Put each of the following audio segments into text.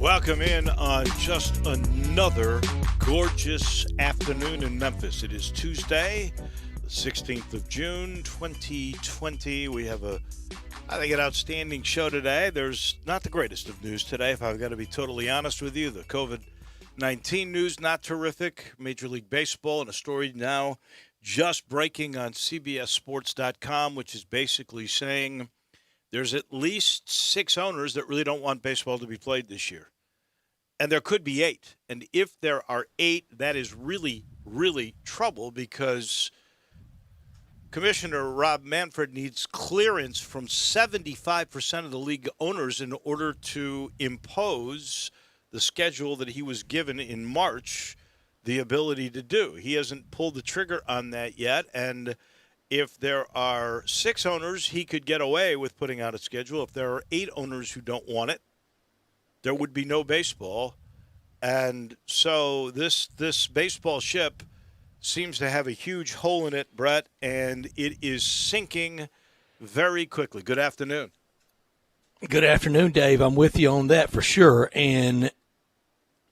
Welcome in on just another gorgeous afternoon in Memphis. It is Tuesday, the 16th of June, 2020. We have an outstanding show today. There's not the greatest of news today, if I've got to be totally honest with you. The COVID-19 news, not terrific. Major League Baseball, and a story now just breaking on CBSSports.com, which is basically saying there's at least 6 owners that really don't want baseball to be played this year. And there could be 8. And if there are 8, that is really, really trouble, because Commissioner Rob Manfred needs clearance from 75% of the league owners in order to impose the schedule that he was given in March the ability to do. He hasn't pulled the trigger on that yet, and if there are 6 owners, he could get away with putting out a schedule. If there are 8 owners who don't want it, there would be no baseball. And so this baseball ship seems to have a huge hole in it, Brett, and it is sinking very quickly. Good afternoon. Good afternoon, Dave. I'm with you on that for sure, and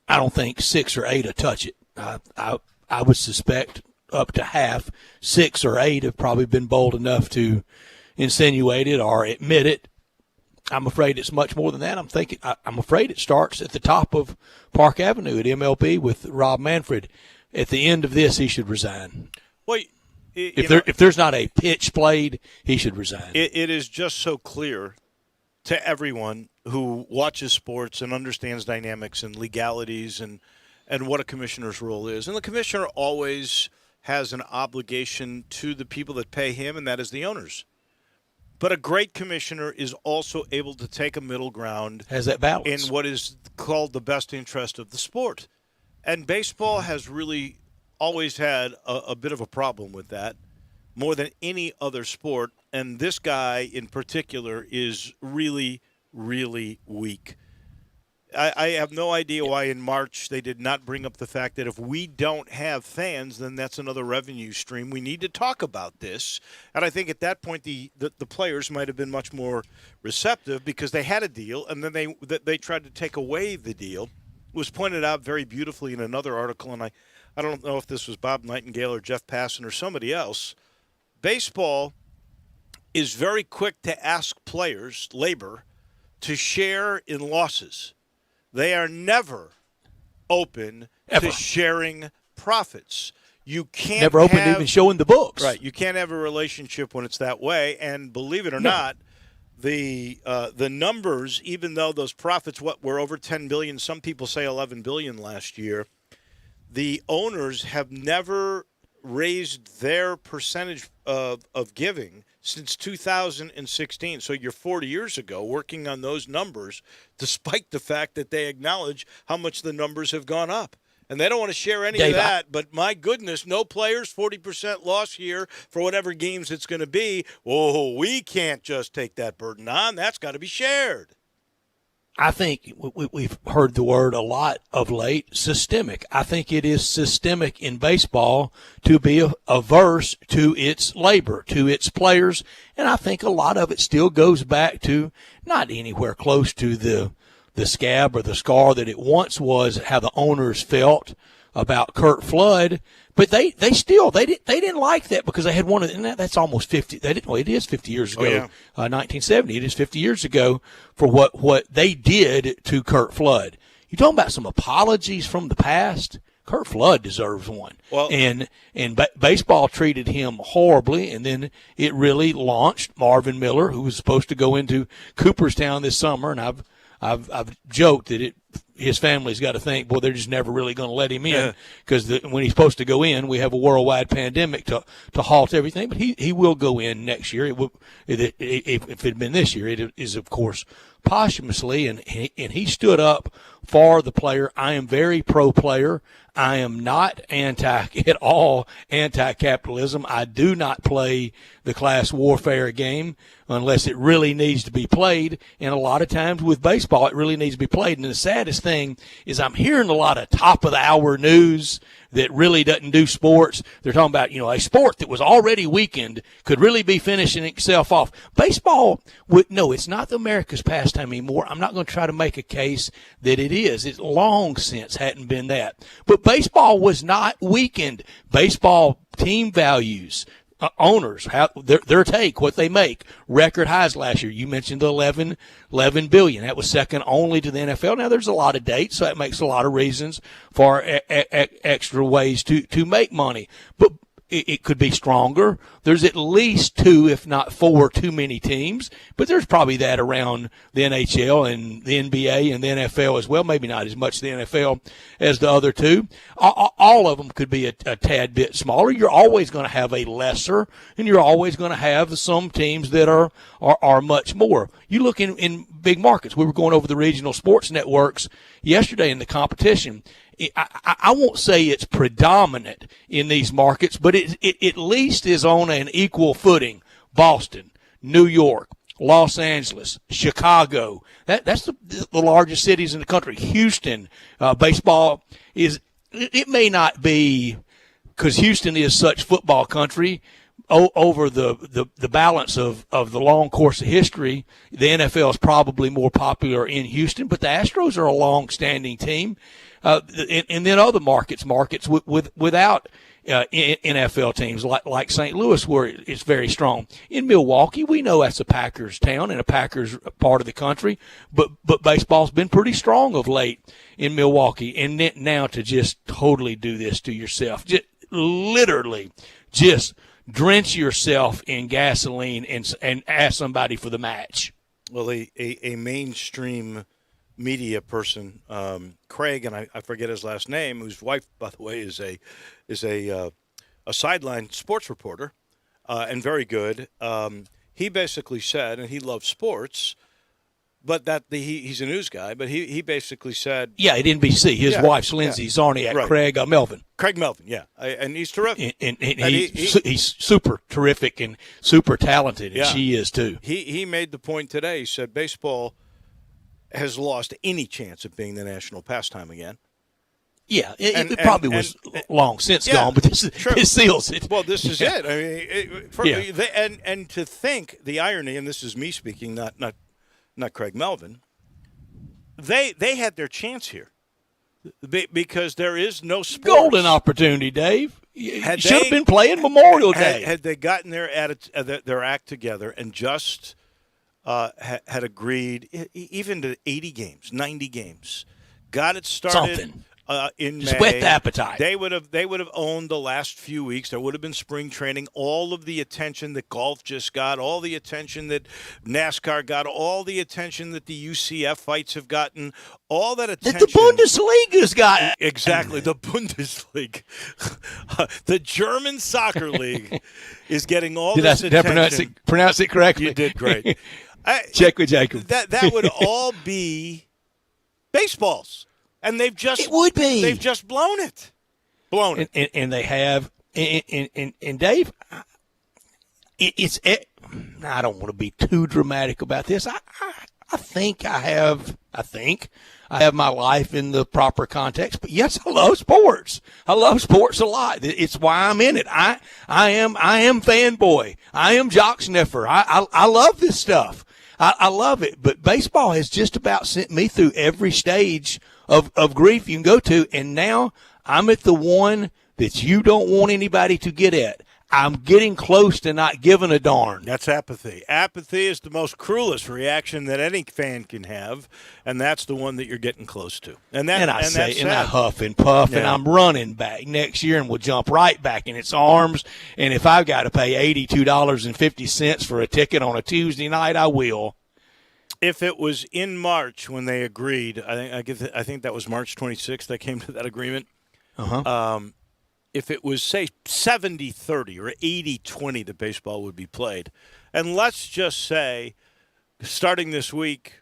I don't think 6 or 8 will touch it. I would suspect up to half, 6 or 8 have probably been bold enough to insinuate it or admit it. I'm afraid it's much more than that. I'm afraid it starts at the top of Park Avenue at MLB with Rob Manfred. At the end of this, he should resign. Well, if there's not a pitch played, he should resign. It is just so clear to everyone who watches sports and understands dynamics and legalities and what a commissioner's role is. And the commissioner always has an obligation to the people that pay him, and that is the owners. But a great commissioner is also able to take a middle ground. Has that balance. In what is called the best interest of the sport. And baseball has really always had a bit of a problem with that, more than any other sport. And this guy in particular is really, really weak. I have no idea why in March they did not bring up the fact that if we don't have fans, then that's another revenue stream. We need to talk about this. And I think at that point the players might have been much more receptive because they had a deal, and then they tried to take away the deal. It was pointed out very beautifully in another article, and I don't know if this was Bob Nightingale or Jeff Passan or somebody else. Baseball is very quick to ask players, labor, to share in losses. They are never open to sharing profits. You can't never open to even showing the books. Right. You can't have a relationship when it's that way. And believe it or not, the numbers, even though those profits were over $10 billion, some people say $11 billion last year, the owners have never raised their percentage of giving since 2016. So you're 40 years ago working on those numbers, despite the fact that they acknowledge how much the numbers have gone up. And they don't want to share any of that. But my goodness, no players, 40% loss here for whatever games it's going to be. Oh, we can't just take that burden on. That's got to be shared. I think we've heard the word a lot of late, systemic. I think it is systemic in baseball to be averse to its labor, to its players, and I think a lot of it still goes back to not anywhere close to the scab or the scar that it once was, how the owners felt about Curt Flood. But they didn't like that because they had one of, and that's almost 50. They didn't. Well, it is 50 years ago, 1970. It is 50 years ago for what they did to Curt Flood. You talking about some apologies from the past? Curt Flood deserves one. Well, and baseball treated him horribly, and then it really launched Marvin Miller, who was supposed to go into Cooperstown this summer, and I've joked that his family's got to think, boy, they're just never really going to let him in because when he's supposed to go in, we have a worldwide pandemic to halt everything. But he will go in next year. If it had been this year, it is, of course, posthumously, and he stood up for the player. I am very pro-player. I am not at all anti-capitalism. I do not play the class warfare game unless it really needs to be played. And a lot of times with baseball, it really needs to be played. And the saddest thing is I'm hearing a lot of top-of-the-hour news that really doesn't do sports. They're talking about, a sport that was already weakened could really be finishing itself off. Baseball, it's not the America's pastime anymore. I'm not going to try to make a case that it is. It long since hadn't been that. But baseball was not weakened. Baseball team values, owners, their take, what they make, record highs last year. You mentioned the 11 billion. That was second only to the NFL. Now there's a lot of dates, so that makes a lot of reasons for extra ways to make money. But it could be stronger. There's at least 2, if not 4, too many teams, but there's probably that around the NHL and the NBA and the NFL as well. Maybe not as much the NFL as the other two. All of them could be a tad bit smaller. You're always going to have a lesser, and you're always going to have some teams that are much more. You look in big markets. We were going over the regional sports networks yesterday in the competition. I won't say it's predominant in these markets, but it at least is on an equal footing. Boston, New York, Los Angeles, Chicago. That's the largest cities in the country. Houston, baseball it may not be, because Houston is such football country, over the balance of the long course of history. The NFL is probably more popular in Houston, but the Astros are a long-standing team. And then other markets without NFL teams like St. Louis, where it's very strong. In Milwaukee, we know that's a Packers town and a Packers part of the country, but baseball's been pretty strong of late in Milwaukee. And now to just totally do this to yourself, literally drench yourself in gasoline and ask somebody for the match. Well, a mainstream media person, Craig, and I forget his last name, whose wife, by the way, is a sideline sports reporter, and very good. He basically said, and he loves sports, but he's a news guy, but he basically said, yeah, at NBC, his wife's Lindsay Zarniak, right. Craig Melvin. Craig Melvin, yeah, and he's terrific, and he's super terrific and super talented, and she is too. He made the point today. He said baseball has lost any chance of being the national pastime again. Yeah, it probably was long since gone, but this seals it. Well, this is it. I mean, and to think the irony, and this is me speaking, not Craig Melvin. They had their chance here because there is no sports. Golden opportunity, Dave. You should have been playing Memorial Day. Had they gotten their act together and just had agreed even to 80 games, 90 games, got it started. Something. In just May, whet the appetite. They would have owned the last few weeks. There would have been spring training, all of the attention that golf just got, all the attention that NASCAR got, all the attention that the UCF fights have gotten, all that attention that the Bundesliga's gotten. Exactly, the Bundesliga, the German soccer league is getting all this attention. Did I pronounce it correctly? You did great. Check with Jacob. That would all be baseballs. And they've just blown it. And they have. And Dave, I don't want to be too dramatic about this. I think I have my life in the proper context. But yes, I love sports. I love sports a lot. It's why I'm in it. I am fanboy. I am jock sniffer. I love this stuff. I love it. But baseball has just about sent me through every stage of grief you can go to, and now I'm at the one that you don't want anybody to get at. I'm getting close to not giving a darn. That's apathy. Apathy is the most cruelest reaction that any fan can have, and that's the one that you're getting close to. And I huff and puff, and I'm running back next year, and we'll jump right back in its arms. And if I've got to pay $82.50 for a ticket on a Tuesday night, I will. If it was in March when they agreed, I think that was March 26th they came to that agreement. If it was, say, 70-30 or 80-20 that baseball would be played, and let's just say starting this week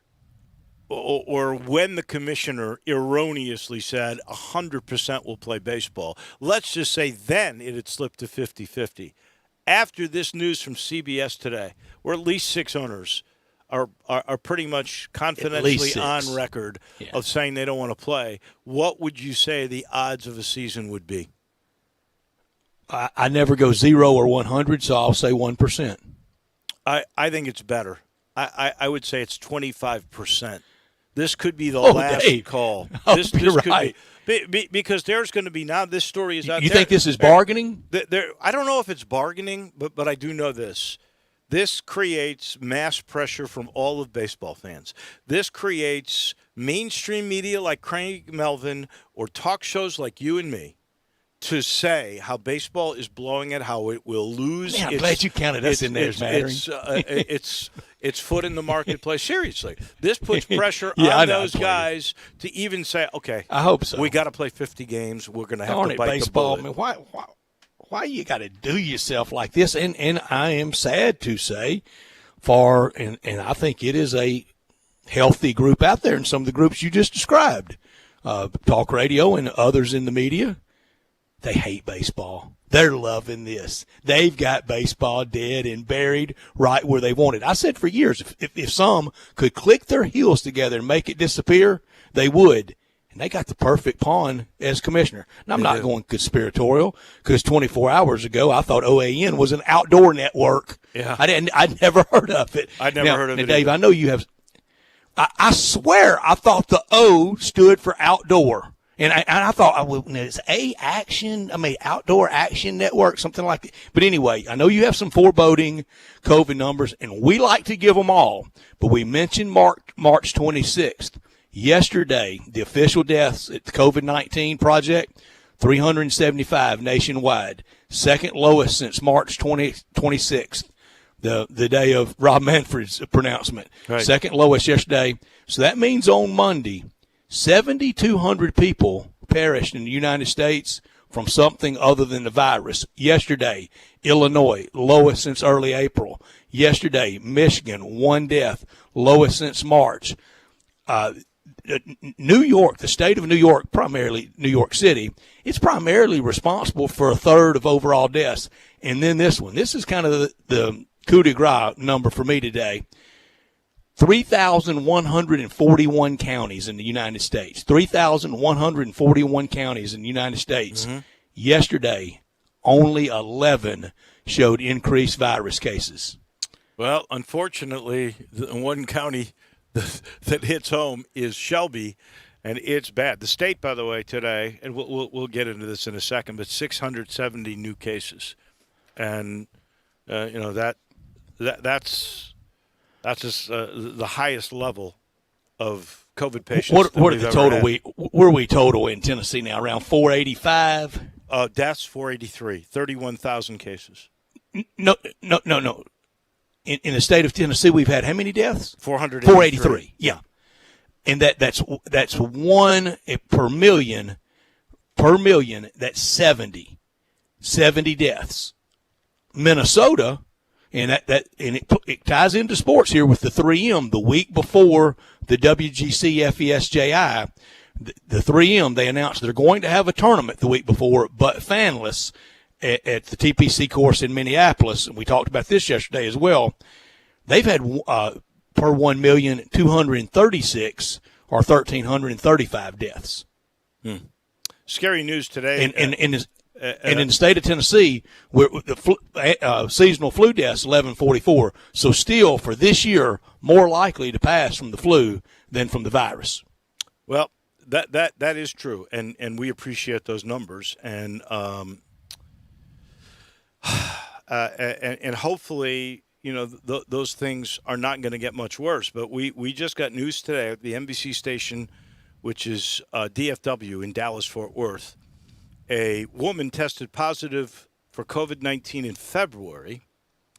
or when the commissioner erroneously said 100% will play baseball, let's just say then it had slipped to 50-50. After this news from CBS today, where at least 6 owners are pretty much confidently on record of saying they don't want to play, what would you say the odds of a season would be? I never go 0 or 100, so I'll say 1%. I think it's better. I would say it's 25%. This could be the Oh, last Dave. call. You're This could right. be because there's going to be now. This story is out You there. think this is bargaining? I don't know if it's bargaining, but I do know this. This creates mass pressure from all of baseball fans. This creates mainstream media like Craig Melvin or talk shows like you and me to say how baseball is blowing it, how it will lose. Man, I'm glad you counted us in there as mattering. It's foot in the marketplace. Seriously, this puts pressure Yeah, I on know, those guys to even say, okay, I hope so. we got to play 50 games. We're going to have Darn to it, bite baseball. the I bullet. mean, why you got to do yourself like this? And I am sad to say, and I think it is a healthy group out there, and some of the groups you just described, talk radio and others in the media, they hate baseball. They're loving this. They've got baseball dead and buried right where they want it. I said for years, if some could click their heels together and make it disappear, they would. And they got the perfect pawn as commissioner. And I'm not going conspiratorial because 24 hours ago I thought OAN was an outdoor network. Yeah. I'd never heard of it. I'd never heard of it Dave, either. I know you have. I swear I thought the O stood for outdoor. And I thought, it's outdoor action network, something like that. But anyway, I know you have some foreboding COVID numbers, and we like to give them all. But we mentioned March 26th. Yesterday, the official deaths at the COVID-19 project, 375 nationwide. Second lowest since March 26th, the day of Rob Manfred's pronouncement. Right. Second lowest yesterday. So that means on Monday, 7,200 people perished in the United States from something other than the virus. Yesterday, Illinois, lowest since early April. Yesterday, Michigan, 1 death, lowest since March. New York, the state of New York, primarily New York City, it's primarily responsible for a third of overall deaths. And then this one. This is kind of the coup de grace number for me today. 3,141 counties in the United States. 3,141 counties in the United States. Mm-hmm. Yesterday, only 11 showed increased virus cases. Well, unfortunately, the one county that hits home is Shelby, and it's bad. The state, by the way, today, and we'll get into this in a second, but 670 new cases, and that's just the highest level of COVID patients. What are the total? Where are we total in Tennessee now? Around 485. Deaths 483. 31,000 cases. No. In the state of Tennessee, we've had how many deaths? 483. Yeah, and that's one per million. Per million, that's 70 deaths. Minnesota, and it ties into sports here with the 3M. The week before the WGC FESJI, the 3M, they announced they're going to have a tournament the week before, but fanless. At the TPC course in Minneapolis, and we talked about this yesterday as well, they've had per 1,236 or 1,335 deaths. Scary news today. And in the state of Tennessee, the seasonal flu deaths 1,144. So still for this year, more likely to pass from the flu than from the virus. Well, that is true, and we appreciate those numbers, and hopefully, those things are not going to get much worse. But we just got news today at the NBC station, which is DFW in Dallas-Fort Worth. A woman tested positive for COVID-19 in February.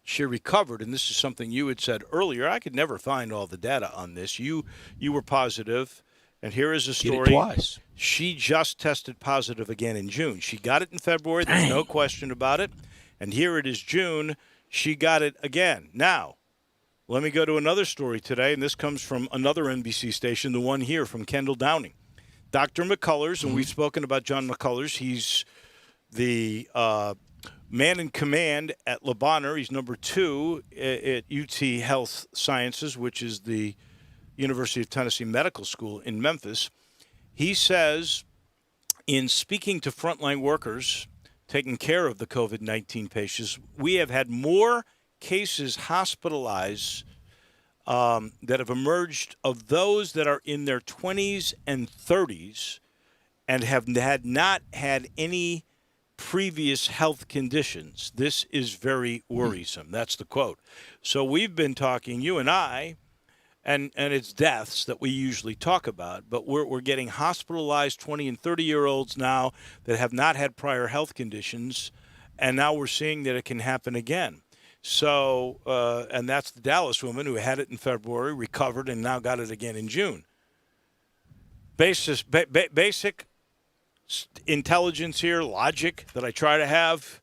She recovered, and this is something you had said earlier. I could never find all the data on this. You were positive, and here is a story. Get it twice. She just tested positive again in June. She got it in February. There's no question about it. And here it is June. She got it again. Now, let me go to another story today, and this comes from another NBC station, the one here from Kendall Downing. Dr. McCullers, and we've spoken about John McCullers. He's the man in command at Le Bonheur. He's number 2 at UT Health Sciences, which is the University of Tennessee Medical School in Memphis. He says, in speaking to frontline workers taking care of the COVID-19 patients. We have had more cases hospitalized that have emerged of those that are in their 20s and 30s and have not had any previous health conditions. This is very worrisome. That's the quote. So we've been talking, you and I, and it's deaths that we usually talk about, but we're getting hospitalized 20 and 30-year-olds now that have not had prior health conditions, and now we're seeing that it can happen again. So, and that's the Dallas woman who had it in February, recovered, and now got it again in June. Basic intelligence here, logic that I try to have.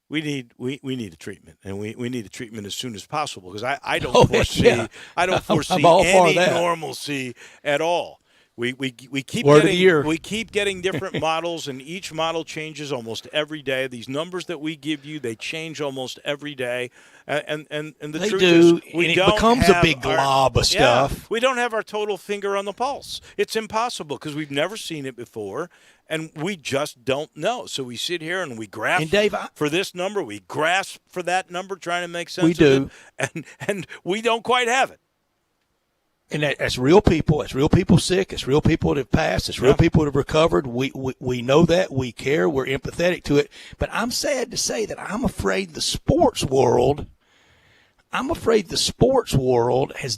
We need a treatment, and we need a treatment as soon as possible because I don't foresee any normalcy at all. We keep getting different models, and each model changes almost every day. These numbers that we give you, they change almost every day. And the truth is, it becomes a big glob of stuff. Yeah, we don't have our total finger on the pulse. It's impossible because we've never seen it before, and we just don't know. So we sit here and we grasp for this number, we grasp for that number, trying to make sense of it, and we don't quite have it. And that's real people. It's real people sick. It's real people that have passed. It's real people that have recovered. We know that. We care. We're empathetic to it. But I'm sad to say that I'm afraid the sports world has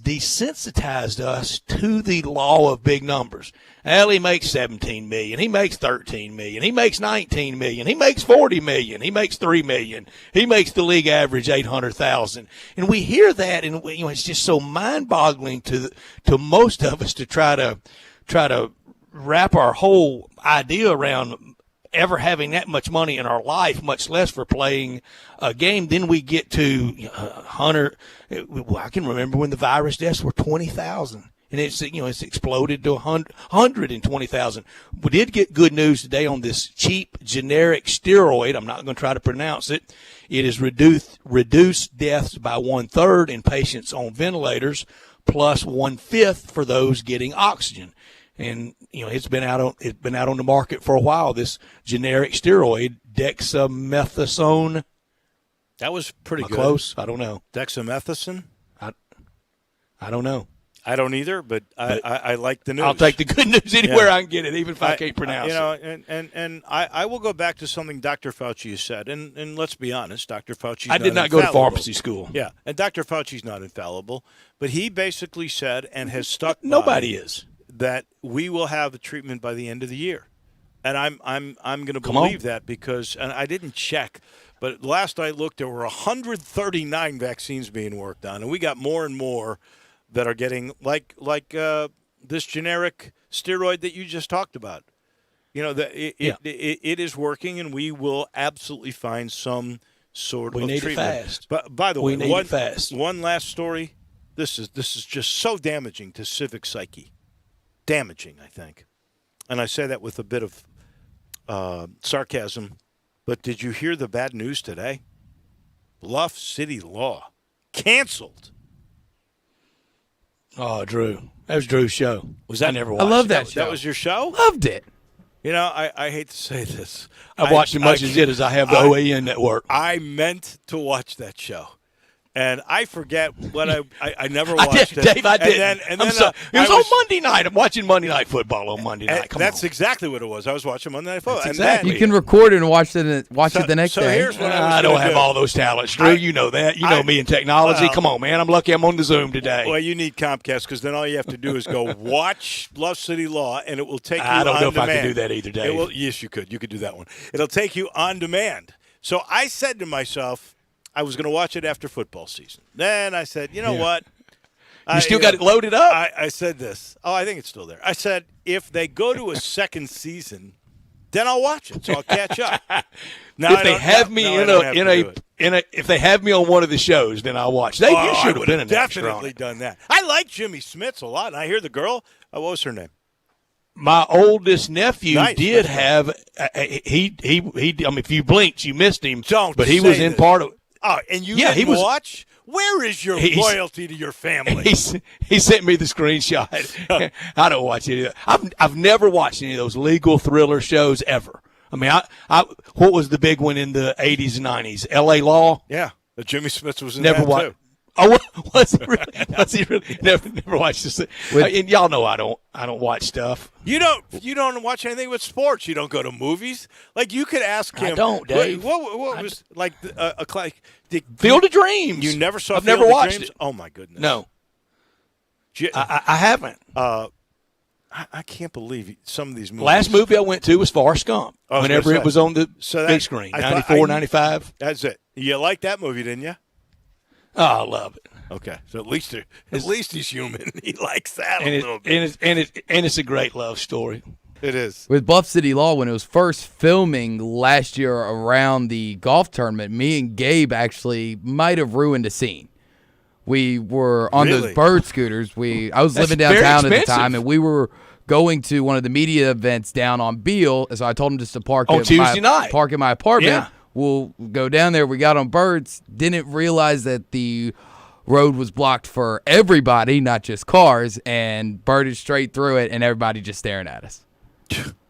desensitized us to the law of big numbers. Well, he makes $17 million. He makes $13 million. He makes $19 million. He makes $40 million. He makes $3 million. He makes the league average $800,000. And we hear that, and it's just so mind-boggling to most of us to try to wrap our whole idea around ever having that much money in our life, much less for playing a game. Then we get to 100. I can remember when the virus deaths were 20,000. And it's exploded to 120,000. We did get good news today on this cheap generic steroid. I'm not going to try to pronounce it. It has reduced deaths by 1/3 in patients on ventilators, plus 1/5 for those getting oxygen. And it's been out on the market for a while. This generic steroid, dexamethasone. That was pretty good. Close? I don't know. Dexamethasone? I don't know. I don't either, but I like the news. I'll take the good news anywhere I can get it, even if I can't pronounce it. And I will go back to something Dr. Fauci has said, and let's be honest, Dr. Fauci's I did not go to pharmacy school. Yeah, and Dr. Fauci's not infallible, but he basically said and has stuck Nobody is. That we will have a treatment by the end of the year. And I'm going to believe that because, and I didn't check, but last I looked, there were 139 vaccines being worked on, and we got more and more that are getting like this generic steroid that you just talked about. It is working, and we will absolutely find some sort of treatment. We need it fast. But by the way, one last story. This is just so damaging to civic psyche. Damaging, I think. And I say that with a bit of sarcasm. But did you hear the bad news today? Bluff City Law canceled. Oh, Drew. That was Drew's show. I never watched it. I love that show. That was your show? Loved it. I hate to say this. I've watched as much as I have the OAN network. I meant to watch that show. And I forget what I never watched it. Dave, I did. And then, it was on Monday night. I'm watching Monday Night Football on Monday night. That's exactly what it was. I was watching Monday Night Football. Exactly. You can record it and watch it the next day. Here's what I don't have all those talents, Drew. You know that. You know me in technology. Come on, man. I'm lucky I'm on the Zoom today. Well, you need Comcast because then all you have to do is go watch Bluff City Law, and it will take you on demand. I don't know if I can do that either, Dave. Yes, you could. You could do that one. It'll take you on demand. So I said to myself, I was going to watch it after football season. Then I said, you know what? You still got it loaded up? I said this. Oh, I think it's still there. I said, if they go to a second season, then I'll watch it, so I'll catch up. Now, if they have me if they have me on one of the shows, then I'll watch. You should have been in definitely done that. I like Jimmy Smits a lot, and I hear the girl. What was her name? My oldest nephew did have. He. I mean, if you blinked, you missed him. But he was in part of. Oh, and you didn't watch? Where is your loyalty to your family? He sent me the screenshot. I don't watch any of that. I've never watched any of those legal thriller shows ever. I mean, what was the big one in the 80s and 90s? L.A. Law? Yeah, the Jimmy Smith was in Never that watched. too. Oh, was he really? Was he really? Never watched this. And y'all know I don't watch stuff. You don't watch anything with sports. You don't go to movies. Like you could ask him. I don't, Dave. What was like Field of Dreams? You never saw. I've Field never of watched Dreams? it. Oh my goodness. No, I haven't. I can't believe some of these movies. Last movie I went to was Forrest Gump. Whenever it was on the big screen, 94, 95. That's it. You liked that movie, didn't you? Oh, I love it. Okay, so at least he's human. He likes that a little bit. And it's a great love story. It is. With Bluff City Law, when it was first filming last year around the golf tournament, me and Gabe actually might have ruined a scene. We were on those bird scooters. I was living downtown at the time, and we were going to one of the media events down on Beale. So I told him just to park on Tuesday night. Park in my apartment. Yeah. We'll go down there. We got on birds. Didn't realize that the road was blocked for everybody, not just cars, and birded straight through it, and everybody just staring at us.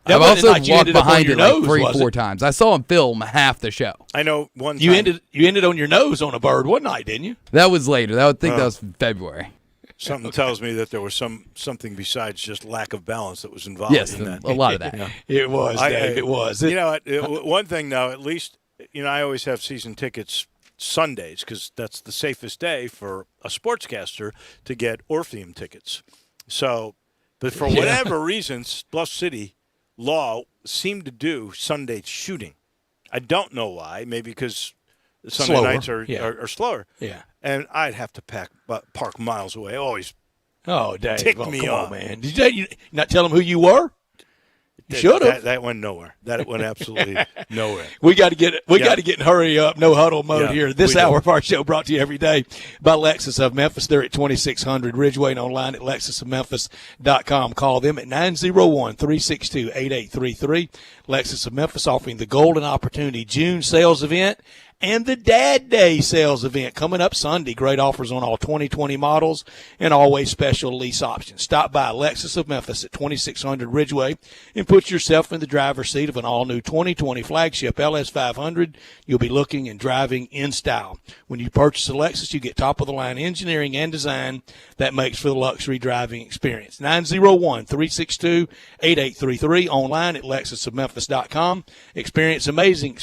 I've also walked behind it like 3-4 times. I saw him film half the show. I know one time. You ended on your nose on a bird one night, didn't you? That was later. That was February. Something tells me that there was something besides just lack of balance that was involved in that. A lot of that. Yeah. It was, Dave. It was. You know what? One thing, though, at least, I always have season tickets Sundays because that's the safest day for a sportscaster to get Orpheum tickets. So, but for whatever reasons, Bluff City Law seemed to do Sunday shooting. I don't know why. Maybe because Sunday nights are slower. Yeah. And I'd have to park miles away. Always. Oh, Dave. Tick me come off. on, man. Did you not tell them who you were? You should have. That went nowhere. That went absolutely nowhere. We got to get in hurry up, no huddle mode here. This hour of our show brought to you every day by Lexus of Memphis. They're at 2600 Ridgeway and online at lexusofmemphis.com. Call them at 901-362-8833. Lexus of Memphis offering the Golden Opportunity June sales event and the Dad Day sales event coming up Sunday. Great offers on all 2020 models and always special lease options. Stop by Lexus of Memphis at 2600 Ridgeway and put yourself in the driver's seat of an all-new 2020 flagship LS500. You'll be looking and driving in style. When you purchase a Lexus, you get top-of-the-line engineering and design that makes for the luxury driving experience. 901-362-8833, online at lexusofmemphis.com. Experience amazing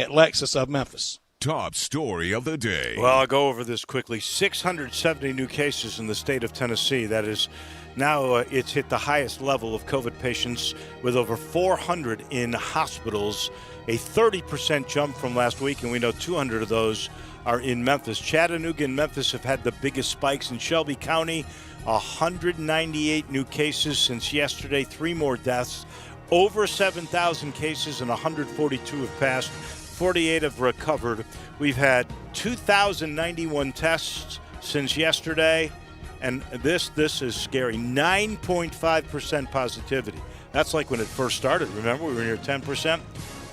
at Lexus of Memphis. Top story of the day. Well, I'll go over this quickly. 670 new cases in the state of Tennessee. That is now it's hit the highest level of COVID patients with over 400 in hospitals, a 30% jump from last week, and we know 200 of those are in Memphis. Chattanooga and Memphis have had the biggest spikes. In Shelby County, 198 new cases since yesterday, 3 more deaths, over 7,000 cases, and 142 have passed. 48 have recovered. We've had 2,091 tests since yesterday, and this is scary. 9.5% positivity. That's like when it first started. Remember, we were near 10%.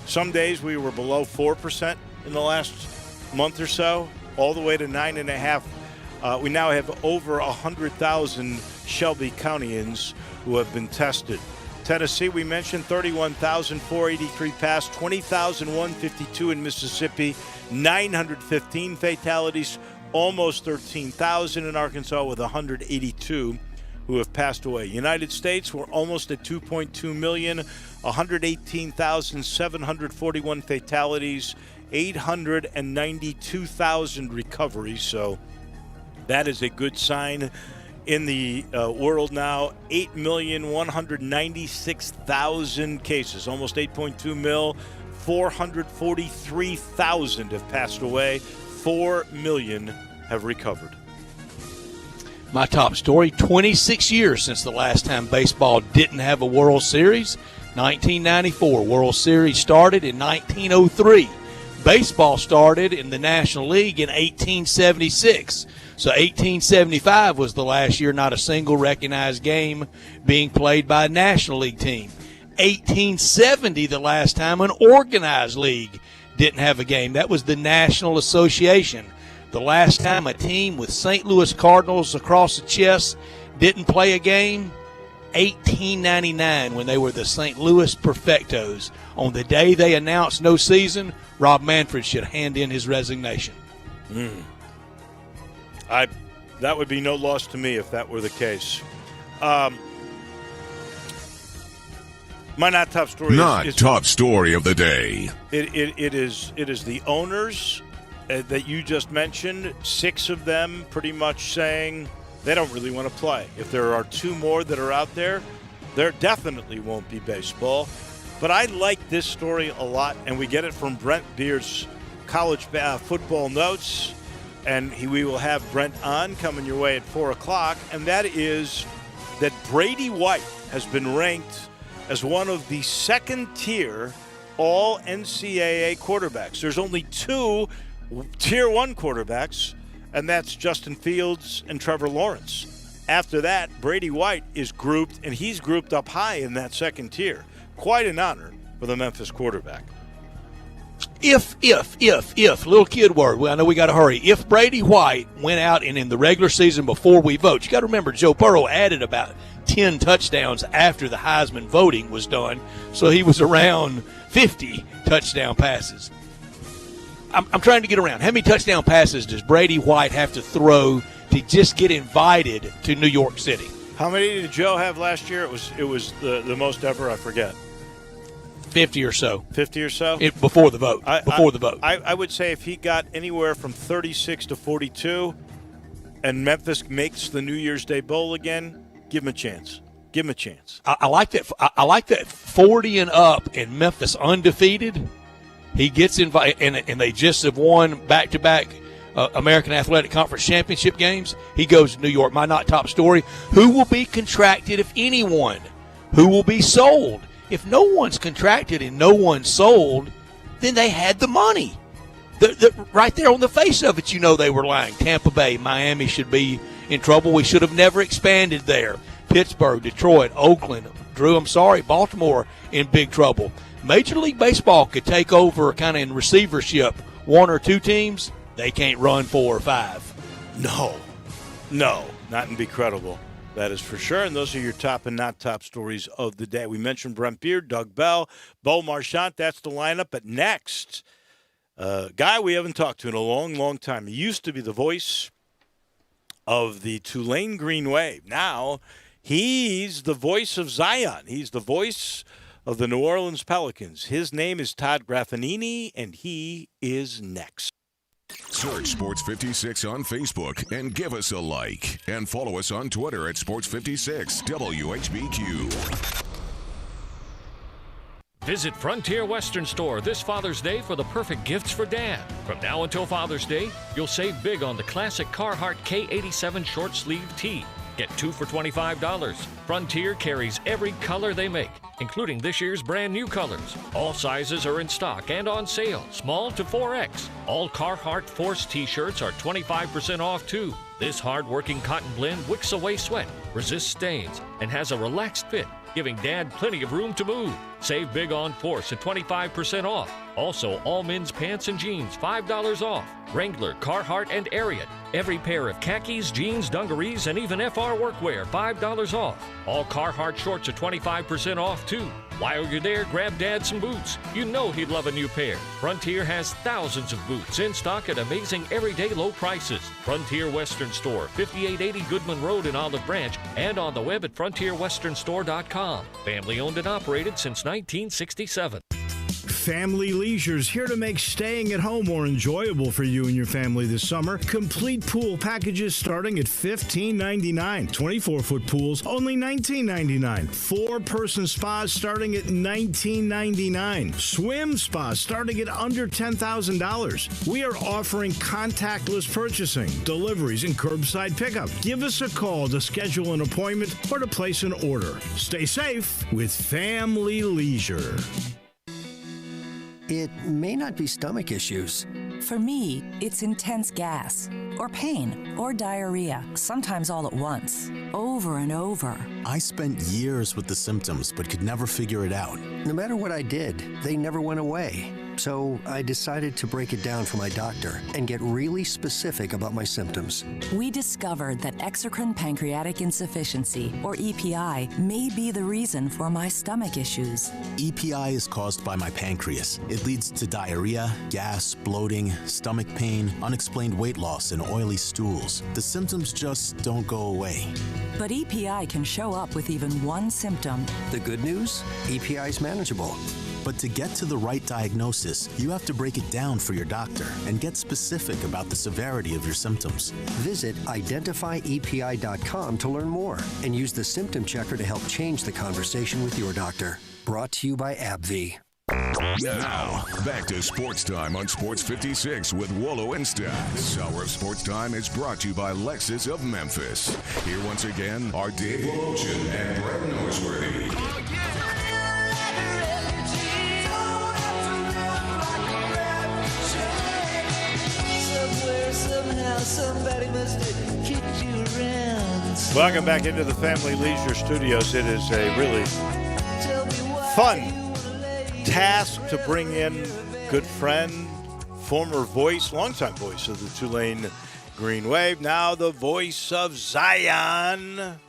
Some days we were below 4% in the last month or so, all the way to 9.5%. We now have over 100,000 Shelby Countyans who have been tested. Tennessee, we mentioned 31,483 passed, 20,152 in Mississippi, 915 fatalities, almost 13,000 in Arkansas with 182 who have passed away. United States, we're almost at 2.2 million, 118,741 fatalities, 892,000 recoveries. So that is a good sign. In the world now, 8,196,000 cases, almost 8.2 mil, 443,000 have passed away, 4 million have recovered. My top story, 26 years since the last time baseball didn't have a World Series. 1994, World Series started in 1903. Baseball started in the National League in 1876. So 1875 was the last year not a single recognized game being played by a National League team. 1870, the last time an organized league didn't have a game. That was the National Association. The last time a team with St. Louis Cardinals across the chest didn't play a game, 1899, when they were the St. Louis Perfectos, on the day they announced no season, Rob Manfred should hand in his resignation. That would be no loss to me if that were the case. My not top story is top story of the day. It is the owners that you just mentioned. 6 of them pretty much saying they don't really want to play. If there are 2 more that are out there definitely won't be baseball. But I like this story a lot, and we get it from Brent Beer's college football notes. And we will have Brent on coming your way at 4 o'clock. And that is that Brady White has been ranked as one of the second-tier all-NCAA quarterbacks. There's only 2 Tier 1 quarterbacks, and that's Justin Fields and Trevor Lawrence. After that, Brady White is grouped, and he's grouped up high in that second tier. Quite an honor for the Memphis quarterback. If, little kid word, well, I know we got to hurry. If Brady White went out and in the regular season before we vote, you got to remember Joe Burrow added about 10 touchdowns after the Heisman voting was done, so he was around 50 touchdown passes. I'm trying to get around. How many touchdown passes does Brady White have to throw to just get invited to New York City? How many did Joe have last year? It was the most ever, I forget. 50 or so. 50 or so? Before the vote. I would say if he got anywhere from 36 to 42 and Memphis makes the New Year's Day Bowl again, give him a chance. Give him a chance. I like that. I like that 40 and up and Memphis undefeated. He gets invited, and they just have won back-to-back American Athletic Conference championship games. He goes to New York. My not top story. Who will be contracted, if anyone? Who will be sold? If no one's contracted and no one's sold, then they had the money. Right there on the face of it, you know they were lying. Tampa Bay, Miami should be in trouble. We should have never expanded there. Pittsburgh, Detroit, Oakland, Baltimore in big trouble. Major League Baseball could take over kind of in receivership 1 or 2 teams. They can't run 4 or 5. No, not and be credible. That is for sure. And those are your top and not top stories of the day. We mentioned Brent Beer, Doug Bell, Bo Marchant. That's the lineup. But next, guy we haven't talked to in a long, long time. He used to be the voice of the Tulane Green Wave. Now he's the voice of Zion. He's the voice of the New Orleans Pelicans. His name is Todd Graffanini, and he is next. Search Sports 56 on Facebook and give us a like. And follow us on Twitter at Sports 56 WHBQ. Visit Frontier Western Store this Father's Day for the perfect gifts for Dad. From now until Father's Day, you'll save big on the classic Carhartt K87 short sleeve tee. Get 2 for $25. Frontier carries every color they make, including this year's brand new colors. All sizes are in stock and on sale, small to 4X. All Carhartt Force t-shirts are 25% off too. This hard-working cotton blend wicks away sweat, resists stains, and has a relaxed fit, giving Dad plenty of room to move. Save big on Force at 25% off. Also, all men's pants and jeans, $5 off. Wrangler, Carhartt, and Ariat. Every pair of khakis, jeans, dungarees, and even FR workwear, $5 off. All Carhartt shorts are 25% off too. While you're there, grab Dad some boots. You know he'd love a new pair. Frontier has thousands of boots in stock at amazing everyday low prices. Frontier Western Store, 5880 Goodman Road in Olive Branch, and on the web at frontierwesternstore.com. Family owned and operated since 1967. Family Leisure's here to make staying at home more enjoyable for you and your family this summer. Complete pool packages starting at $15.99. 24-foot pools only $19.99. 4-person spas starting at $19.99. Swim spas starting at under $10,000. We are offering contactless purchasing, deliveries, and curbside pickup. Give us a call to schedule an appointment or to place an order. Stay safe with Family Leisure. It may not be stomach issues. For me, it's intense gas, or pain, or diarrhea, sometimes all at once. over and over. I spent years with the symptoms but could never figure it out. No matter what I did, they never went away. So I decided to break it down for my doctor and get really specific about my symptoms. We discovered that exocrine pancreatic insufficiency, or EPI, may be the reason for my stomach issues. EPI is caused by my pancreas. It leads to diarrhea, gas, bloating, stomach pain, unexplained weight loss, and oily stools. The symptoms just don't go away. But EPI can show up with even one symptom. The good news? EPI is manageable. But to get to the right diagnosis, you have to break it down for your doctor and get specific about the severity of your symptoms. Visit identifyepi.com to learn more and use the symptom checker to help change the conversation with your doctor. Brought to you by AbbVie. Now, back to Sports Time on Sports 56 with Wolo and Stat. This hour of Sports Time is brought to you by Lexus of Memphis. Here once again are Dave Wolochen and Brett Norsworthy. Somebody must have kicked you around. Welcome back into the Family Leisure Studios. It is a really fun task to bring in good friend, former voice, longtime voice of the Tulane Green Wave, now the voice of Zion.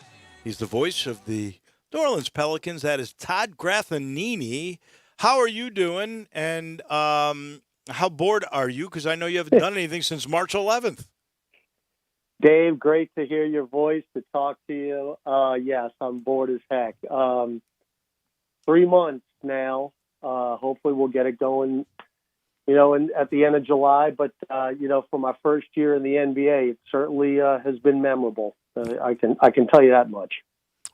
He's the voice of the New Orleans Pelicans. That is Todd Graffanini. How are you doing? And how bored are you? Because I know you haven't done anything since March 11th. Dave, great to hear your voice, to talk to you. Yes, I'm bored as heck. 3 months now. Hopefully we'll get it going, at the end of July. But, for my first year in the NBA, it certainly has been memorable. I can tell you that much.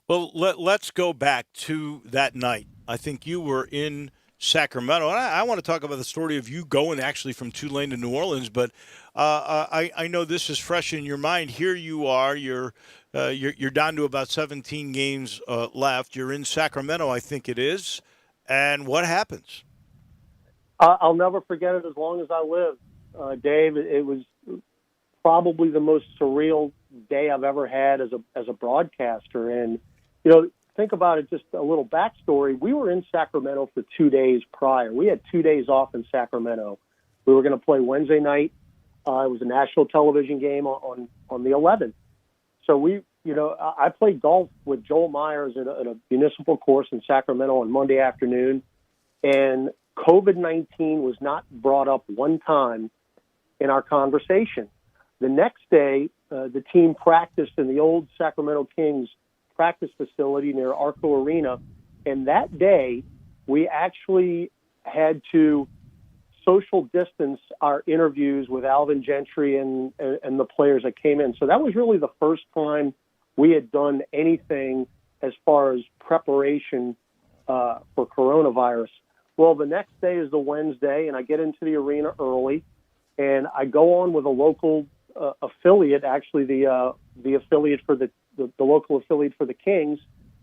Well, let's go back to that night. I think you were in Sacramento. And I want to talk about the story of you going actually from Tulane to New Orleans, but I know this is fresh in your mind. Here you are. You're down to about 17 games left. You're in Sacramento, I think it is. And what happens? I'll never forget it as long as I live, Dave. It was probably the most surreal day I've ever had as a broadcaster. And think about it, just a little backstory. We were in Sacramento for 2 days prior. We had 2 days off in Sacramento. We were going to play Wednesday night. It was a national television game on the 11th. So I played golf with Joel Myers at a municipal course in Sacramento on Monday afternoon, and COVID-19 was not brought up one time in our conversation. The next day, the team practiced in the old Sacramento Kings practice facility near Arco Arena, and that day we actually had to social distance our interviews with Alvin Gentry and the players that came in. So that was really the first time we had done anything as far as preparation for coronavirus. Well, the next day is the Wednesday, and I get into the arena early, and I go on with a local affiliate, actually the affiliate for the local affiliate for the Kings,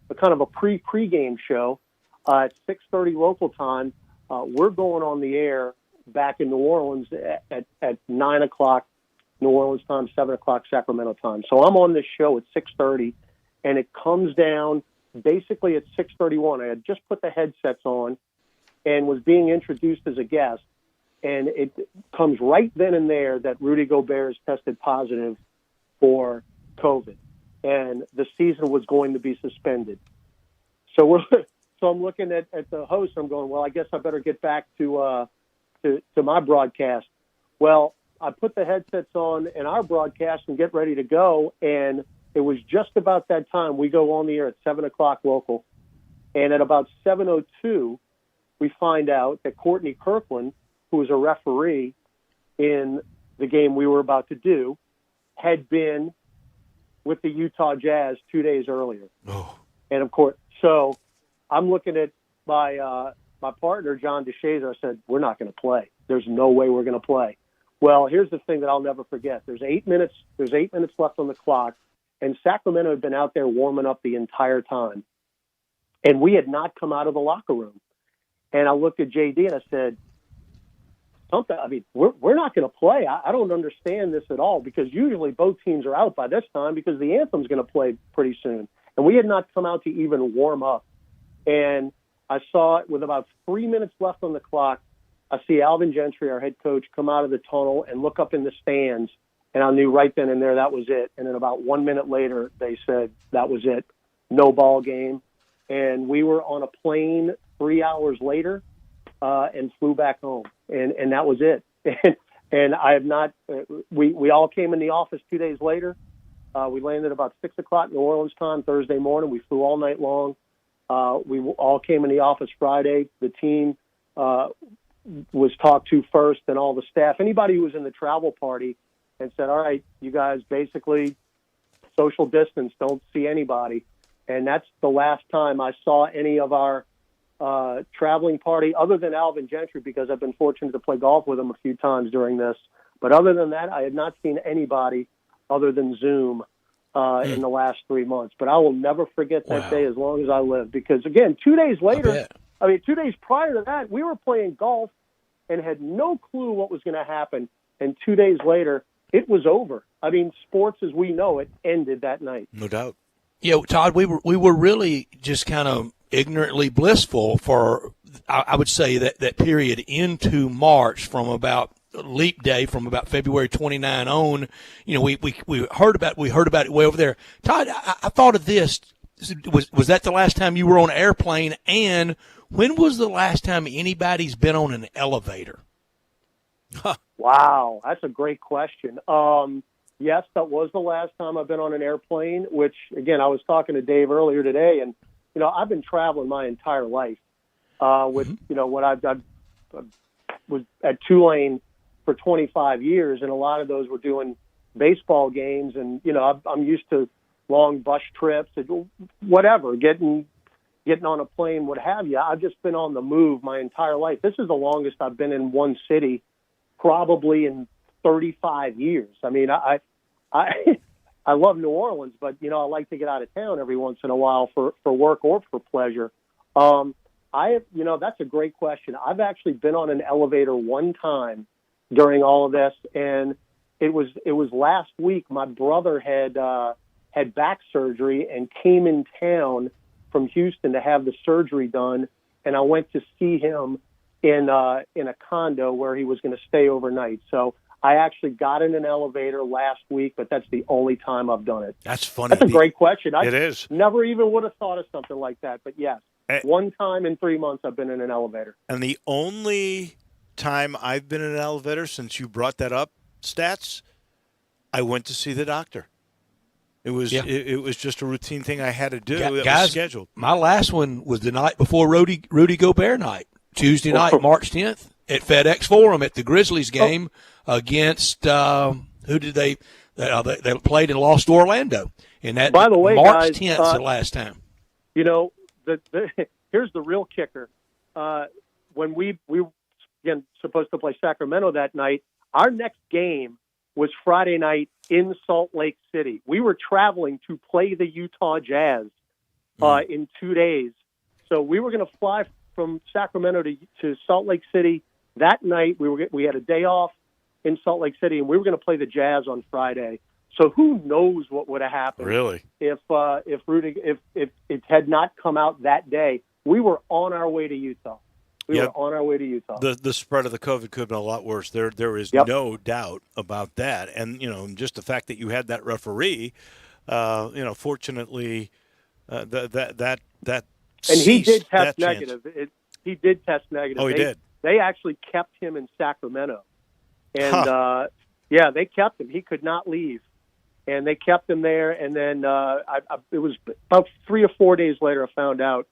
a kind of a pregame show at 6:30 local time. We're going on the air back in New Orleans at 9 o'clock New Orleans time, 7 o'clock Sacramento time. So I'm on this show at 6:30, and it comes down basically at 6:31. I had just put the headsets on and was being introduced as a guest, and it comes right then and there that Rudy Gobert has tested positive for COVID, and the season was going to be suspended. So I'm looking at the host. I'm going, well, I guess I better get back to my broadcast. Well, I put the headsets on in our broadcast and get ready to go, and it was just about that time. We go on the air at 7 o'clock local, and at about 7:02, we find out that Courtney Kirkland, who was a referee in the game we were about to do, had been with the Utah Jazz 2 days earlier. Oh. And, of course, so I'm looking at my partner, John DeShazer. I said, we're not going to play. There's no way we're going to play. Well, here's the thing that I'll never forget. There's 8 minutes left on the clock, and Sacramento had been out there warming up the entire time. And we had not come out of the locker room. And I looked at JD and I said, something. I mean, we're not going to play. I don't understand this at all, because usually both teams are out by this time because the Anthem's going to play pretty soon. And we had not come out to even warm up. And I saw it with about 3 minutes left on the clock. I see Alvin Gentry, our head coach, come out of the tunnel and look up in the stands. And I knew right then and there that was it. And then about 1 minute later, they said that was it. No ball game. And we were on a plane 3 hours later and flew back home. And that was it. And I have not we all came in the office 2 days later. We landed about 6 o'clock New Orleans time Thursday morning. We flew all night long. We all came in the office Friday. The team was talked to first, and all the staff. Anybody who was in the travel party, and said, all right, you guys basically social distance, don't see anybody. And that's the last time I saw any of our traveling party, other than Alvin Gentry, because I've been fortunate to play golf with him a few times during this. But other than that, I had not seen anybody other than Zoom in the last 3 months. But I will never forget that day as long as I live, because, again, 2 days later, 2 days prior to that, we were playing golf and had no clue what was going to happen. And 2 days later, it was over. I mean, sports as we know it ended that night. No doubt. Yeah, Todd, we were really just kind of ignorantly blissful for, I would say, that period into March, from about leap day, from about February 29 on. You know, we heard about it way over there. Todd, I thought of this. Was that the last time you were on an airplane? And when was the last time anybody's been on an elevator? Wow, that's a great question. Yes, that was the last time I've been on an airplane, which, again, I was talking to Dave earlier today, and, you know, I've been traveling my entire life with, you know, what I was at Tulane for 25 years, and a lot of those were doing baseball games, and, you know, I'm used to long bus trips, whatever, getting on a plane, what have you. I've just been on the move my entire life. This is the longest I've been in one city probably in 35 years. I mean, I love New Orleans, but, you know, I like to get out of town every once in a while for work or for pleasure. You know, that's a great question. I've actually been on an elevator one time during all of this, and it was last week. My brother had back surgery and came in town from Houston to have the surgery done, and I went to see him in a condo where he was going to stay overnight. So I actually got in an elevator last week, but that's the only time I've done it. That's funny. That's a great question. It is. Never even would have thought of something like that. But yes, one time in 3 months I've been in an elevator. And the only time I've been in an elevator, since you brought that up, Stats, I went to see the doctor. It was just a routine thing I had to do. It was scheduled. My last one was the night before Rudy Gobert night, Tuesday night, March 10th, at FedEx Forum at the Grizzlies game against who did they played and lost to Orlando. And that, by the way, March guys, 10th the last time. You know, here's the real kicker. When we again supposed to play Sacramento that night, our next game was Friday night in Salt Lake City. We were traveling to play the Utah Jazz in 2 days. So we were going to fly from Sacramento to Salt Lake City that night. We had a day off in Salt Lake City, and we were going to play the Jazz on Friday. So who knows what would have happened? Really? If it had not come out that day. We were on our way to Utah. We were on our way to Utah. The spread of the COVID could have been a lot worse. There is no doubt about that. And, you know, just the fact that you had that referee, you know, fortunately, that and he did test negative. He did test negative. Oh, he did. They actually kept him in Sacramento. And, they kept him. He could not leave. And they kept him there. And then it was about 3 or 4 days later I found out,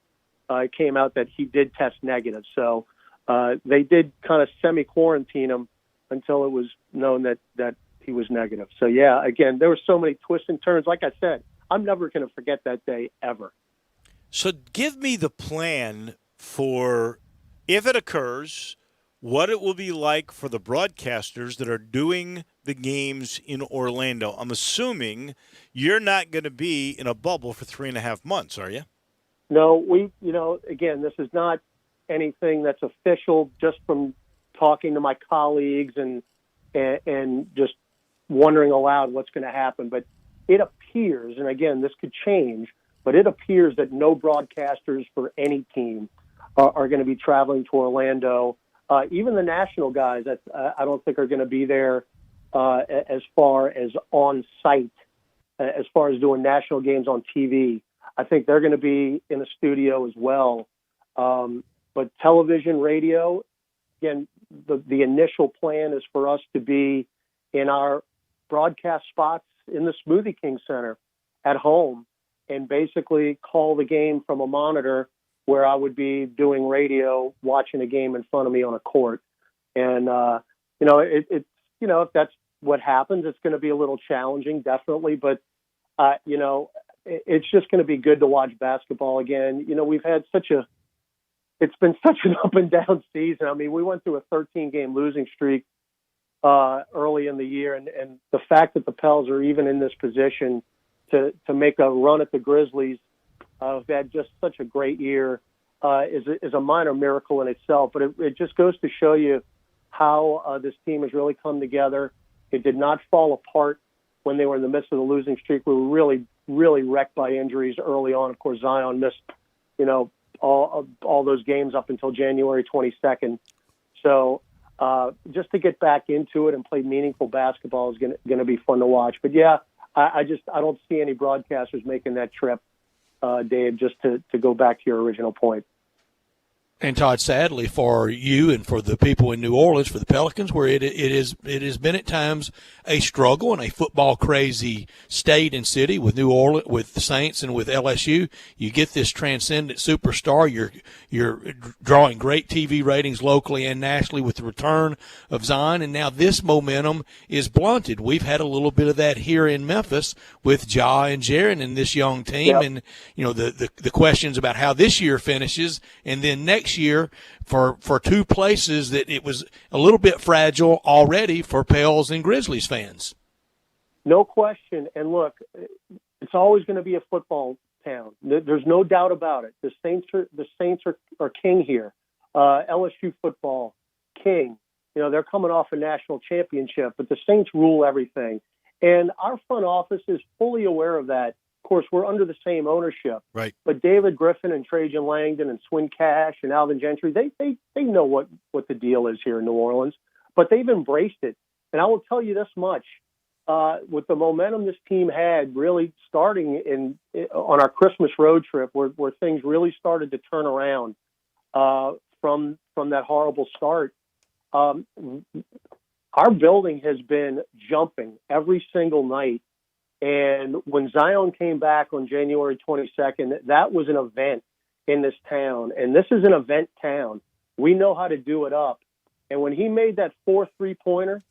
it came out that he did test negative. So they did kind of semi-quarantine him until it was known that he was negative. So, yeah, again, there were so many twists and turns. Like I said, I'm never going to forget that day ever. So give me the plan for, if it occurs, what it will be like for the broadcasters that are doing the games in Orlando. I'm assuming you're not going to be in a bubble for 3.5 months, are you? No, again, this is not anything that's official, just from talking to my colleagues and just wondering aloud what's going to happen. But it appears, and again, this could change, but it appears that no broadcasters for any team are going to be traveling to Orlando. Even the national guys, I don't think are going to be there as far as on site, as far as doing national games on TV. I think they're going to be in the studio as well. But television, radio, again, the initial plan is for us to be in our broadcast spots in the Smoothie King Center at home and basically call the game from a monitor where I would be doing radio, watching a game in front of me on a court. And, if that's what happens, it's going to be a little challenging, definitely. But, it's just going to be good to watch basketball again. We've had it's been such an up and down season. I mean, we went through a 13-game losing streak early in the year. And the fact that the Pels are even in this position to make a run at the Grizzlies, who've had just such a great year, is a minor miracle in itself. But it just goes to show you how this team has really come together. It did not fall apart when they were in the midst of the losing streak. We were really, really wrecked by injuries early on. Of course, Zion missed, all those games up until January 22nd. So just to get back into it and play meaningful basketball is going to be fun to watch. But yeah, I don't see any broadcasters making that trip, Dave, just to go back to your original point. And Todd, sadly for you and for the people in New Orleans, for the Pelicans, where it has been at times a struggle in a football crazy state and city with New Orleans, with the Saints and with LSU. You get this transcendent superstar. You're drawing great TV ratings locally and nationally with the return of Zion, and now this momentum is blunted. We've had a little bit of that here in Memphis with Ja and Jaren and this young team, yep. And the questions about how this year finishes, and then next year for two places that it was a little bit fragile already for Pels and Grizzlies fans. No question. And look, it's always going to be a football town. There's no doubt about it. The Saints are king here. LSU football, king. They're coming off a national championship, but the Saints rule everything. And our front office is fully aware of that. Of course, we're under the same ownership. Right. But David Griffin and Trajan Langdon and Swin Cash and Alvin Gentry, they know what the deal is here in New Orleans, but they've embraced it. And I will tell you this much, with the momentum this team had really starting on our Christmas road trip where things really started to turn around from that horrible start, our building has been jumping every single night. And when Zion came back on January 22nd, that was an event in this town. And this is an event town. We know how to do it up. And when he made that 4 3-pointer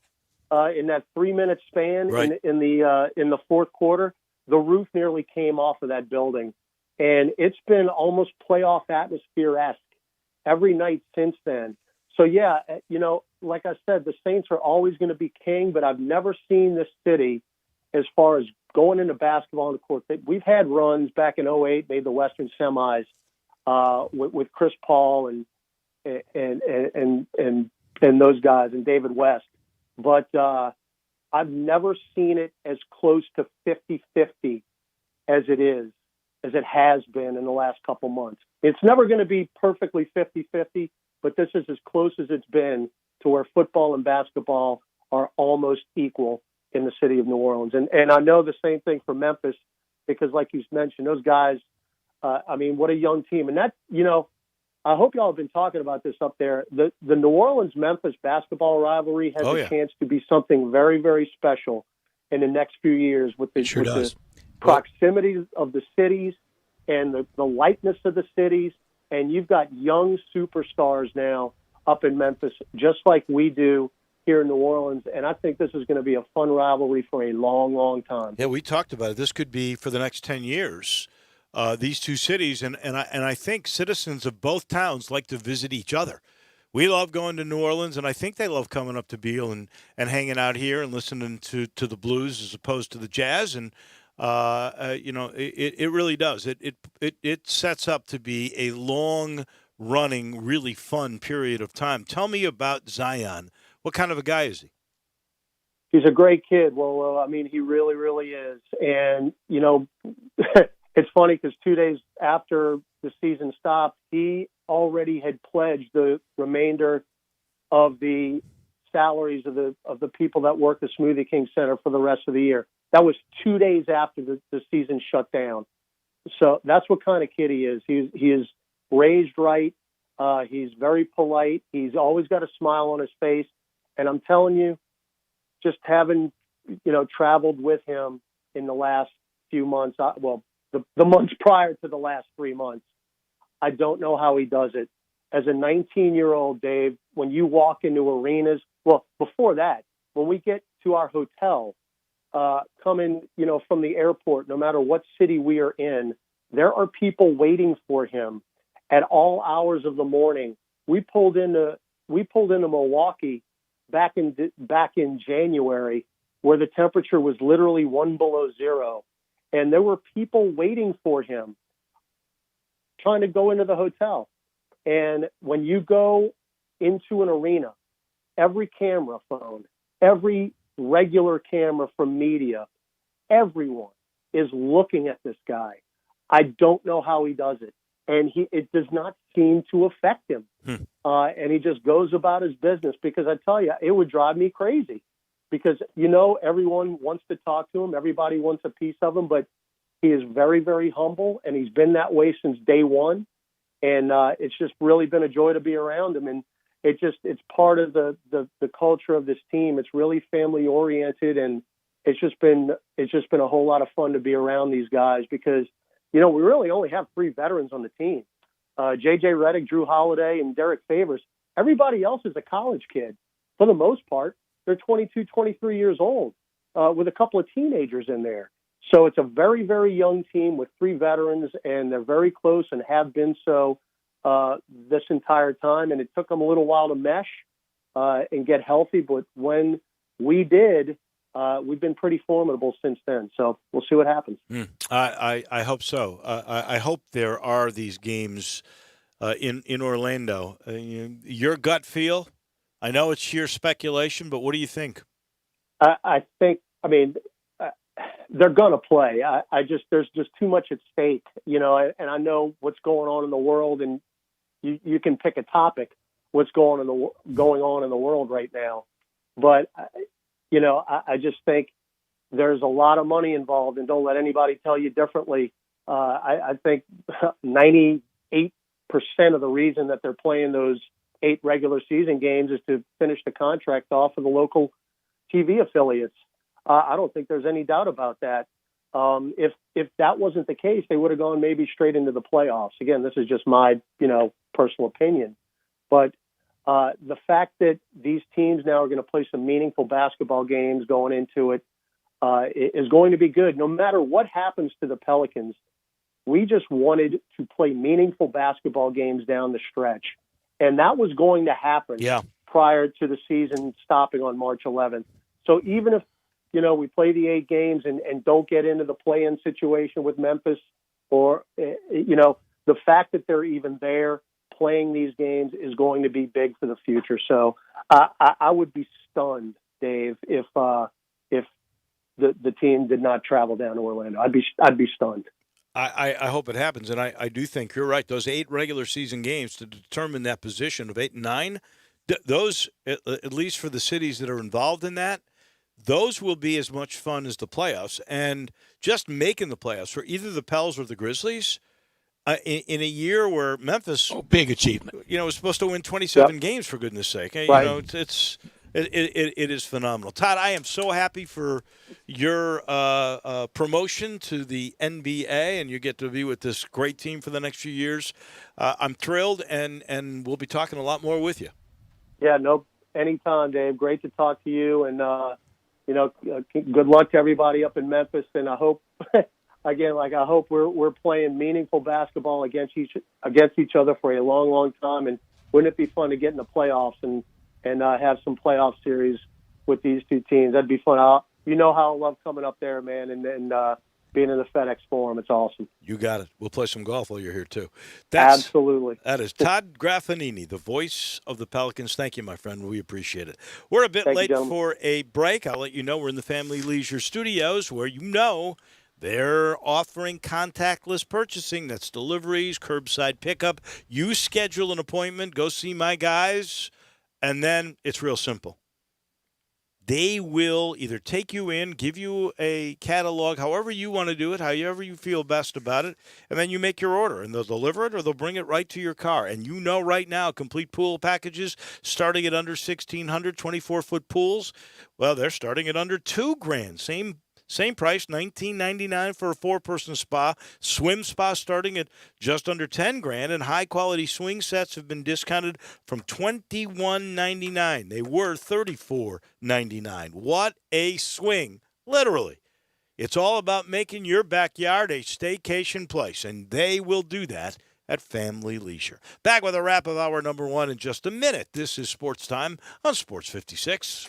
in that 3-minute span right. in the fourth quarter, the roof nearly came off of that building. And it's been almost playoff atmosphere-esque every night since then. So, yeah, like I said, the Saints are always going to be king, but I've never seen this city as far as going into basketball on the court. We've had runs back in 2008, made the Western semis with Chris Paul and those guys and David West. But I've never seen it as close to 50-50 as it has been in the last couple months. It's never going to be perfectly 50-50, but this is as close as it's been to where football and basketball are almost equal in the city of New Orleans. And I know the same thing for Memphis because, like you mentioned, those guys, what a young team. And that, I hope y'all have been talking about this up there. The New Orleans-Memphis basketball rivalry has a chance to be something very, very special in the next few years with the proximity of the cities and the likeness of the cities. And you've got young superstars now up in Memphis, just like we do here in New Orleans, and I think this is going to be a fun rivalry for a long, long time. Yeah, we talked about it. This could be for the next 10 years, these two cities, and I think citizens of both towns like to visit each other. We love going to New Orleans, and I think they love coming up to Beale and hanging out here and listening to the blues as opposed to the jazz, and it really does. It sets up to be a long running, really fun period of time. Tell me about Zion. What kind of a guy is he? He's a great kid. Well, I mean, he really, really is. And, you know, it's funny because 2 days after the season stopped, he already had pledged the remainder of the salaries of the people that work the Smoothie King Center for the rest of the year. That was 2 days after the season shut down. So that's what kind of kid he is. He is raised right. He's very polite. He's always got a smile on his face. And I'm telling you, just having, you know, traveled with him in the last few months, the months prior to the last 3 months, I don't know how he does it. As a 19-year-old, Dave, when you walk into arenas, well, before that, when we get to our hotel, coming, you know, from the airport, no matter what city we are in, there are people waiting for him at all hours of the morning. We pulled into Milwaukee back in January, where the temperature was literally 1 below zero, and there were people waiting for him trying to go into the hotel. And when you go into an arena, every camera phone, every regular camera from media, everyone is looking at this guy. I don't know how he does it. And it does not seem to affect him. And he just goes about his business, because I tell you, it would drive me crazy, because, you know, everyone wants to talk to him. Everybody wants a piece of him, but he is very, very humble, and he's been that way since day one. And it's just really been a joy to be around him. And it's part of the culture of this team. It's really family oriented, and it's just been a whole lot of fun to be around these guys, because, you know, we really only have 3 veterans on the team. J.J. Redick, Drew Holiday, and Derek Favors. Everybody else is a college kid. For the most part, they're 22, 23 years old, with a couple of teenagers in there. So it's a very, very young team with 3 veterans, and they're very close and have been so this entire time. And it took them a little while to mesh and get healthy. But when we did, we've been pretty formidable since then. So we'll see what happens. I hope so. I hope there are these games in Orlando. Your gut feel? I know it's sheer speculation, but what do you think? I think, I mean, they're going to play. There's just too much at stake, you know, and I know what's going on in the world, and you can pick a topic, what's going on in the world right now. But, you know, I just think there's a lot of money involved, and don't let anybody tell you differently. I think 98% of the reason that they're playing those 8 regular season games is to finish the contract off of the local TV affiliates. I don't think there's any doubt about that. If that wasn't the case, they would have gone maybe straight into the playoffs. Again, this is just my, you know, personal opinion. But the fact that these teams now are going to play some meaningful basketball games going into it is going to be good. No matter what happens to the Pelicans, we just wanted to play meaningful basketball games down the stretch. And that was going to happen prior to the season stopping on March 11th. So even if, you know, we play the 8 games and don't get into the play-in situation with Memphis, or, you know, the fact that they're even there playing these games is going to be big for the future. So I would be stunned, Dave, if the team did not travel down to Orlando. I'd be stunned. I hope it happens, and I do think you're right. Those 8 regular season games to determine that position of 8 and 9, those, at least for the cities that are involved in that, those will be as much fun as the playoffs. And just making the playoffs for either the Pels or the Grizzlies in a year where Memphis, big achievement, you know, was supposed to win 27 games, for goodness sake. Right. You know, it is phenomenal. Todd, I am so happy for your promotion to the NBA, and you get to be with this great team for the next few years. I'm thrilled, and we'll be talking a lot more with you. Yeah, no, anytime, Dave. Great to talk to you, and you know, good luck to everybody up in Memphis. And I hope, again, I hope we're playing meaningful basketball against each other for a long, long time. And wouldn't it be fun to get in the playoffs and have some playoff series with these 2 teams? That'd be fun. You know how I love coming up there, man, and being in the FedEx Forum. It's awesome. You got it. We'll play some golf while you're here, too. Absolutely. That is Todd Graffanini, the voice of the Pelicans. Thank you, my friend. We appreciate it. We're a bit Thank you, late gentlemen. for a break. I'll let you know we're in the Family Leisure Studios where they're offering contactless purchasing. That's deliveries, curbside pickup. You schedule an appointment, go see my guys, and then it's real simple. They will either take you in, give you a catalog, however you want to do it, however you feel best about it, and then you make your order, and they'll deliver it or they'll bring it right to your car. And you know right now, complete pool packages starting at under $1,600, 24-foot pools, well, they're starting at under $2,000. Same price, $19.99 for a 4-person spa. Swim spa starting at just under $10,000, and high-quality swing sets have been discounted from $21.99. They were $34.99. What a swing, literally. It's all about making your backyard a staycation place, and they will do that at Family Leisure. Back with a wrap of hour number 1 in just a minute. This is Sports Time on Sports 56.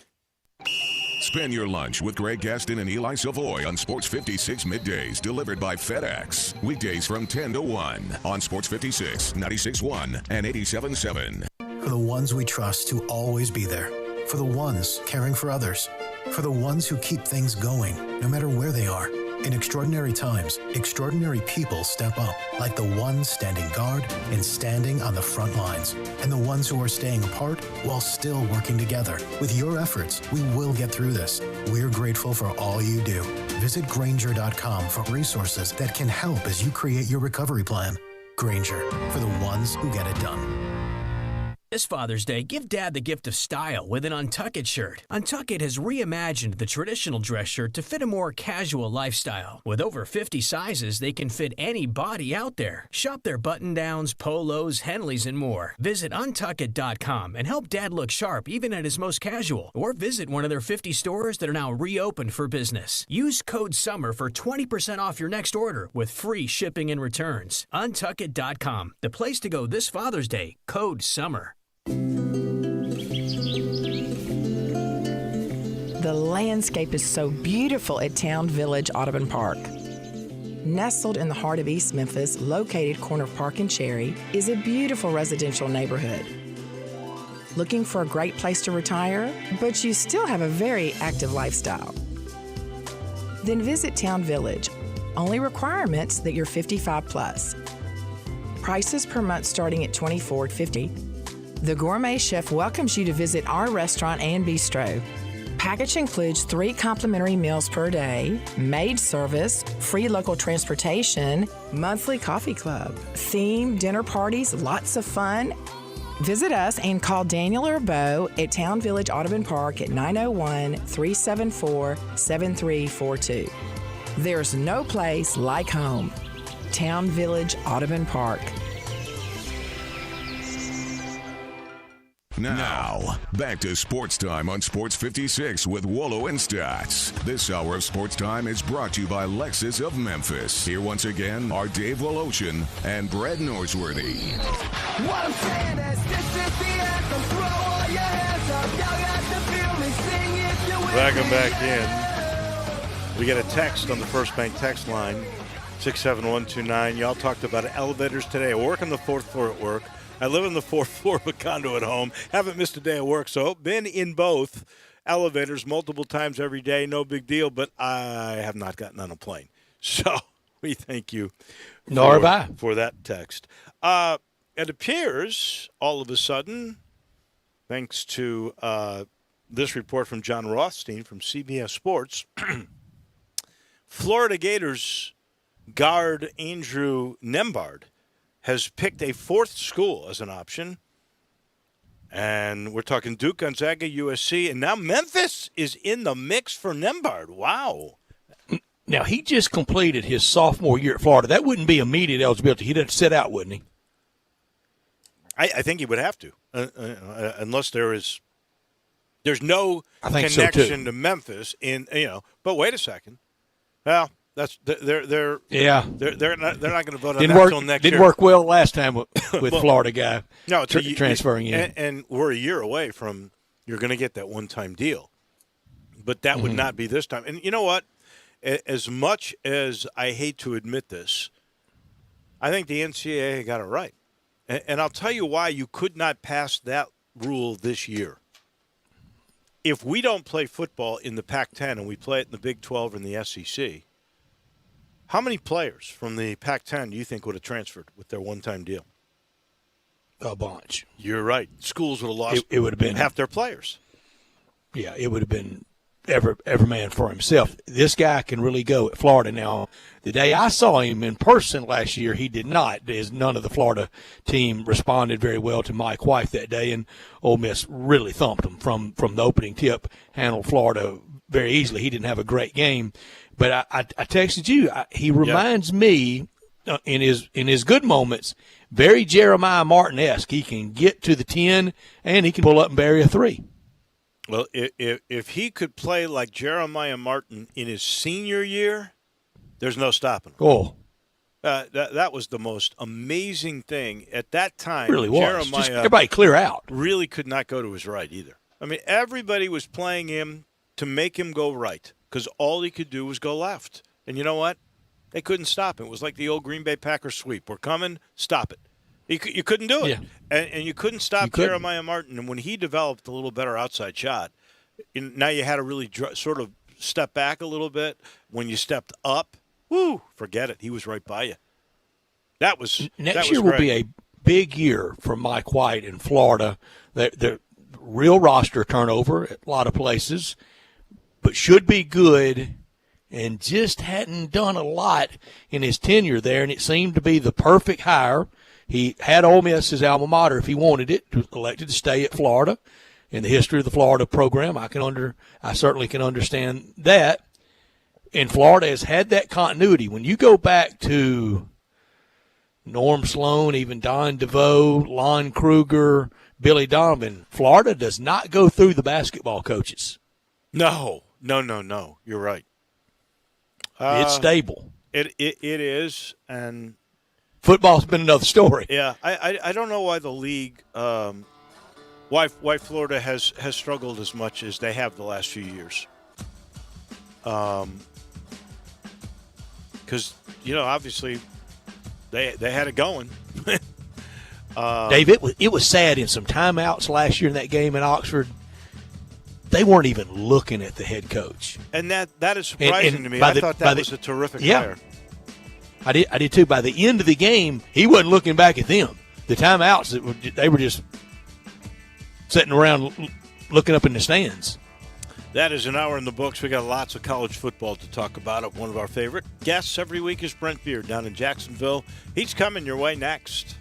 Spend your lunch with Greg Gaston and Eli Savoy on Sports 56 middays, delivered by FedEx. Weekdays from 10 to 1 on Sports 56, 96.1 and 87.7. For the ones we trust to always be there. For the ones caring for others. For the ones who keep things going, no matter where they are. In extraordinary times, extraordinary people step up, like the ones standing guard and standing on the front lines, and the ones who are staying apart while still working together. With your efforts, we will get through this. We're grateful for all you do. Visit Grainger.com for resources that can help as you create your recovery plan. Grainger, for the ones who get it done. This Father's Day, give Dad the gift of style with an Untuckit shirt. Untuckit has reimagined the traditional dress shirt to fit a more casual lifestyle. With over 50 sizes, they can fit any body out there. Shop their button-downs, polos, Henleys, and more. Visit Untuckit.com and help Dad look sharp even at his most casual. Or visit one of their 50 stores that are now reopened for business. Use code SUMMER for 20% off your next order with free shipping and returns. Untuckit.com, the place to go this Father's Day. Code SUMMER. The landscape is so beautiful at Town Village Audubon Park. Nestled in the heart of East Memphis, located corner of Park and Cherry, is a beautiful residential neighborhood. Looking for a great place to retire, but you still have a very active lifestyle? Then visit Town Village. Only requirements that you're 55 plus. Prices per month starting at $24.50. The Gourmet Chef welcomes you to visit our restaurant and bistro. Package includes 3 complimentary meals per day, maid service, free local transportation, monthly coffee club, themed dinner parties, lots of fun. Visit us and call Daniel or Bo at Town Village Audubon Park at 901-374-7342. There's no place like home. Town Village Audubon Park. Now, back to Sports Time on Sports 56 with Wolo and Stats. This hour of Sports Time is brought to you by Lexus of Memphis. Here once again are Dave Woloshin and Brad Norsworthy. What I'm saying is, this is the anthem. Throw all your hands up. Y'all got to feel me. Sing if you will. Welcome back in. We get a text on the First Bank text line, 67129. Y'all talked about elevators today. I work on the 4th floor at work. I live on the 4th floor of a condo at home. Haven't missed a day of work, so been in both elevators multiple times every day. No big deal, but I have not gotten on a plane. So we thank you for that text. It appears all of a sudden, thanks to this report from John Rothstein from CBS Sports, Florida Gators guard Andrew Nembhard has picked a 4th school as an option. And we're talking Duke, Gonzaga, USC, and now Memphis is in the mix for Nembhard. Wow. Now, he just completed his sophomore year at Florida. That wouldn't be immediate eligibility. He'd have to sit out, wouldn't he? I think he would have to, unless there's no so connection to Memphis But wait a second. Well, they're not going to vote on that until next year. Didn't work well last time with Florida guy. No, transferring in, and we're a year away from you're going to get that one-time deal, but that would not be this time. And you know what? as much as I hate to admit this, I think the NCAA got it right. And I'll tell you why you could not pass that rule this year. If we don't play football in the Pac-10 and we play it in the Big 12 and the SEC, how many players from the Pac-10 do you think would have transferred with their one-time deal? A bunch. You're right. Schools would have lost it would have been half their players. Yeah, it would have been every man for himself. This guy can really go at Florida now. The day I saw him in person last year, he did not. None of the Florida team responded very well to Mike White that day, and Ole Miss really thumped him from the opening tip, handled Florida very easily. He didn't have a great game. But I texted you. He reminds me in his good moments, very Jeremiah Martin-esque. He can get to the 10, and he can pull up and bury a 3. Well, if he could play like Jeremiah Martin in his senior year, there's no stopping him. Oh. That was the most amazing thing. At that time, it really was. Jeremiah Just everybody clear out. Really could not go to his right either. I mean, everybody was playing him to make him go right because all he could do was go left. And you know what? They couldn't stop him. It was like the old Green Bay Packers sweep. We're coming, stop it. You couldn't do it. Yeah. And you couldn't stop Jeremiah Martin. And when he developed a little better outside shot, now you had to really sort of step back a little bit. When you stepped up, forget it. He was right by you. Next year will be a big year for Mike White in Florida. The real roster turnover at a lot of places, but should be good. And just hadn't done a lot in his tenure there, and it seemed to be the perfect hire. He had Ole Miss his alma mater if he wanted it, elected to stay at Florida. In the history of the Florida program, I certainly can understand that. And Florida has had that continuity. When you go back to Norm Sloan, even Don DeVoe, Lon Kruger, Billy Donovan, Florida does not go through the basketball coaches. No. You're right. It's stable. It is, and football's been another story. Yeah, I don't know why the league, why Florida has struggled as much as they have the last few years. Because obviously they had it going. Dave, it was sad in some timeouts last year in that game in Oxford. They weren't even looking at the head coach. And that is surprising to me. I thought that was a terrific hire. I did too. By the end of the game, he wasn't looking back at them. The timeouts, they were just sitting around looking up in the stands. That is an hour in the books. We got lots of college football to talk about. One of our favorite guests every week is Brent Beard down in Jacksonville. He's coming your way next.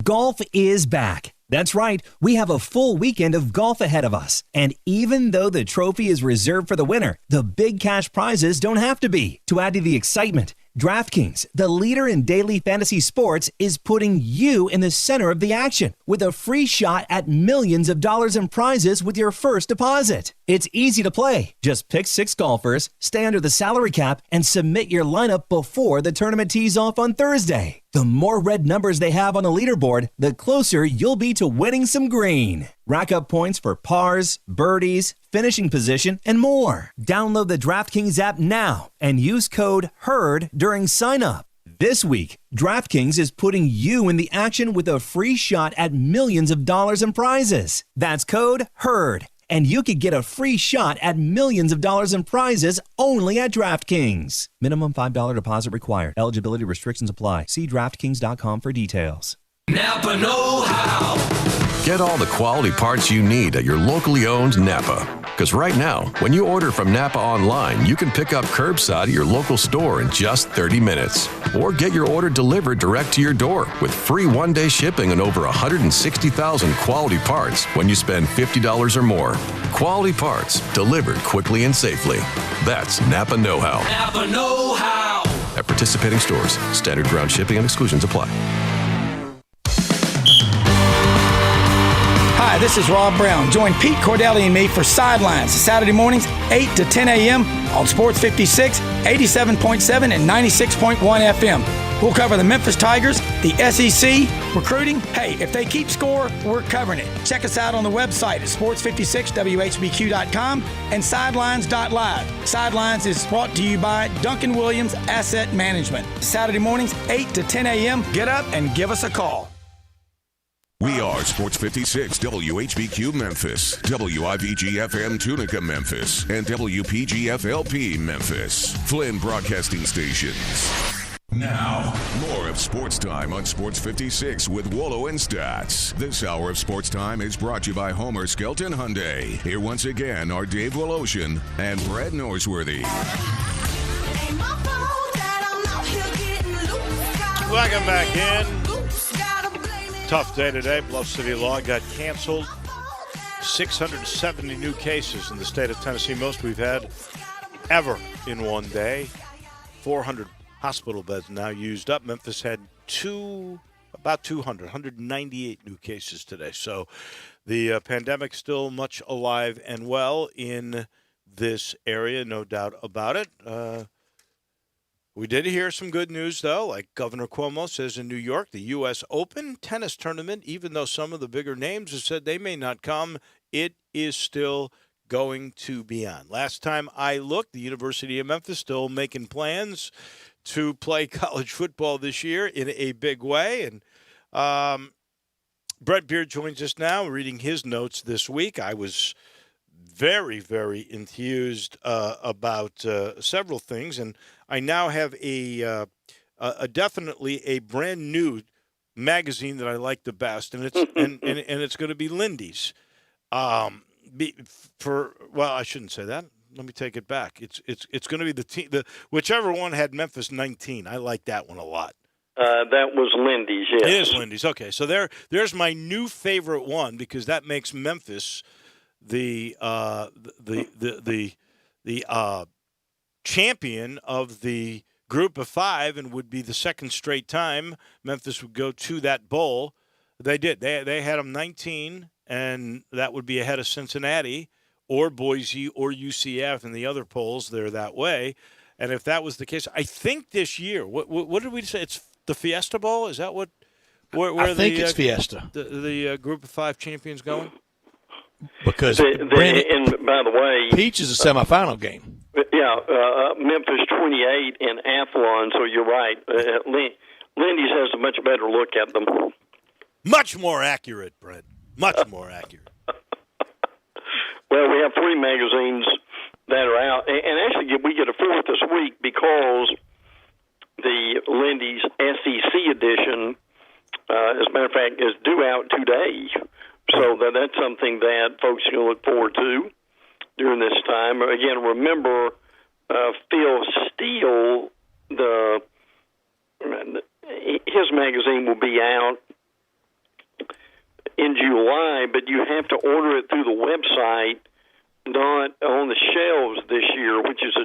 Golf is back. That's right, we have a full weekend of golf ahead of us. And even though the trophy is reserved for the winner, the big cash prizes don't have to be. To add to the excitement, DraftKings, the leader in daily fantasy sports, is putting you in the center of the action with a free shot at millions of dollars in prizes with your first deposit. It's easy to play. Just pick 6 golfers, stay under the salary cap, and submit your lineup before the tournament tees off on Thursday. The more red numbers they have on the leaderboard, the closer you'll be to winning some green. Rack up points for pars, birdies, finishing position, and more. Download the DraftKings app now and use code HERD during sign-up. This week, DraftKings is putting you in the action with a free shot at millions of dollars in prizes. That's code HERD, and you could get a free shot at millions of dollars in prizes only at DraftKings. Minimum $5 deposit required. Eligibility restrictions apply. See DraftKings.com for details. Napa know-how. Get all the quality parts you need at your locally owned Napa. Because right now, when you order from Napa online, you can pick up curbside at your local store in just 30 minutes. Or get your order delivered direct to your door with free one-day shipping on over 160,000 quality parts when you spend $50 or more. Quality parts delivered quickly and safely. That's Napa know-how. Napa know-how. At participating stores, standard ground shipping and exclusions apply. Hi, this is Rob Brown. Join Pete Cordelli and me for Sidelines, Saturday mornings, 8 to 10 a.m. on Sports 56, 87.7, and 96.1 FM. We'll cover the Memphis Tigers, the SEC, recruiting. Hey, if they keep score, we're covering it. Check us out on the website at sports56whbq.com and sidelines.live. Sidelines is brought to you by Duncan Williams Asset Management. Saturday mornings, 8 to 10 a.m. Get up and give us a call. We are Sports 56 WHBQ Memphis, WIVG-FM Tunica Memphis, and WPG-FLP Memphis. Flynn Broadcasting Stations. Now, more of Sports Time on Sports 56 with Wolo and Stats. This hour of Sports Time is brought to you by Homer Skelton Hyundai. Here once again are Dave Woloshin and Brad Norsworthy. Welcome back in. Tough day today. Bluff City Law got canceled. 670 new cases in the state of Tennessee, most we've had ever in one day. 400 hospital beds now used up. Memphis had about 198 new cases today. So the pandemic still much alive and well in this area, no doubt about it. We did hear some good news, though, like Governor Cuomo says in New York, the U.S. Open tennis tournament, even though some of the bigger names have said they may not come, it is still going to be on. Last time I looked, the University of Memphis still making plans to play college football this year in a big way. And Brett Beard joins us now, reading his notes this week. I was very, very enthused about several things, and I now have a definitely a brand new magazine that I like the best, and it's and it's going to be Lindy's. I shouldn't say that. Let me take it back. It's going to be the team, whichever one had Memphis 19. I like that one a lot. That was Lindy's. Yes, it is Lindy's. Okay, so there's my new favorite one because that makes Memphis the champion of the group of five, and would be the second straight time Memphis would go to that bowl. They did. They had them 19, and that would be ahead of Cincinnati or Boise or UCF and the other polls. They're that way. And if that was the case, I think this year, what did we say? It's the Fiesta Bowl? Is that what? Where I think it's Fiesta. The group of five champions going? Because and by the way, Peach is a semifinal game. Yeah, Memphis 28 in Athlon. So you're right. Lindy's has a much better look at them. Much more accurate, Brent. Much more accurate. Well, we have three magazines that are out, and actually we get a fourth this week because the Lindy's SEC edition, as a matter of fact, is due out today. So that's something that folks can look forward to during this time. Again, remember, Phil Steele, his magazine will be out in July, but you have to order it through the website, not on the shelves this year, which is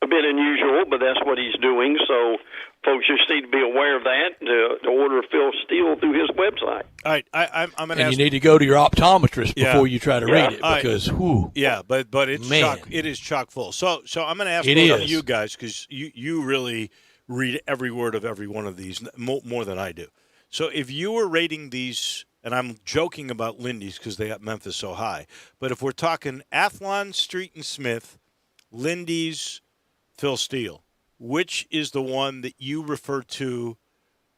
a bit unusual, but that's what he's doing. So folks just need to be aware of that, to order Phil Steele through his website. All right, I'm going to ask. And you need to go to your optometrist before you try to read it, because yeah, but it's it is chock full. So I'm going to ask both of you guys, because you really read every word of every one of these more than I do. So if you were rating these, and I'm joking about Lindy's because they got Memphis so high, but if we're talking Athlon, Street, and Smith, Lindy's, Phil Steele, which is the one that you refer to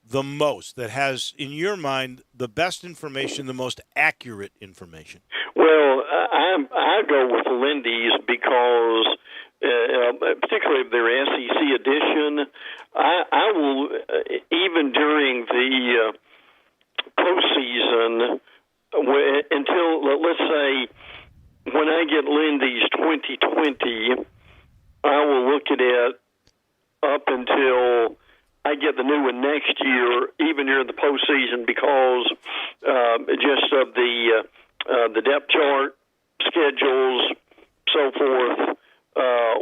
the most, that has, in your mind, the best information, the most accurate information? Well, I go with Lindy's because, particularly their SEC edition, I will, even during the postseason, until, let's say, when I get Lindy's 2020, I will look at it up until I get the new one next year, even during the postseason, because just of the depth chart, schedules, so forth,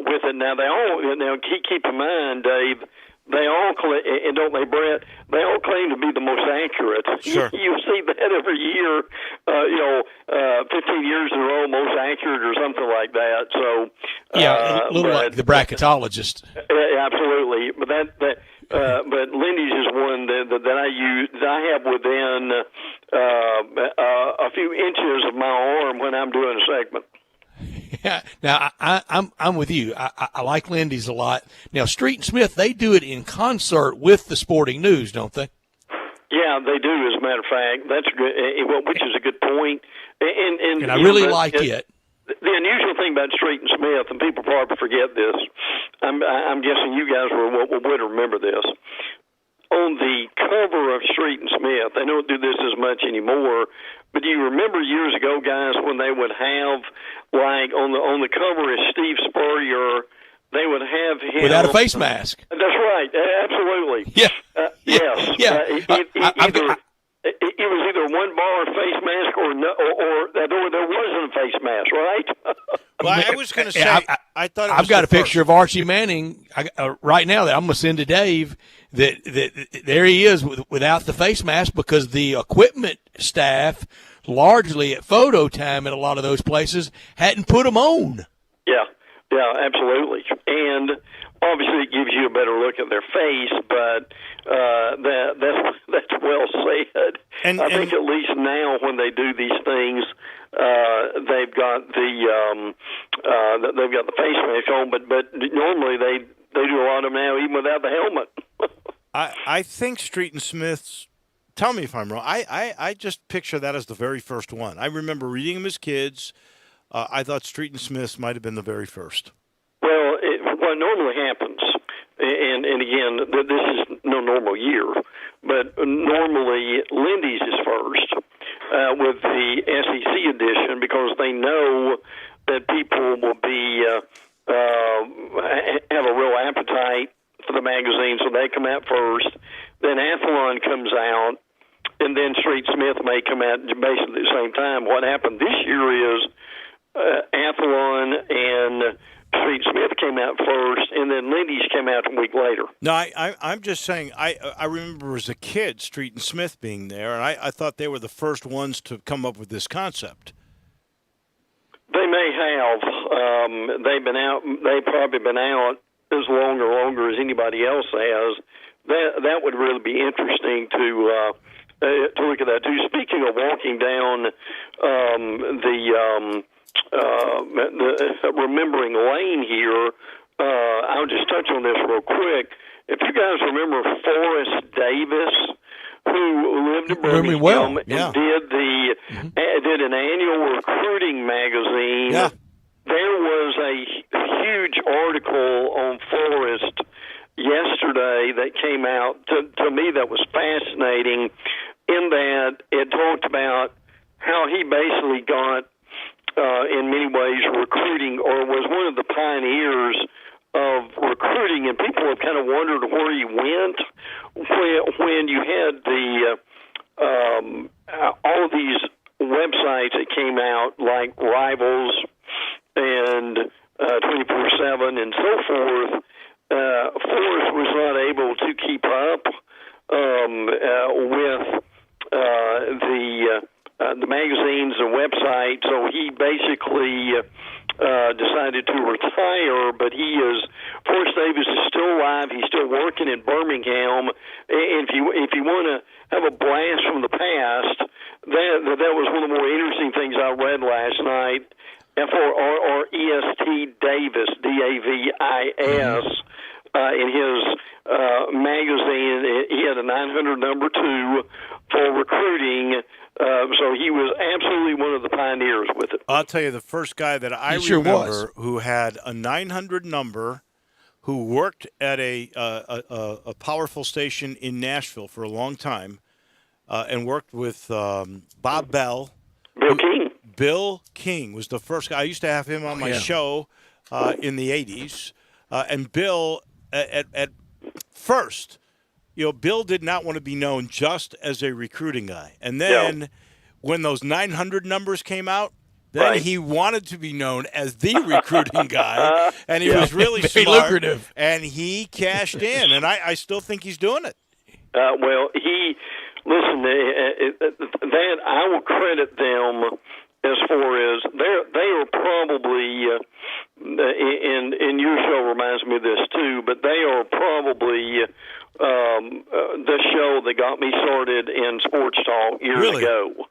with it. Now keep in mind, Dave, they all and don't they, Brett? They all claim to be the most accurate. Sure. You see that every year, 15 years in a row, most accurate or something like that. So a little like the bracketologist. Absolutely, but that but Lindy's is one that I use. That I have within a few inches of my arm when I'm doing a segment. Yeah. Now I'm with you. I like Lindy's a lot. Now Street and Smith, they do it in concert with the Sporting News, don't they? Yeah, they do. As a matter of fact, that's good. Which is a good point. And I really like it. The unusual thing about Street and Smith, and people probably forget this. I'm guessing you guys would remember this. On the cover of Street and Smith, they don't do this as much anymore. But do you remember years ago, guys, when they would have, like, on the cover is Steve Spurrier, they would have him without a face mask. That's right, absolutely. Yeah. Yes. Yeah. It was either one bar face mask or there wasn't a face mask, right? Well, I was going to say, I thought I've got a picture of Archie Manning right now that I'm going to send to Dave. That there he is without the face mask because the equipment staff, largely at photo time at a lot of those places, hadn't put them on. Yeah, absolutely. And obviously it gives you a better look at their face, but that's well said. And I think at least now when they do these things, they've got the face mask on, but normally they do a lot of them now even without the helmet. I think Street and Smith's. Tell me if I'm wrong. I just picture that as the very first one. I remember reading them as kids. I thought Street and Smith's might have been the very first. Well, what normally happens, and again, this is no normal year, but normally Lindy's is first with the SEC edition because they know that people will be have a real appetite for the magazine, so they come out first. Then Athlon comes out, and then Street Smith may come out basically at the same time. What happened this year is Athlon and Street Smith came out first, and then Lindy's came out a week later. No, I'm just saying, I remember as a kid Street and Smith being there, and I thought they were the first ones to come up with this concept. They may have. They've probably been out as long or longer as anybody else has. That would really be interesting to look at that too. Speaking of walking down the remembering lane here, I'll just touch on this real quick. If you guys remember Forrest Davis, who lived in Birmingham and did an annual recruiting magazine. Yeah. There was a huge article on Forrest yesterday that came out to me that was fascinating in that it talked about how he basically got in many ways recruiting, or was one of the pioneers of recruiting, and people have kind of wondered where he went when you had the all of these websites that came out like Rivals and 24/7 and so forth. Forrest was not able to keep up with the magazines and websites, so he basically decided to retire. But Forrest Davis is still alive. He's still working in Birmingham. And if you want to have a blast from the past, that was one of the more interesting things I read last night. Forrest Davis, Davis, in his magazine. He had a 900 number 2 for recruiting. So he was absolutely one of the pioneers with it. I'll tell you, the first guy that I remember who had a 900 number, who worked at a powerful station in Nashville for a long time, and worked with Bob Bell. Bill King. Bill King was the first guy. I used to have him on my show in the 80s. And Bill, at first, Bill did not want to be known just as a recruiting guy. And then when those 900 numbers came out, then he wanted to be known as the recruiting guy. And he was really smart. Lucrative. And he cashed in. And I still think he's doing it. Listen, that I will credit them as far as they are probably, and your show reminds me of this too, but they are probably to go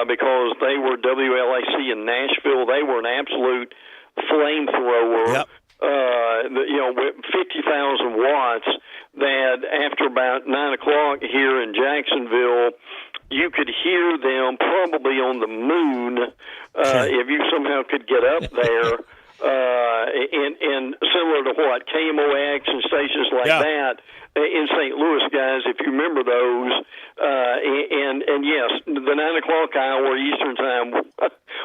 because they were WLAC in Nashville. They were an absolute flamethrower. Yep. With 50,000 watts. That after about 9 o'clock here in Jacksonville, you could hear them probably on the moon if you somehow could get up there. And similar to what KMOX and stations like that in St. Louis, guys, if you remember those, and yes, the 9 o'clock hour Eastern time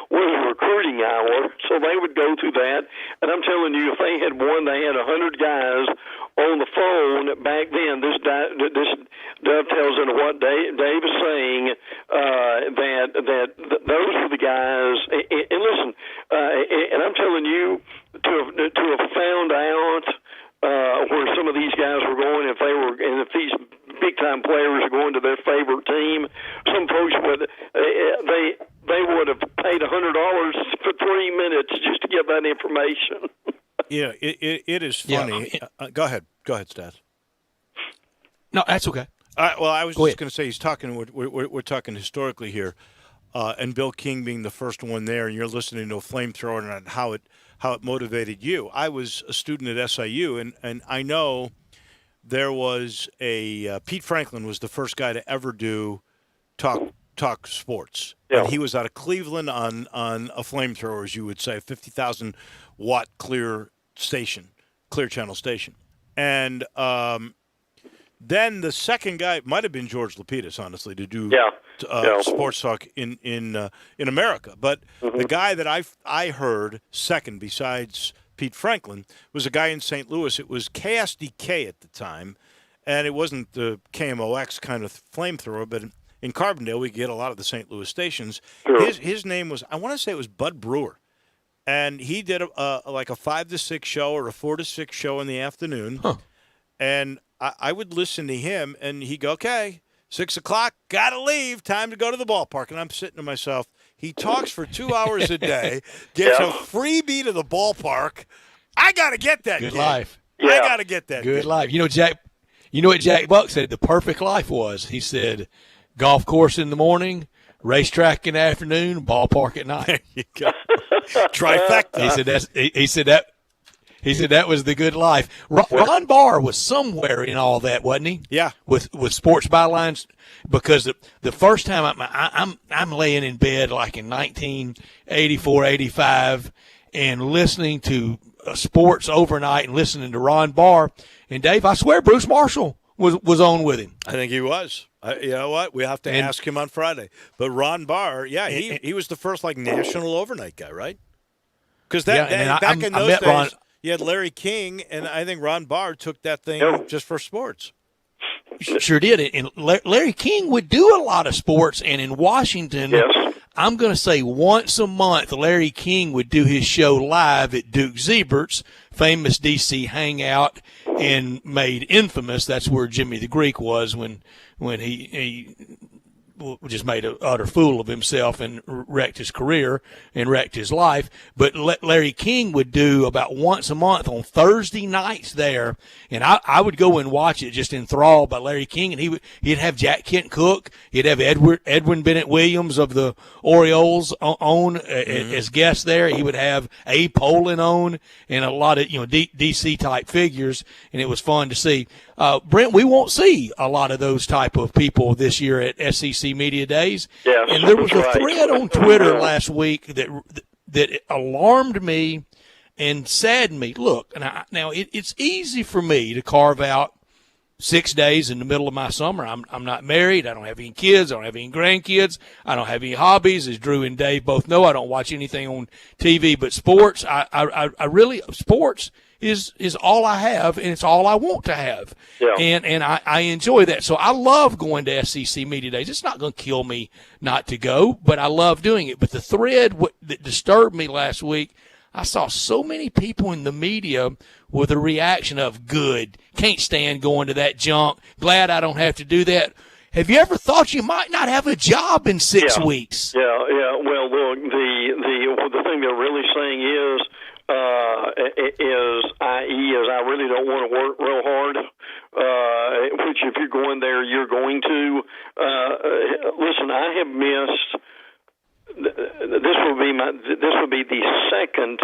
was a recruiting hour, so they would go through that. And I'm telling you, if they had 100 guys on the phone back then. This dovetails into what Dave is saying, that those were the guys. And listen, and I'm telling you, to have found out where some of these guys were going, if these big time players are going to their favorite team, some folks would they would have paid $100 for 3 minutes just to get that information. Yeah, it is funny. Yeah. Go ahead, Stas. No, that's okay. Well, I was just going to say he's talking. We're talking historically here, and Bill King being the first one there, and you're listening to a flamethrower and how it motivated you. I was a student at SIU, and I know there was a Pete Franklin was the first guy to ever do talk sports. Yeah. And he was out of Cleveland on a flamethrower, as you would say, a 50,000 watt clear channel station. And then the second guy might have been George Lapidus, honestly, to do sports talk in America. But the guy that I heard second, besides Pete Franklin, was a guy in St. Louis. It was KSDK at the time, and it wasn't the KMOX kind of flamethrower, but in Carbondale we get a lot of the St. Louis stations. Sure. His name was, I want to say it was Bud Brewer. And he did like a 5 to 6 show or a 4 to 6 show in the afternoon. Huh. And I would listen to him, and he'd go, okay, 6 o'clock, got to leave, time to go to the ballpark. And I'm sitting to myself, he talks for 2 hours a day, gets a freebie to the ballpark. I got to get that Good gig. life. I got to get that Good gig. life. You know what Jack Buck said the perfect life was? He said, golf course in the morning, racetrack in the afternoon, ballpark at night. There you go. Trifecta. He said that was the good life. Ron Barr was somewhere in all that, wasn't he? Yeah. With Sports Bylines, because the first time I'm laying in bed like in 1984, 85, and listening to sports overnight and listening to Ron Barr. And Dave, I swear Bruce Marshall was on with him. I think he was. You know what? We have to ask him on Friday. But Ron Barr, he was the first national overnight guy, right? Because back in those days, you had Larry King, and I think Ron Barr took that thing just for sports. Sure did. And Larry King would do a lot of sports, and in Washington, I'm going to say once a month, Larry King would do his show live at Duke Zebert's famous D.C. hangout, and made infamous. That's where Jimmy the Greek was when he just made an utter fool of himself and wrecked his career and wrecked his life. But Larry King would do about once a month on Thursday nights there, and I would go and watch it, just enthralled by Larry King. And he'd have Jack Kent Cook, he'd have Edwin Bennett Williams of the Orioles on as guests there. He would have Abe Pollin on, and a lot of DC type figures, and it was fun to see. Brent, we won't see a lot of those type of people this year at SEC Media Days. Yes, and there was a thread on Twitter last week that alarmed me and saddened me. Look, now it's easy for me to carve out 6 days in the middle of my summer. I'm not married. I don't have any kids. I don't have any grandkids. I don't have any hobbies. As Drew and Dave both know, I don't watch anything on TV but sports. I really sports is all I have, and it's all I want to have. Yeah. And I enjoy that. So I love going to SEC Media Days. It's not going to kill me not to go, but I love doing it. But the thread that disturbed me last week, I saw so many people in the media with a reaction of good, can't stand going to that junk, glad I don't have to do that. Have you ever thought you might not have a job in 6 weeks? Yeah. Well, look, the thing they're really saying is I really don't want to work real hard which if you're going there, you're going to. Listen, I have missed. This will be the second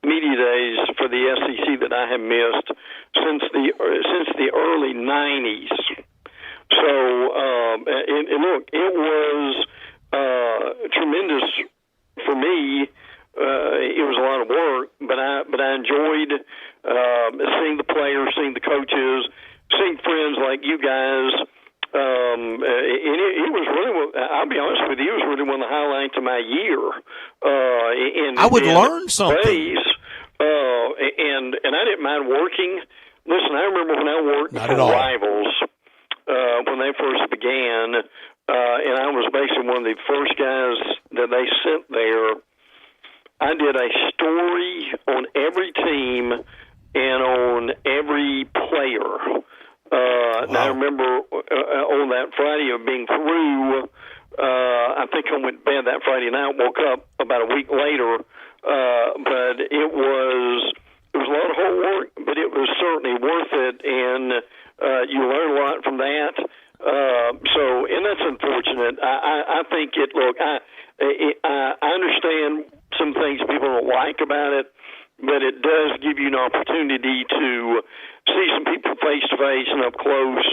media days for the SEC that I have missed since the early '90s. So, and look, it was tremendous for me. It was a lot of work, but I enjoyed seeing the players, seeing the coaches, seeing friends like you guys. And it was really, I'll be honest with you, it was really one of the highlights of my year. I would learn something. And I didn't mind working. Listen, I remember when I worked for Rivals when they first began, and I was basically one of the first guys that they sent there. I did a story on every team and on every player. Now I remember on that Friday of being through, I think I went to bed that Friday night, woke up about a week later, but it was a lot of hard work, but it was certainly worth it, and you learn a lot from that. And that's unfortunate. I think it. Look, I understand some things people don't like about it, but it does give you an opportunity to see some people face to face and up close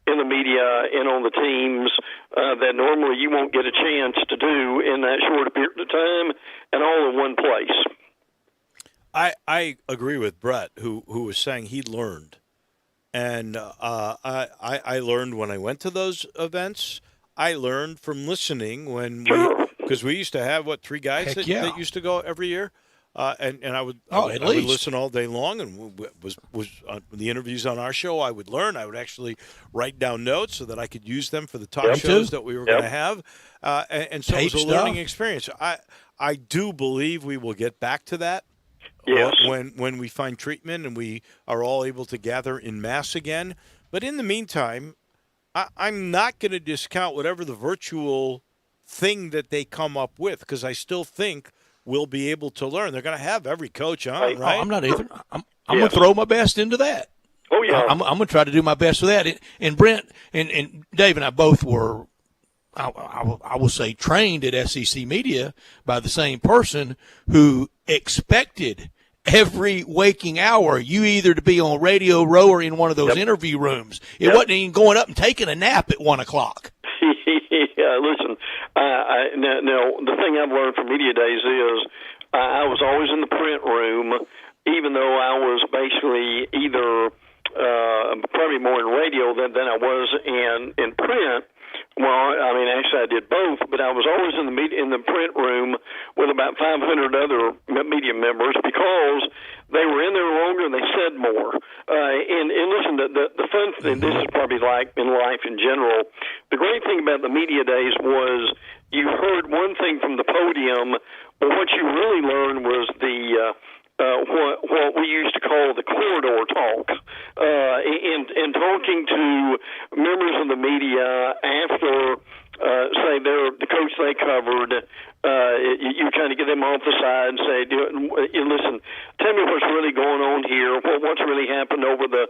in the media and on the teams that normally you won't get a chance to do in that short period of time and all in one place. I agree with Brett, who was saying he learned. And I learned when I went to those events. I learned from listening because we used to have, 3 guys that used to go every year. And I would listen all day long, and was the interviews on our show. I would learn. I would actually write down notes so that I could use them for the talk shows that we were going to have. And so it was a learning experience. I do believe we will get back to that. Yes. When we find treatment and we are all able to gather in mass again. But in the meantime, I'm not going to discount whatever the virtual thing that they come up with, because I still think we'll be able to learn. They're going to have every coach on, right? I'm not either. I'm going to throw my best into that. Oh, yeah. I'm going to try to do my best with that. And Brent and Dave and I both were, I will say, trained at SEC Media by the same person who expected every waking hour you either to be on Radio Row or in one of those interview rooms. It wasn't even going up and taking a nap at 1 o'clock. Yeah, listen, now the thing I've learned from media days is I was always in the print room, even though I was basically either probably more in radio than I was in print. Well, I mean, actually, I did both, but I was always in the print room with about 500 other media members because they were in there longer and they said more. And listen, the fun thing, this is probably like in life in general, the great thing about the media days was you heard one thing from the podium, but what you really learned was what we used to call the corridor talk, and talking to members of the media after, say, the coach they covered. You kind of get them off the side and say, listen, tell me what's really going on here, what's really happened over the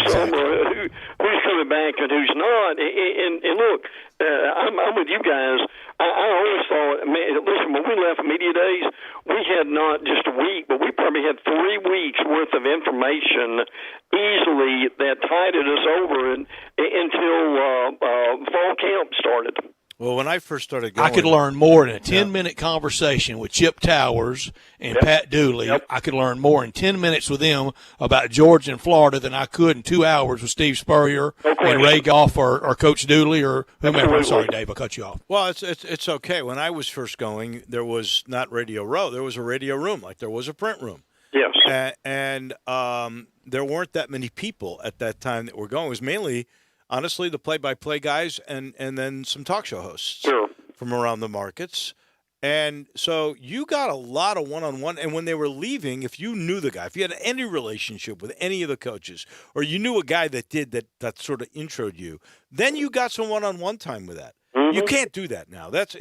summer, who's coming back and who's not. And look, I'm with you guys. I always thought, man, listen, when we left media days, we had not just a week, but we probably had 3 weeks worth of information easily that tided us over until fall camp started. Well, when I first started going, I could learn more in a 10-minute conversation with Chip Towers and Pat Dooley. I could learn more in 10 minutes with them about Georgia and Florida than I could in 2 hours with Steve Spurrier and Ray Goff or Coach Dooley or whomever. I'm sorry, Dave, I cut you off. Well, it's okay. When I was first going, there was not Radio Row. There was a radio room like there was a print room. Yes. And there weren't that many people at that time that were going. It was mainly – honestly, the play-by-play guys and then some talk show hosts from around the markets. And so you got a lot of one-on-one. And when they were leaving, if you knew the guy, if you had any relationship with any of the coaches, or you knew a guy that did that sort of introed you, then you got some one-on-one time with that. Mm-hmm. You can't do that now. That's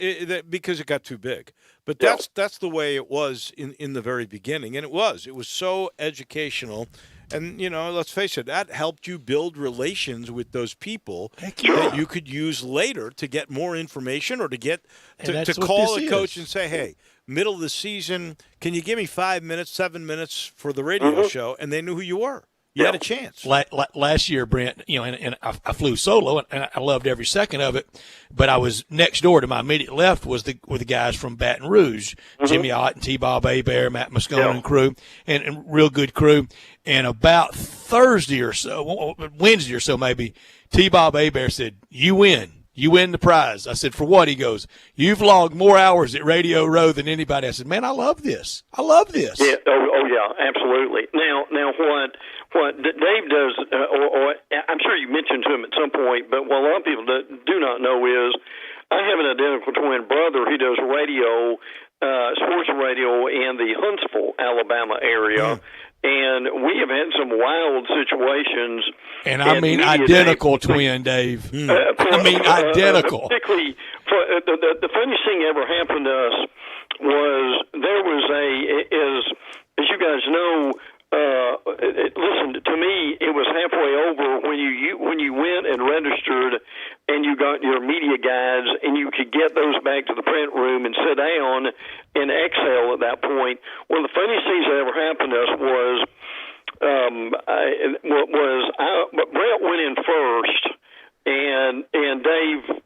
because it got too big. But that's the way it was in the very beginning. And it was so educational. And, let's face it, that helped you build relations with those people that you could use later to get more information or to get to call a coach and say, hey, middle of the season, can you give me 5 minutes, 7 minutes for the radio show? And they knew who you were. You had a chance. Last year, Brent, and I flew solo, and I loved every second of it. But I was next door to my immediate left were the guys from Baton Rouge, Jimmy Ott and T-Bob Hebert, Matt Moscone and crew, and real good crew. And about Wednesday or so maybe, T-Bob Hebert said, "You win. You win the prize." I said, "For what?" He goes, "You've logged more hours at Radio Row than anybody." I said, "Man, I love this. I love this." Yeah. Oh yeah, absolutely. Now, what Dave does, or I'm sure you mentioned to him at some point, but what a lot of people do not know is I have an identical twin brother who does radio, sports radio in the Huntsville, Alabama area. And we have had some wild situations. And I mean identical twin, Dave. I mean identical. Particularly, the funniest thing ever happened to us was there was as you guys know, listen, to me, it was halfway over when you went and registered and you got your media guides and you could get those back to the print room and sit down and exhale at that point. One of the funniest things that ever happened to us was Brett went in first, and Dave,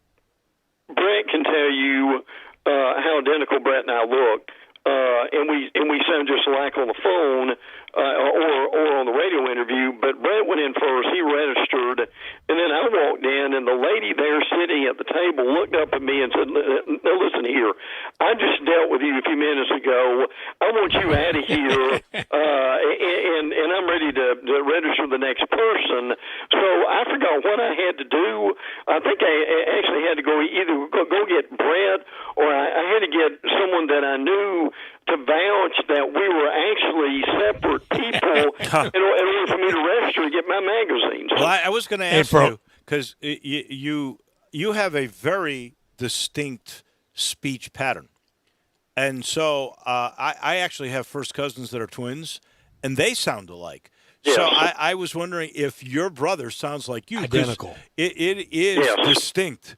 Brett can tell you how identical Brett and I look. And we sound just alike on the phone or on the radio interview. But Brett went in first; he registered, and then I walked in, and the lady there sitting at the table looked up at me and said, "Now listen here, I just dealt with you a few minutes ago. I want you out of here, and I'm ready to register the next person." So I forgot what I had to do. I think I actually had to either go get Brett, or I had to get someone that I knew to vouch that we were actually separate people in order for me to register and get my magazines. Well, I was going to ask you, because you have a very distinct speech pattern. And so I actually have first cousins that are twins, and they sound alike. Yes. So I was wondering if your brother sounds like you. Identical. It is distinct.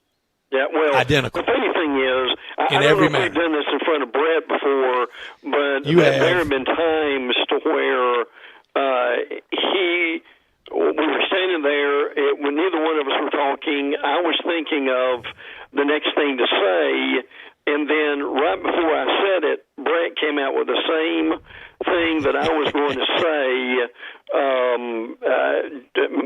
Yeah, well, identical. The funny thing is, I don't know if we've done this in front of Brett before, but there have been times to where we were standing there, when neither one of us were talking, I was thinking of the next thing to say, and then right before I said it, Brett came out with the same thing that I was going to say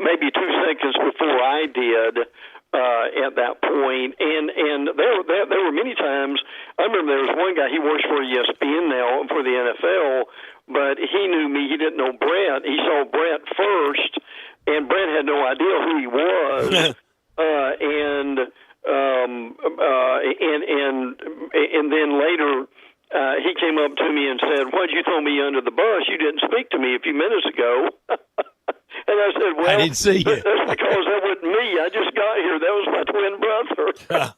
maybe 2 seconds before I did. At that point, and there were many times. I remember there was one guy, he works for ESPN now for the NFL, but he knew me. He didn't know Brett. He saw Brett first, and Brett had no idea who he was. And then later he came up to me and said, "Why'd you throw me under the bus? You didn't speak to me a few minutes ago." And I said, "Well, I didn't see you." That's because that wasn't me. I just got here. That was my twin brother.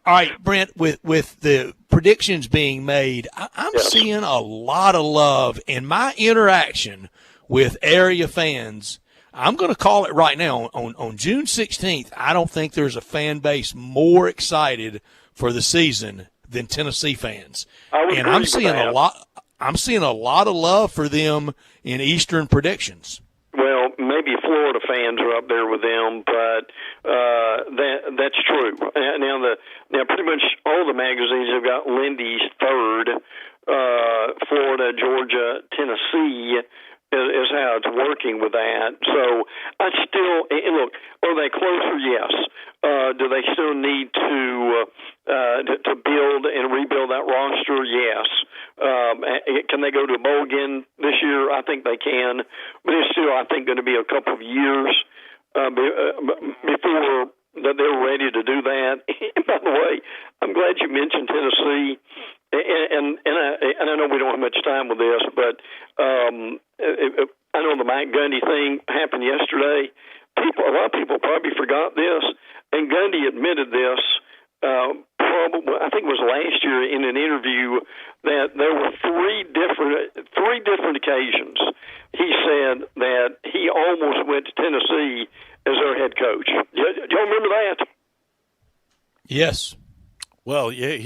All right, Brent, with the predictions being made, I'm seeing a lot of love in my interaction with area fans. I'm going to call it right now. On June 16th, I don't think there's a fan base more excited for the season than Tennessee fans. And I'm seeing a lot. I'm seeing a lot of love for them in Eastern predictions. Well, maybe Florida fans are up there with them, but that's true. Now pretty much all the magazines have got Lindy's third. Florida, Georgia, Tennessee is how it's working with that. So I still look. Are they closer? Yes. Do they still need to build and rebuild that roster? Yes. Can they go to a bowl again this year? I think they can, but it's still, I think, going to be a couple of years before that they're ready to do that. And by the way, I'm glad you mentioned Tennessee, and I know we don't have much time with this, but I know the Mike Gundy thing happened yesterday. A lot of people probably forgot this, and Gundy admitted this probably, I think it was last year in an interview, that there were three different occasions he said that he almost went to Tennessee as their head coach. Do y'all remember that? Yes. Well, yeah,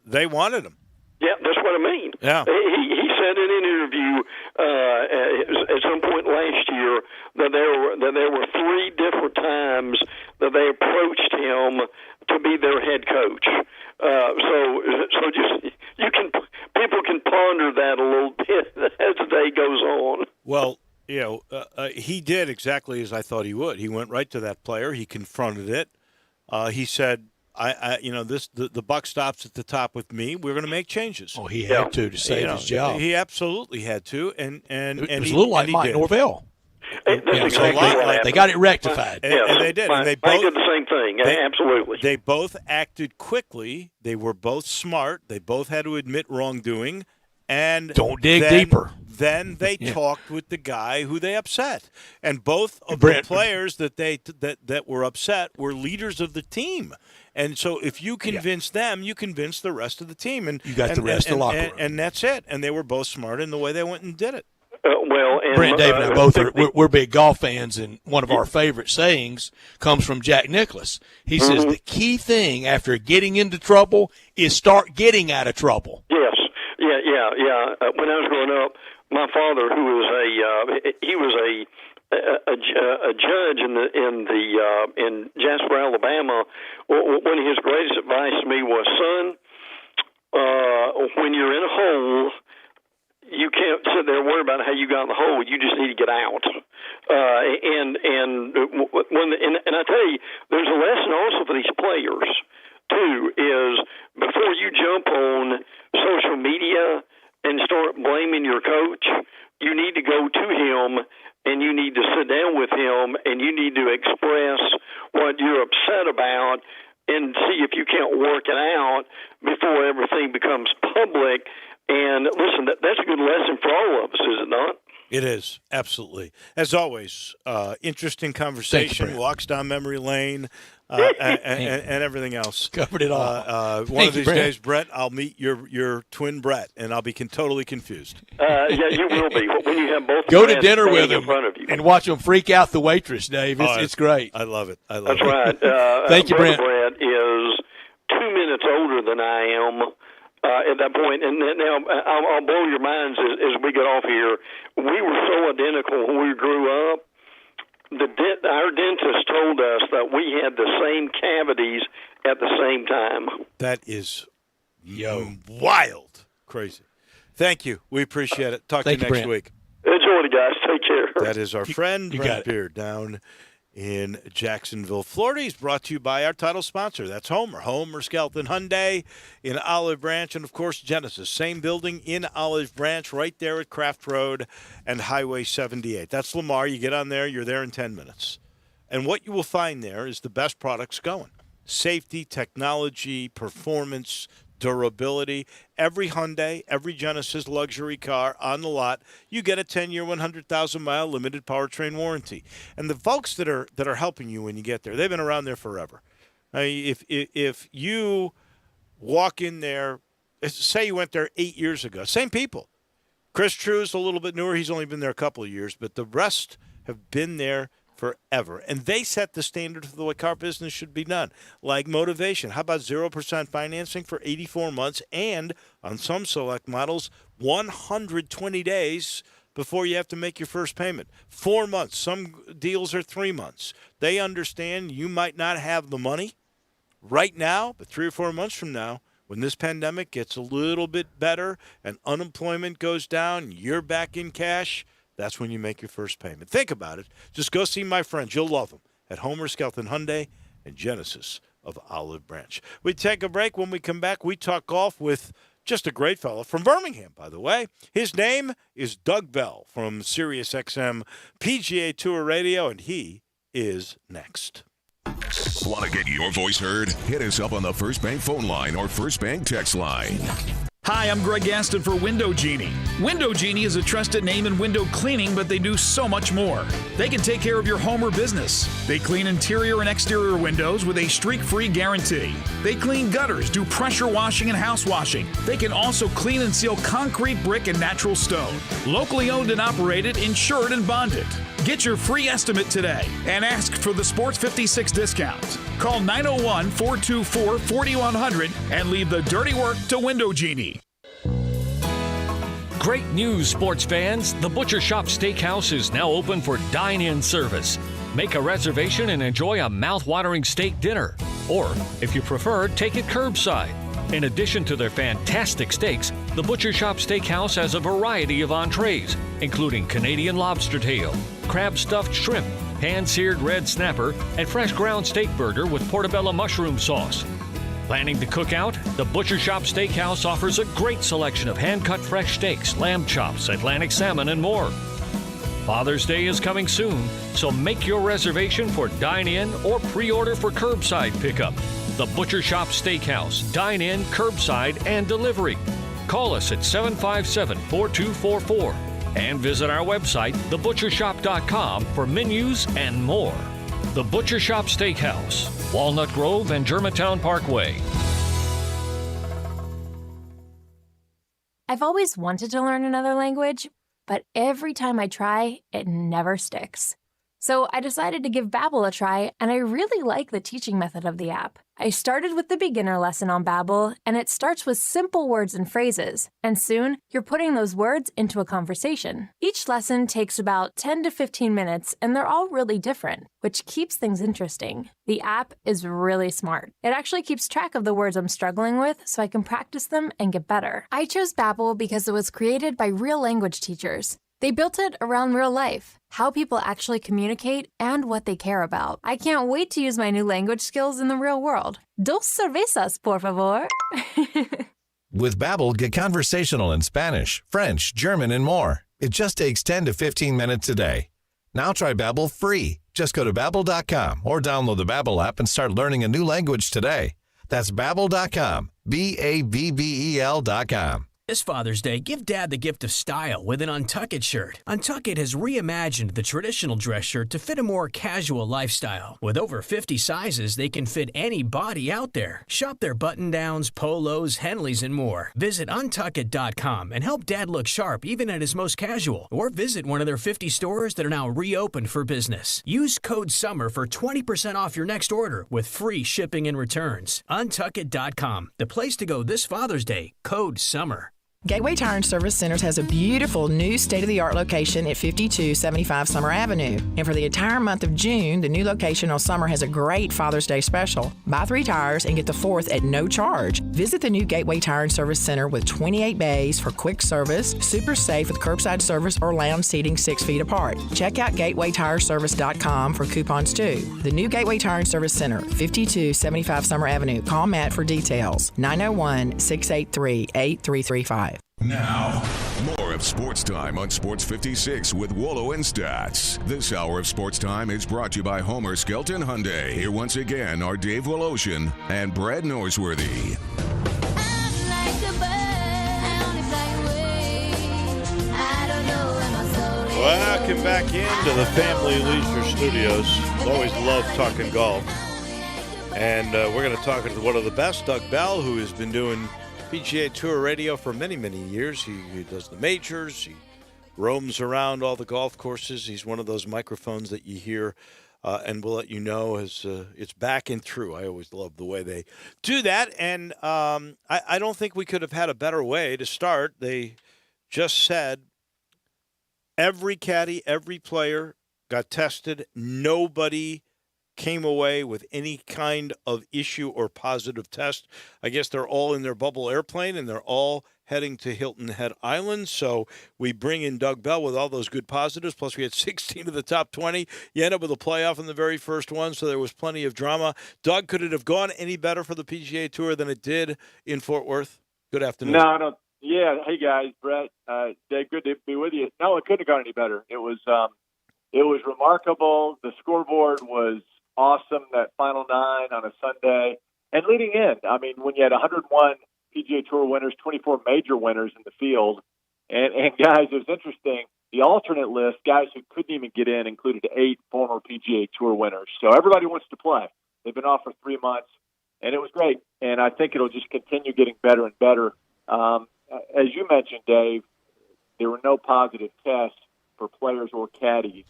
they wanted him. Yeah, that's what I mean. Yeah. He said in an interview at some point last year that there were three different times that they approached him to be their head coach. So just people can ponder that a little bit as the day goes on. Well, he did exactly as I thought he would. He went right to that player. He confronted it. He said, the buck stops at the top with me. We're going to make changes. Oh, he had to save his job. He absolutely had to, and it was a little like Mike Norvell. They got it rectified. And they did. And they both did the same thing. Absolutely. They both acted quickly. They were both smart. They both had to admit wrongdoing. And don't dig deeper. Then they talked with the guy who they upset, and both of the players that were upset were leaders of the team. And so, if you convince them, you convince the rest of the team, and you got the rest of the locker room. And that's it. And they were both smart in the way they went and did it. Brent, Dave, and I both we're big golf fans, and one of our favorite sayings comes from Jack Nicklaus. He says the key thing after getting into trouble is start getting out of trouble. Yes. Yeah. When I was growing up, my father, who was a judge in Jasper, Alabama, one of his greatest advice to me was, son, when you're in a hole, you can't sit there and worry about how you got in the hole. You just need to get out. And I tell you, there's a lesson also for these players too. Is before you jump on social media and start blaming your coach, you need to go to him and you need to sit down with him and you need to express what you're upset about and see if you can't work it out before everything becomes public. And listen, that's a good lesson for all of us, is it not? It is, absolutely. As always, interesting conversation, walks down memory lane, and everything else. Covered it all. One of these days, Brett, I'll meet your twin Brett, and I'll be totally confused. Yeah, you will be. When you have both go to dinner with him in front of you and watch them freak out the waitress, Dave. It's great. I love it. That's right. Thank you, Brent. Brett is 2 minutes older than I am. At that point, and now I'll blow your minds as we get off here. We were so identical when we grew up. Our dentist told us that we had the same cavities at the same time. That is wild, crazy. Thank you. We appreciate it. Talk to you next week. Enjoy it, guys. Take care. That is our friend Brent Beard down in Jacksonville, Florida. He's brought to you by our title sponsor. That's Homer Skelton Hyundai in Olive Branch, and, of course, Genesis. Same building in Olive Branch, right there at Craft Road and Highway 78. That's Lamar. You get on there, you're there in 10 minutes. And what you will find there is the best products going. Safety, technology, performance, durability. Every Hyundai, every Genesis luxury car on the lot, you get a 10-year, 100,000-mile limited powertrain warranty. And the folks that are helping you when you get there, they've been around there forever. I mean, if you walk in there, say you went there 8 years ago, same people. Chris True's a little bit newer. He's only been there a couple of years, but the rest have been there forever. And they set the standard for the way car business should be done. Like motivation. How about 0% financing for 84 months and, on some select models, 120 days before you have to make your first payment. 4 months. Some deals are 3 months. They understand you might not have the money right now, but 3 or 4 months from now, when this pandemic gets a little bit better and unemployment goes down, you're back in cash, that's when you make your first payment. Think about it. Just go see my friends. You'll love them at Homer Skelton Hyundai and Genesis of Olive Branch. We take a break. When we come back, we talk golf with just a great fellow from Birmingham, by the way. His name is Doug Bell from SiriusXM PGA Tour Radio, and he is next. Want to get your voice heard? Hit us up on the First Bank phone line or First Bank text line. Hi, I'm Greg Gaston for Window Genie. Window Genie is a trusted name in window cleaning, but they do so much more. They can take care of your home or business. They clean interior and exterior windows with a streak-free guarantee. They clean gutters, do pressure washing and house washing. They can also clean and seal concrete, brick, and natural stone. Locally owned and operated, insured and bonded. Get your free estimate today and ask for the Sports 56 discount. Call 901-424-4100 and leave the dirty work to Window Genie. Great news, sports fans. The Butcher Shop Steakhouse is now open for dine-in service. Make a reservation and enjoy a mouth-watering steak dinner. Or, if you prefer, take it curbside. In addition to their fantastic steaks, the Butcher Shop Steakhouse has a variety of entrees, including Canadian lobster tail, crab stuffed shrimp, hand-seared red snapper, and fresh ground steak burger with portobello mushroom sauce. Planning to cook out? The Butcher Shop Steakhouse offers a great selection of hand-cut fresh steaks, lamb chops, Atlantic salmon, and more. Father's Day is coming soon, so make your reservation for dine-in or pre-order for curbside pickup. The Butcher Shop Steakhouse, dine-in, curbside, and delivery. Call us at 757-4244 and visit our website, thebutchershop.com, for menus and more. The Butcher Shop Steakhouse, Walnut Grove and Germantown Parkway. I've always wanted to learn another language, but every time I try, it never sticks. So I decided to give Babbel a try, and I really like the teaching method of the app. I started with the beginner lesson on Babbel, and it starts with simple words and phrases. And soon, you're putting those words into a conversation. Each lesson takes about 10 to 15 minutes, and they're all really different, which keeps things interesting. The app is really smart. It actually keeps track of the words I'm struggling with, so I can practice them and get better. I chose Babbel because it was created by real language teachers. They built it around real life, how people actually communicate, and what they care about. I can't wait to use my new language skills in the real world. Dos cervezas, por favor. With Babbel, get conversational in Spanish, French, German, and more. It just takes 10 to 15 minutes a day. Now try Babbel free. Just go to Babbel.com or download the Babbel app and start learning a new language today. That's Babbel.com, Babbel.com. This Father's Day, give Dad the gift of style with an Untuckit shirt. Untuckit has reimagined the traditional dress shirt to fit a more casual lifestyle. With over 50 sizes, they can fit any body out there. Shop their button-downs, polos, Henleys, and more. Visit Untuckit.com and help Dad look sharp even at his most casual. Or visit one of their 50 stores that are now reopened for business. Use code SUMMER for 20% off your next order with free shipping and returns. Untuckit.com, the place to go this Father's Day. Code SUMMER. Gateway Tire and Service Centers has a beautiful new state-of-the-art location at 5275 Summer Avenue. And for the entire month of June, the new location on Summer has a great Father's Day special. Buy 3 tires and get the 4th at no charge. Visit the new Gateway Tire and Service Center with 28 bays for quick service, super safe with curbside service or lounge seating 6 feet apart. Check out gatewaytireservice.com for coupons too. The new Gateway Tire and Service Center, 5275 Summer Avenue. Call Matt for details. 901-683-8335. Now, more of Sports Time on Sports 56 with Wolo and Stats. This hour of Sports Time is brought to you by Homer Skelton Hyundai. Here once again are Dave Woloshin and Brad Norsworthy. Welcome back into the Family Leisure Studios. Always love talking golf. And we're going to talk to one of the best, Doug Bell, who has been doing PGA Tour radio for many, many years. He does the majors. He roams around all the golf courses. He's one of those microphones that you hear, and we'll let you know as it's back and through. I always love the way they do that. And I don't think we could have had a better way to start. They just said every caddy, every player got tested. Nobody came away with any kind of issue or positive test. I guess they're all in their bubble airplane, and they're all heading to Hilton Head Island. So we bring in Doug Bell with all those good positives, plus we had 16 of the top 20. You end up with a playoff in the very first one, so there was plenty of drama. Doug, could it have gone any better for the PGA Tour than it did in Fort Worth? Good afternoon. No, I don't. Yeah, hey, guys, Brett, Dave, good to be with you. No, it couldn't have gone any better. It was remarkable. The scoreboard was awesome, that final 9 on a Sunday. And leading in, I mean, when you had 101 PGA Tour winners, 24 major winners in the field. And guys, it was interesting. The alternate list, guys who couldn't even get in, included 8 former PGA Tour winners. So everybody wants to play. They've been off for 3 months, and it was great. And I think it'll just continue getting better and better. As you mentioned, Dave, there were no positive tests for players or caddies.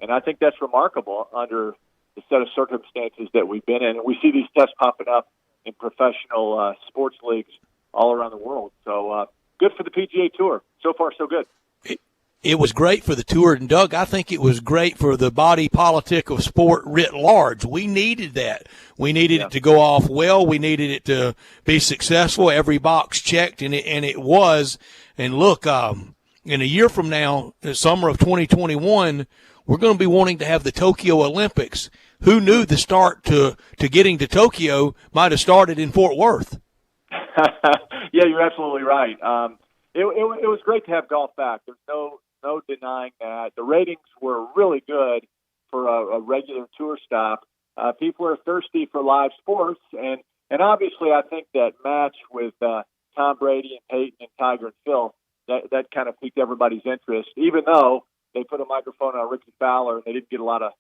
And I think that's remarkable under the set of circumstances that we've been in. And we see these tests popping up in professional sports leagues all around the world. So good for the PGA Tour. So far, so good. It was great for the tour, and Doug, I think it was great for the body politic of sport writ large. We needed that. We needed it to go off well. We needed it to be successful. Every box checked, and it was. And look, in a year from now, the summer of 2021, we're going to be wanting to have the Tokyo Olympics. Who knew the start to getting to Tokyo might have started in Fort Worth? Yeah, you're absolutely right. It was great to have golf back. There's no denying that. The ratings were really good for a regular tour stop. People are thirsty for live sports, and obviously I think that match with Tom Brady and Peyton and Tiger and Phil, that kind of piqued everybody's interest, even though they put a microphone on Ricky Fowler and they didn't get a lot of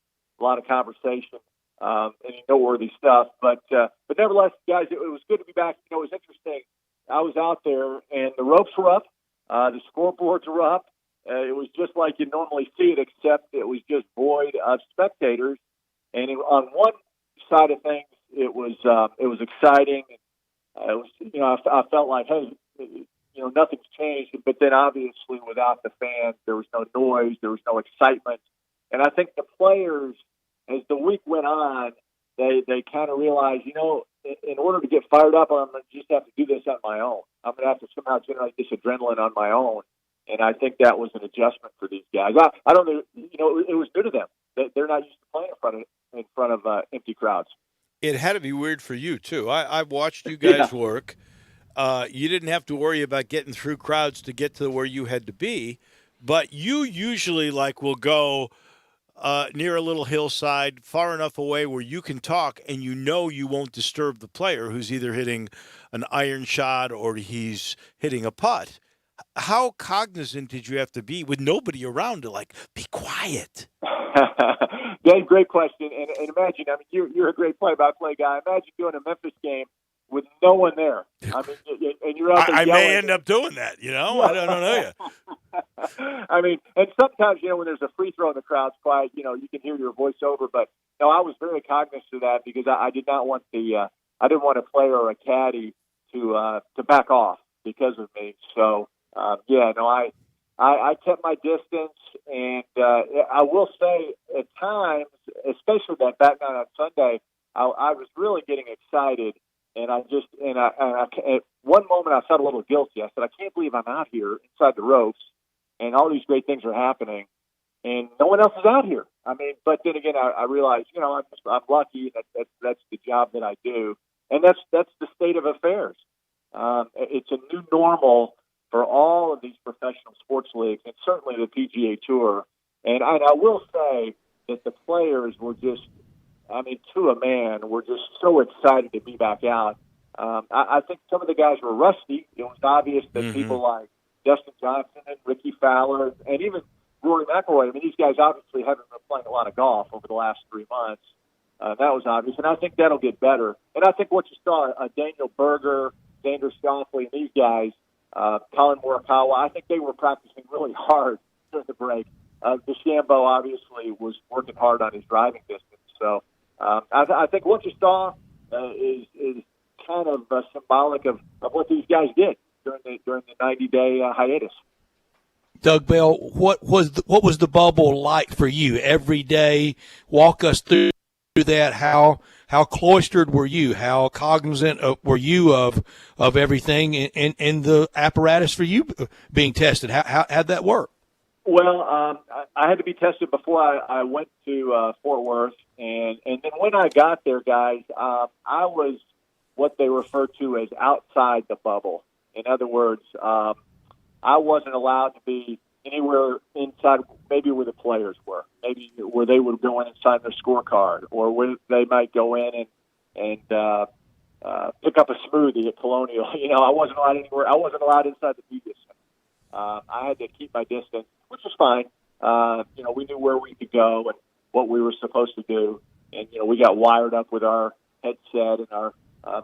conversation, any noteworthy stuff. But nevertheless, guys, it was good to be back. You know, it was interesting. I was out there, and the ropes were up, the scoreboards were up. It was just like you normally see it, except it was just void of spectators. And on one side of things, it was exciting. It was, you know, I felt like, hey, you know, nothing's changed. But then obviously without the fans, there was no noise, there was no excitement. And I think the players, as the week went on, they kind of realized, you know, in order to get fired up, I'm going to just have to do this on my own. I'm going to have to somehow generate this adrenaline on my own. And I think that was an adjustment for these guys. I don't know, you know, it was new to them. They're not used to playing in front of empty crowds. It had to be weird for you, too. I've watched you guys work. You didn't have to worry about getting through crowds to get to where you had to be. But you usually, will go near a little hillside, far enough away where you can talk and you know you won't disturb the player who's either hitting an iron shot or he's hitting a putt. How cognizant did you have to be with nobody around to, be quiet? Dave, great question. And imagine, I mean, you're a great play-by-play guy. Imagine doing a Memphis game with no one there. I mean, and you're out there I yelling. may end up doing that, you know? I don't know you. I mean, and sometimes, you know, when there's a free throw and the crowd's quiet, you know, you can hear your voice over. But, no, I was very cognizant of that because I did not want I didn't want a player or a caddy to back off because of me. So, I kept my distance, and I will say at times, especially that back night on Sunday, I was really getting excited, and at one moment I felt a little guilty. I said, I can't believe I'm out here inside the ropes, and all these great things are happening, and no one else is out here. I mean, but then again, I realized, you know, I'm lucky. That's the job that I do, and that's the state of affairs. It's a new normal for all of these professional sports leagues, and certainly the PGA Tour. And I will say that the players were just, I mean, to a man, were just so excited to be back out. I think some of the guys were rusty. It was obvious that people like Dustin Johnson and Ricky Fowler and even Rory McIlroy, I mean, these guys obviously haven't been playing a lot of golf over the last 3 months. That was obvious, and I think that'll get better. And I think what you saw, Daniel Berger, Xander Schauffele, and these guys, Colin Morikawa, I think they were practicing really hard during the break. DeChambeau obviously was working hard on his driving distance. So I think what you saw is kind of symbolic of what these guys did during the 90-day hiatus. Doug Bell, what was the bubble like for you every day? Walk us through that. How cloistered were you? How cognizant were you of everything and the apparatus for you being tested? How'd that work? Well, I had to be tested before I went to Fort Worth, and then when I got there, guys, I was what they refer to as outside the bubble. In other words, I wasn't allowed to be anywhere inside, maybe where the players were, maybe where they would go in and sign their scorecard, or where they might go in and pick up a smoothie at Colonial. I wasn't allowed anywhere. I wasn't allowed inside the media center. I had to keep my distance, which was fine. We knew where we could go and what we were supposed to do. And, we got wired up with our headset and our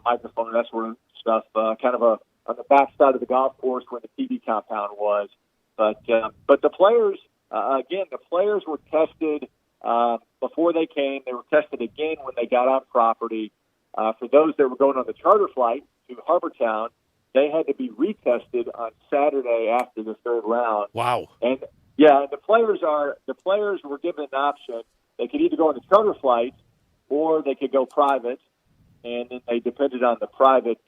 microphone and that sort of stuff, kind of on the back side of the golf course where the TV compound was. But the players, the players were tested before they came. They were tested again when they got on property. For those that were going on the charter flight to Harbortown, they had to be retested on Saturday after the third round. Wow. And the players were given an option. They could either go on the charter flight or they could go private, and then they depended on the private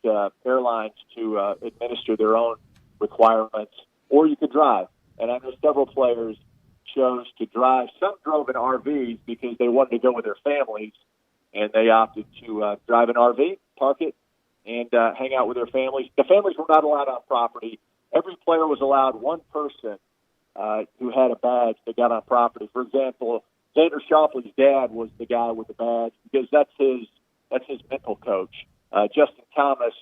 airlines to administer their own requirements, or you could drive. And I know several players chose to drive. Some drove in RVs because they wanted to go with their families, and they opted to drive an RV, park it, and hang out with their families. The families were not allowed on property. Every player was allowed one person who had a badge that got on property. For example, Xander Schauffele's dad was the guy with the badge because that's his mental coach. Justin Thomas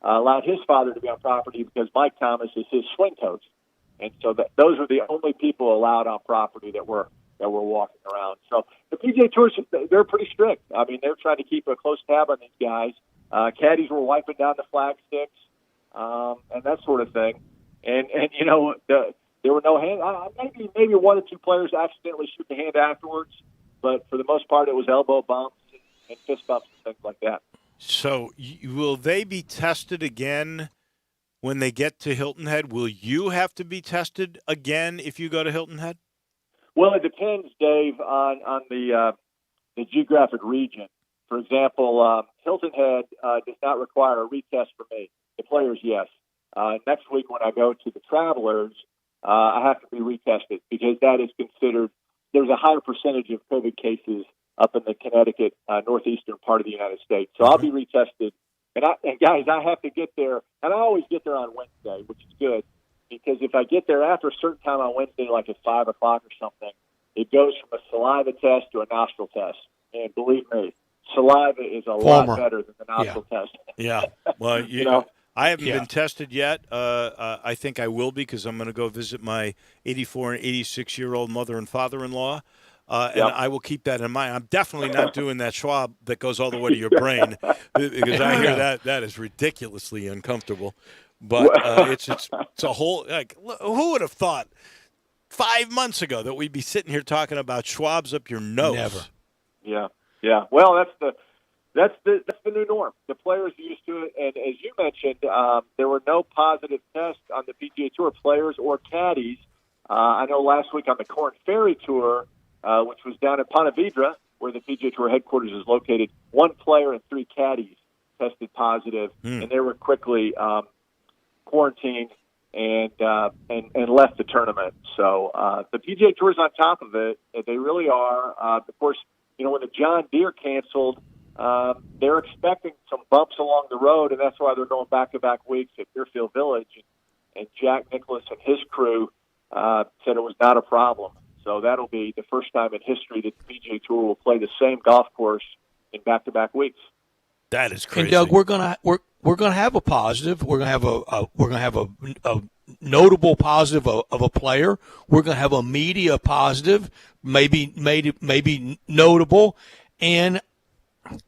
allowed his father to be on property because Mike Thomas is his swing coach. And so those are the only people allowed on property that were walking around. So the PGA Tours, they're pretty strict. I mean, they're trying to keep a close tab on these guys. Caddies were wiping down the flag sticks and that sort of thing. And there were no hands. Maybe one or two players accidentally shook the hand afterwards, but for the most part, it was elbow bumps and fist bumps and things like that. So will they be tested again when they get to Hilton Head? Will you have to be tested again if you go to Hilton Head? Well, it depends, Dave, on the geographic region. For example, Hilton Head does not require a retest for me. The players, yes. Next week when I go to the Travelers, I have to be retested because that is considered, there's a higher percentage of COVID cases up in the Connecticut, northeastern part of the United States. So I'll be retested. And guys, I have to get there, and I always get there on Wednesday, which is good, because if I get there after a certain time on Wednesday, like at 5 o'clock or something, it goes from a saliva test to a nostril test. And believe me, saliva is a lot better than the nostril test. Yeah. Well, you know, I haven't been tested yet. I think I will be because I'm going to go visit my 84 and 86-year-old mother and father-in-law. And I will keep that in mind. I'm definitely not doing that swab that goes all the way to your brain because I hear that is ridiculously uncomfortable. But it's a whole who would have thought 5 months ago that we'd be sitting here talking about swabs up your nose? Never. Yeah. Well, that's the new norm. The players are used to it, and as you mentioned, there were no positive tests on the PGA Tour players or caddies. I know last week on the Corn Ferry Tour, which was down in Ponte Vedra, where the PGA Tour headquarters is located, one player and 3 caddies tested positive, and they were quickly quarantined and left the tournament. So the PGA Tour is on top of it. They really are. Of course, when the John Deere canceled, they're expecting some bumps along the road, and that's why they're going back-to-back weeks at Deerfield Village. And Jack Nicklaus and his crew said it was not a problem. So that'll be the first time in history that the PGA Tour will play the same golf course in back-to-back weeks. That is crazy. And Doug, we're gonna have a positive. We're gonna have a notable positive of a player. We're gonna have a media positive, maybe notable, and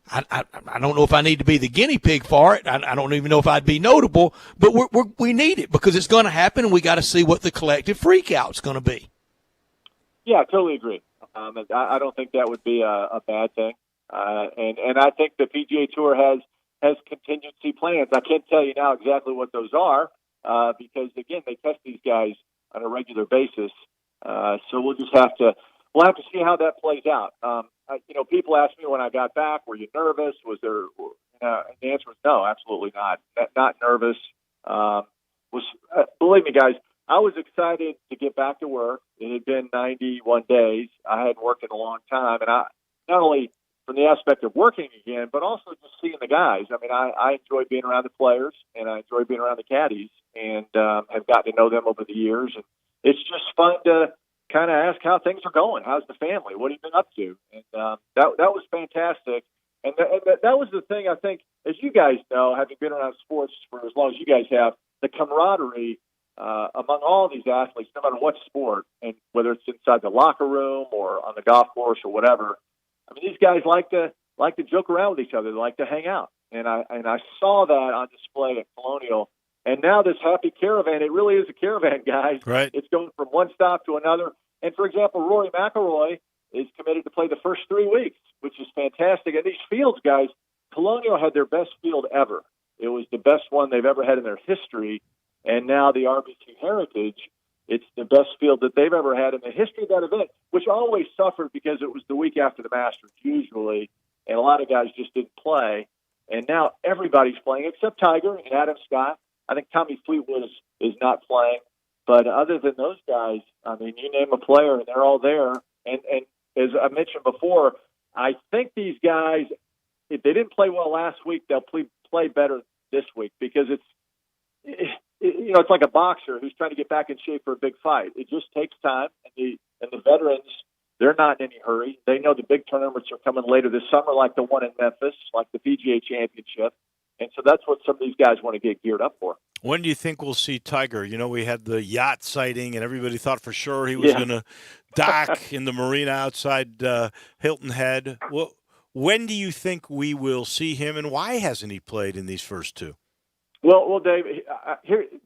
I don't know if I need to be the guinea pig for it. I don't even know if I'd be notable, but we need it because it's going to happen, and we got to see what the collective freakout's going to be. Yeah, I totally agree. I don't think that would be a bad thing. And I think the PGA Tour has contingency plans. I can't tell you now exactly what those are because, again, they test these guys on a regular basis. So we'll have to see how that plays out. People ask me when I got back, were you nervous? Was there? The answer was no, absolutely not. Not nervous. Believe me, guys, I was excited to get back to work. It had been 91 days. I hadn't worked in a long time, and I not only from the aspect of working again, but also just seeing the guys. I mean, I enjoy being around the players, and I enjoy being around the caddies, and have gotten to know them over the years. And it's just fun to kind of ask how things are going. How's the family? What have you been up to? And that was fantastic. And the that was the thing, I think, as you guys know, having been around sports for as long as you guys have, the camaraderie among all these athletes, no matter what sport, and whether it's inside the locker room or on the golf course or whatever. I mean, these guys like to joke around with each other. They like to hang out. And I saw that on display at Colonial. And now this happy caravan, it really is a caravan, guys. Right. It's going from one stop to another. And, for example, Rory McIlroy is committed to play the first 3 weeks, which is fantastic. And these fields, guys, Colonial had their best field ever. It was the best one they've ever had in their history. And now the RBC Heritage, it's the best field that they've ever had in the history of that event, which always suffered because it was the week after the Masters, usually, and a lot of guys just didn't play. And now everybody's playing except Tiger and Adam Scott. I think Tommy Fleetwood is not playing. But other than those guys, I mean, you name a player, and they're all there. And as I mentioned before, I think these guys, if they didn't play well last week, they'll play better this week because it's like a boxer who's trying to get back in shape for a big fight. It just takes time, and the veterans, they're not in any hurry. They know the big tournaments are coming later this summer, like the one in Memphis, like the PGA Championship. And so that's what some of these guys want to get geared up for. When do you think we'll see Tiger? You know, we had the yacht sighting, and everybody thought for sure he was going to dock in the marina outside Hilton Head. Well, when do you think we will see him, and why hasn't he played in these first two? Well, Dave,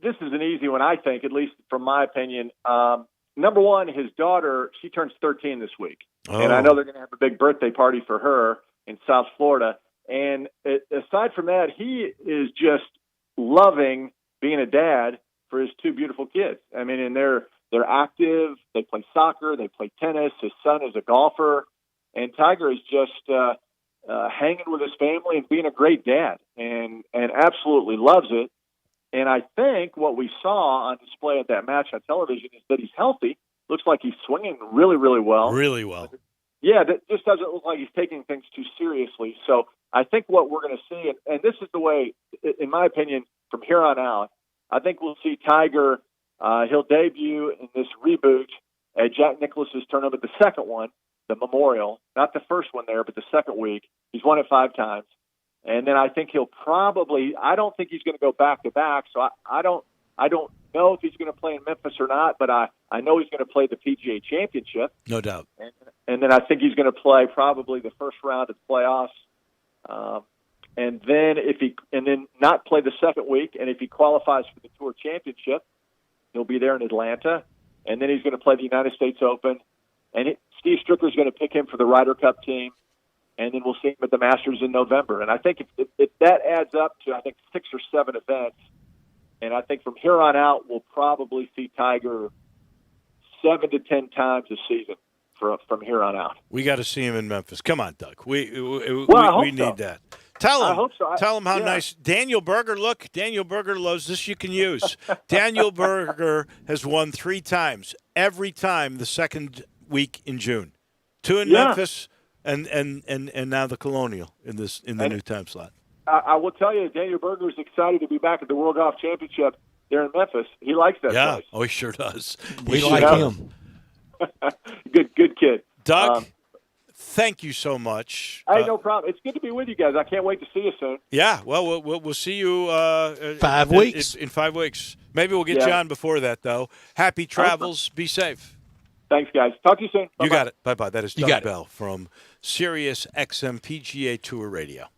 this is an easy one, I think, at least from my opinion. Number one, his daughter, she turns 13 this week. Oh. And I know they're going to have a big birthday party for her in South Florida. And aside from that, he is just loving being a dad for his two beautiful kids. I mean, and they're active. They play soccer. They play tennis. His son is a golfer. And Tiger is just hanging with his family and being a great dad and absolutely loves it. And I think what we saw on display at that match on television is that he's healthy. Looks like he's swinging really, really well. Really well. Yeah, that just doesn't look like he's taking things too seriously. So I think what we're going to see, and this is the way, in my opinion, from here on out, I think we'll see Tiger. He'll debut in this reboot at Jack Nicklaus's tournament, the second one, the Memorial, not the first one there, but the second week. He's won it 5 times. And then I think he'll probably, I don't think he's going to go back-to-back, so I don't know if he's going to play in Memphis or not, but I know he's going to play the PGA Championship. No doubt. And then I think he's going to play probably the first round of the playoffs. And then not play the second week, and if he qualifies for the Tour Championship, he'll be there in Atlanta. And then he's going to play the United States Open. And Steve Stricker's going to pick him for the Ryder Cup team. And then we'll see him at the Masters in November. And I think if that adds up to, I think, 6 or 7 events, and I think from here on out, we'll probably see Tiger 7 to 10 times a season from here on out. We got to see him in Memphis. Come on, Doug. We need that. Tell him. I hope so. Tell him how nice. Daniel Berger, look. Daniel Berger loves this. You can use. Daniel Berger has won 3 times. Every time the second week in June. 2 in Memphis. And now the Colonial in the new time slot. I will tell you, Daniel Berger is excited to be back at the World Golf Championship there in Memphis. He likes that place. Oh, he sure does. We like him. Good kid. Doug, thank you so much. Hey, no problem. It's good to be with you guys. I can't wait to see you soon. Yeah, well, we'll see you 5 weeks. In 5 weeks. Maybe we'll get you on before that, though. Happy travels. Be safe. Thanks, guys. Talk to you soon. Bye-bye. You got it. Bye-bye. That is Doug Bell from Sirius XM PGA Tour Radio.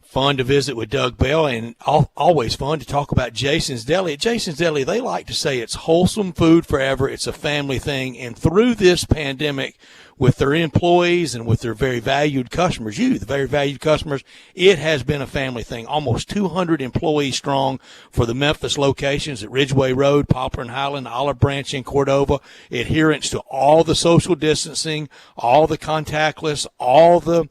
Fun to visit with Doug Bell, and always fun to talk about Jason's Deli. At Jason's Deli, they like to say it's wholesome food forever. It's a family thing. And through this pandemic, with their employees and with their very valued customers, the very valued customers, it has been a family thing. Almost 200 employees strong for the Memphis locations at Ridgeway Road, Poplar and Highland, Olive Branch, and Cordova. Adherence to all the social distancing, all the contactless, all the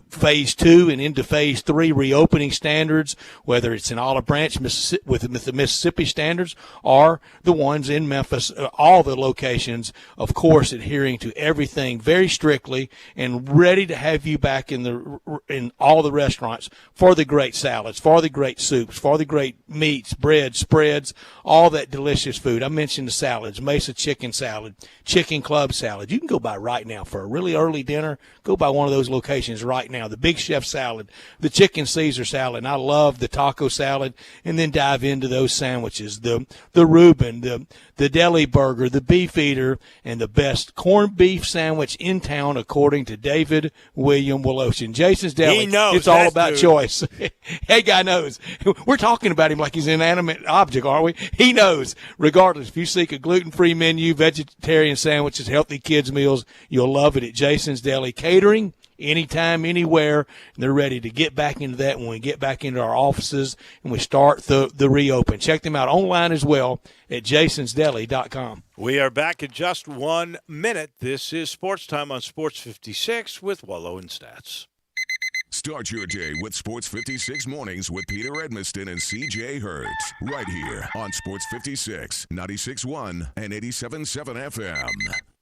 phase 2 and into phase 3 reopening standards, whether it's in Olive Branch with the Mississippi standards or the ones in Memphis, all the locations, of course, adhering to everything monitoring very strictly and ready to have you back in all the restaurants for the great salads, for the great soups, for the great meats, breads, spreads, all that delicious food. I mentioned the salads, Mesa chicken salad, chicken club salad. You can go by right now for a really early dinner. Go by one of those locations right now. The Big Chef salad, the chicken Caesar salad, and I love the taco salad, and then dive into those sandwiches, the Reuben, the deli burger, the beef eater, and the best corned beef sandwich in town, according to David William Woloshin. Jason's Deli. He knows. It's all about dude. choice. Hey, guy knows. We're talking about him like he's an inanimate object, aren't we? He knows. Regardless, if you seek a gluten-free menu, vegetarian sandwiches, healthy kids meals, you'll love it at Jason's Deli. Catering, anytime, anywhere. And they're ready to get back into that when we get back into our offices and we start the reopen. Check them out online as well at jasonsdeli.com. We are back in just 1 minute. This is Sports Time on Sports 56 with Wolo and Stats. Start your day with Sports 56 Mornings with Peter Edmiston and CJ Hertz. Right here on Sports 56, 96.1 and 87.7 FM.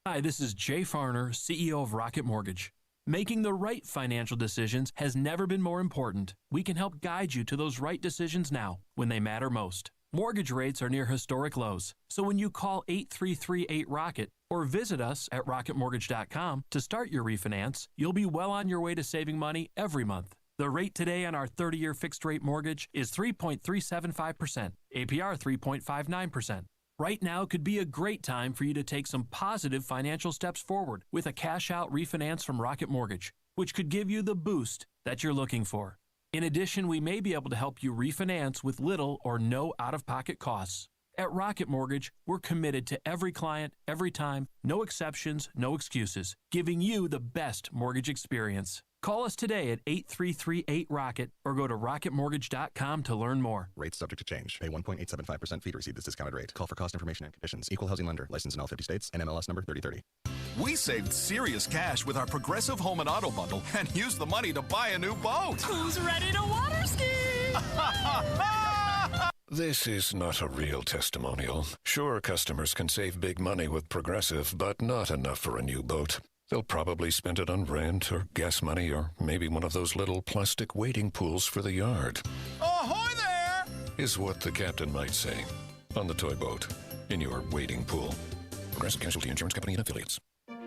Hi, this is Jay Farner, CEO of Rocket Mortgage. Making the right financial decisions has never been more important. We can help guide you to those right decisions now, when they matter most. Mortgage rates are near historic lows, so when you call 8338-ROCKET or visit us at rocketmortgage.com to start your refinance, you'll be well on your way to saving money every month. The rate today on our 30-year fixed-rate mortgage is 3.375%, APR 3.59%. Right now could be a great time for you to take some positive financial steps forward with a cash-out refinance from Rocket Mortgage, which could give you the boost that you're looking for. In addition, we may be able to help you refinance with little or no out-of-pocket costs. At Rocket Mortgage, we're committed to every client, every time, no exceptions, no excuses, giving you the best mortgage experience. Call us today at 8338-ROCKET or go to rocketmortgage.com to learn more. Rates subject to change. Pay 1.875% fee to receive this discounted rate. Call for cost information and conditions. Equal housing lender. Licensed in all 50 states. NMLS number 3030. We saved serious cash with our Progressive Home and Auto Bundle and used the money to buy a new boat. Who's ready to water ski? This is not a real testimonial. Sure, customers can save big money with Progressive, but not enough for a new boat. They'll probably spend it on rent or gas money or maybe one of those little plastic wading pools for the yard. Ahoy there! Is what the captain might say. On the toy boat. In your wading pool. Progressive Casualty Insurance Company and Affiliates.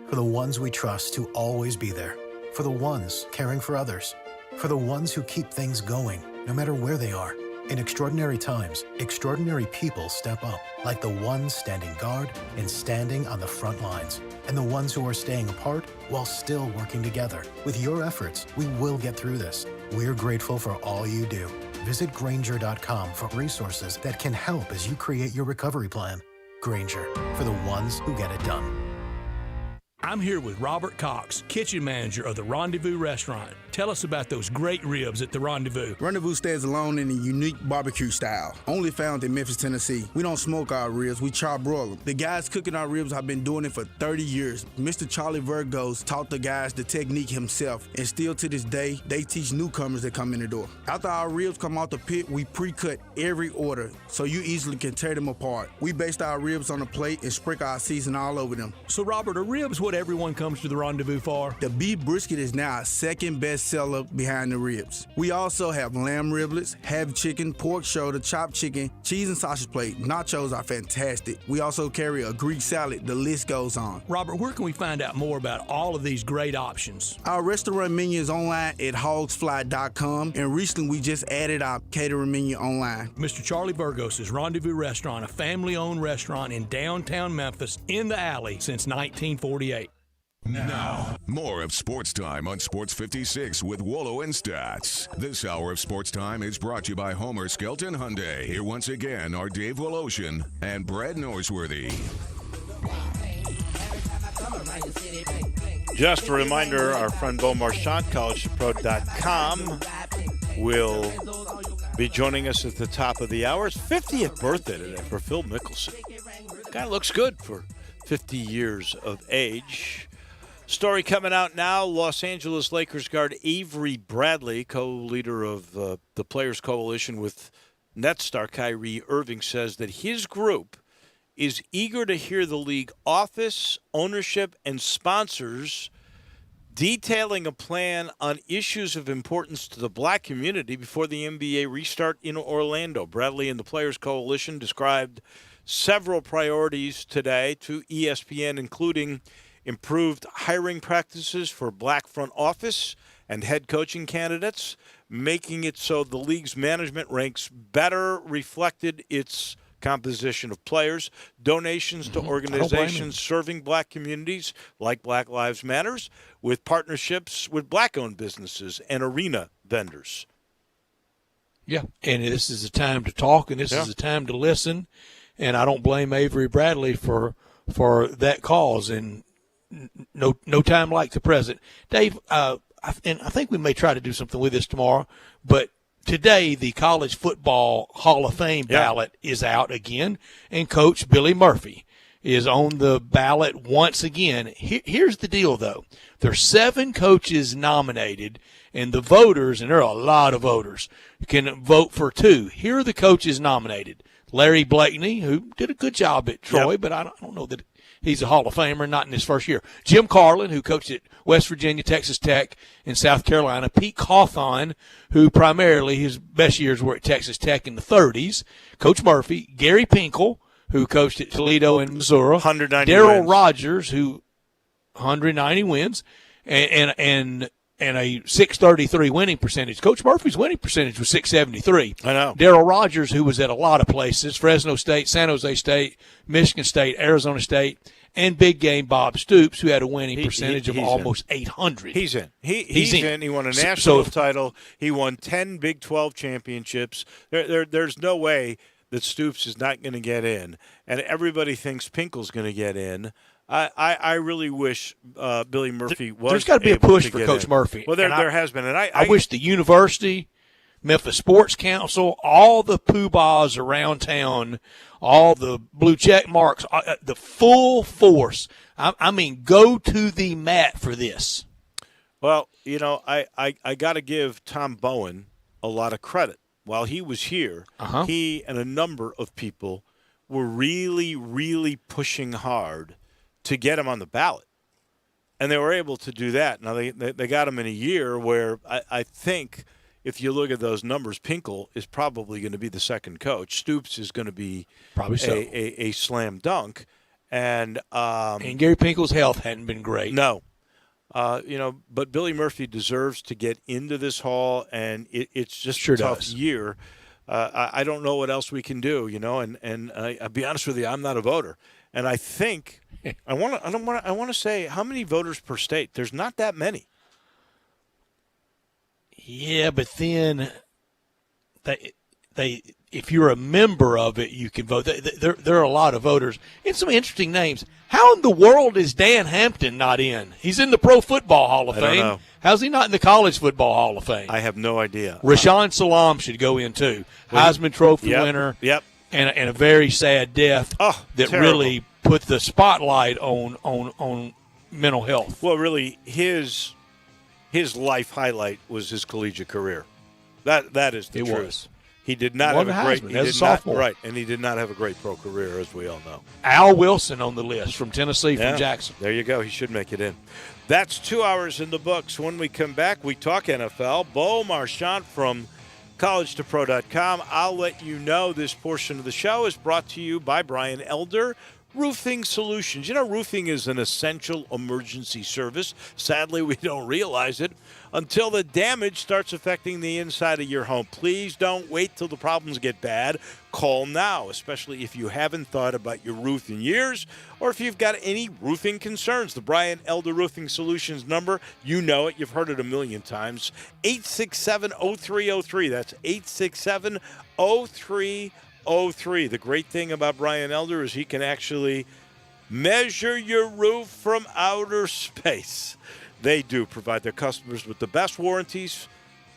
For the ones we trust to always be there. For the ones caring for others. For the ones who keep things going, no matter where they are. In extraordinary times, extraordinary people step up. Like the ones standing guard and standing on the front lines. And the ones who are staying apart while still working together. With your efforts, we will get through this. We're grateful for all you do. Visit Grainger.com for resources that can help as you create your recovery plan. Grainger, for the ones who get it done. I'm here with Robert Cox, kitchen manager of the Rendezvous Restaurant. Tell us about those great ribs at the Rendezvous. Rendezvous stands alone in a unique barbecue style, only found in Memphis, Tennessee. We don't smoke our ribs, we char-broil them. The guys cooking our ribs have been doing it for 30 years. Mr. Charlie Virgos taught the guys the technique himself, and still to this day, they teach newcomers that come in the door. After our ribs come out the pit, we pre-cut every order, so you easily can tear them apart. We based our ribs on a plate and sprinkle our seasoning all over them. So, Robert, are ribs what everyone comes to the Rendezvous for? The beef brisket is now our second best seller behind the ribs. We also have lamb riblets, half chicken, pork shoulder, chopped chicken, cheese and sausage plate. Nachos are fantastic. We also carry a Greek salad. The list goes on. Robert, where can we find out more about all of these great options? Our restaurant menu is online at hogsfly.com, and recently we just added our catering menu online. Mr. Charlie Virgos' Rendezvous Restaurant, a family-owned restaurant in downtown Memphis, in the alley since 1948. Now, more of Sports Time on Sports 56 with Wolo and Stats. This hour of Sports Time is brought to you by Homer Skelton Hyundai. Here once again are Dave Woloshin and Brad Norsworthy. Just a reminder, our friend Bo Marchant, collegetopro.com, will be joining us at the top of the hour. It's 50th birthday today for Phil Mickelson. Guy looks good for 50 years of age. Story coming out now, Los Angeles Lakers guard Avery Bradley, co-leader of the Players Coalition with Nets star Kyrie Irving, says that his group is eager to hear the league office, ownership, and sponsors detailing a plan on issues of importance to the black community before the NBA restart in Orlando. Bradley and the Players Coalition described several priorities today to ESPN, including improved hiring practices for black front office and head coaching candidates, making it so the league's management ranks better reflected its composition of players, donations to organizations serving black communities like Black Lives Matters, with partnerships with black-owned businesses and arena vendors. Yeah, and this is a time to talk, and this is a time to listen, and I don't blame Avery Bradley for that cause, and no time like the present. Dave, and I think we may try to do something with this tomorrow, but today, the College Football Hall of Fame ballot is out again, and Coach Billy Murphy is on the ballot once again. Here's the deal, though. There's 7 coaches nominated, and the voters, and there are a lot of voters, can vote for 2. Here are the coaches nominated. Larry Blakeney, who did a good job at Troy, but I don't know that he's a Hall of Famer, not in his first year. Jim Carlin, who coached at West Virginia, Texas Tech, and South Carolina. Pete Cawthon, who primarily his best years were at Texas Tech in the 30s. Coach Murphy. Gary Pinkel, who coached at Toledo and Missouri. 190 Darrell wins. Rogers, who 190 wins, and a 633 winning percentage. Coach Murphy's winning percentage was 673. I know. Darrell Rogers, who was at a lot of places, Fresno State, San Jose State, Michigan State, Arizona State, and big game Bob Stoops, who had a winning percentage of almost 800. He's in. He's in. He won a national title. He won 10 Big 12 championships. There's no way that Stoops is not going to get in, and everybody thinks Pinkel's going to get in. I really wish Billy Murphy was. There's got to be a push for Coach Murphy. Well, there has been, and I wish the university, Memphis Sports Council, all the poobahs around town, all the blue check marks, the full force. I mean, go to the mat for this. Well, you know, I got to give Tom Bowen a lot of credit. While he was here, he and a number of people were really, really pushing hard to get him on the ballot. And they were able to do that. Now, they got him in a year where I think if you look at those numbers, Pinkel is probably going to be the second coach. Stoops is going to be probably a slam dunk. And Gary Pinkel's health hadn't been great. No. But Billy Murphy deserves to get into this hall, and it's just a tough year. I don't know what else we can do, and I'll be honest with you, I'm not a voter. And I think I want to say how many voters per state? There's not that many. Yeah, but then they if you're a member of it, you can vote. There are a lot of voters. And some interesting names. How in the world is Dan Hampton not in? He's in the Pro Football Hall of Fame. I don't know. How's he not in the College Football Hall of Fame? I have no idea. Rashawn Salam should go in too. Heisman Trophy winner. Yep. And a very sad death that terrible. really put the spotlight on mental health. Well, really, his life highlight was his collegiate career. That is the truth. Was. He did not Won have the a great Heisman as a sophomore. right, and he did not have a great pro career, as we all know. Al Wilson on the list from Tennessee, from Jackson. There you go. He should make it in. That's 2 hours in the books. When we come back, we talk NFL. Bo Marchant from collegetopro.com. I'll let you know this portion of the show is brought to you by Brian Elder Roofing Solutions. You know, roofing is an essential emergency service. Sadly, we don't realize it until the damage starts affecting the inside of your home. Please don't wait till the problems get bad. Call now, especially if you haven't thought about your roof in years or if you've got any roofing concerns. The Brian Elder Roofing Solutions number, you know it. You've heard it a million times. 867-0303. That's 867-0303. The great thing about Brian Elder is he can actually measure your roof from outer space. They do provide their customers with the best warranties,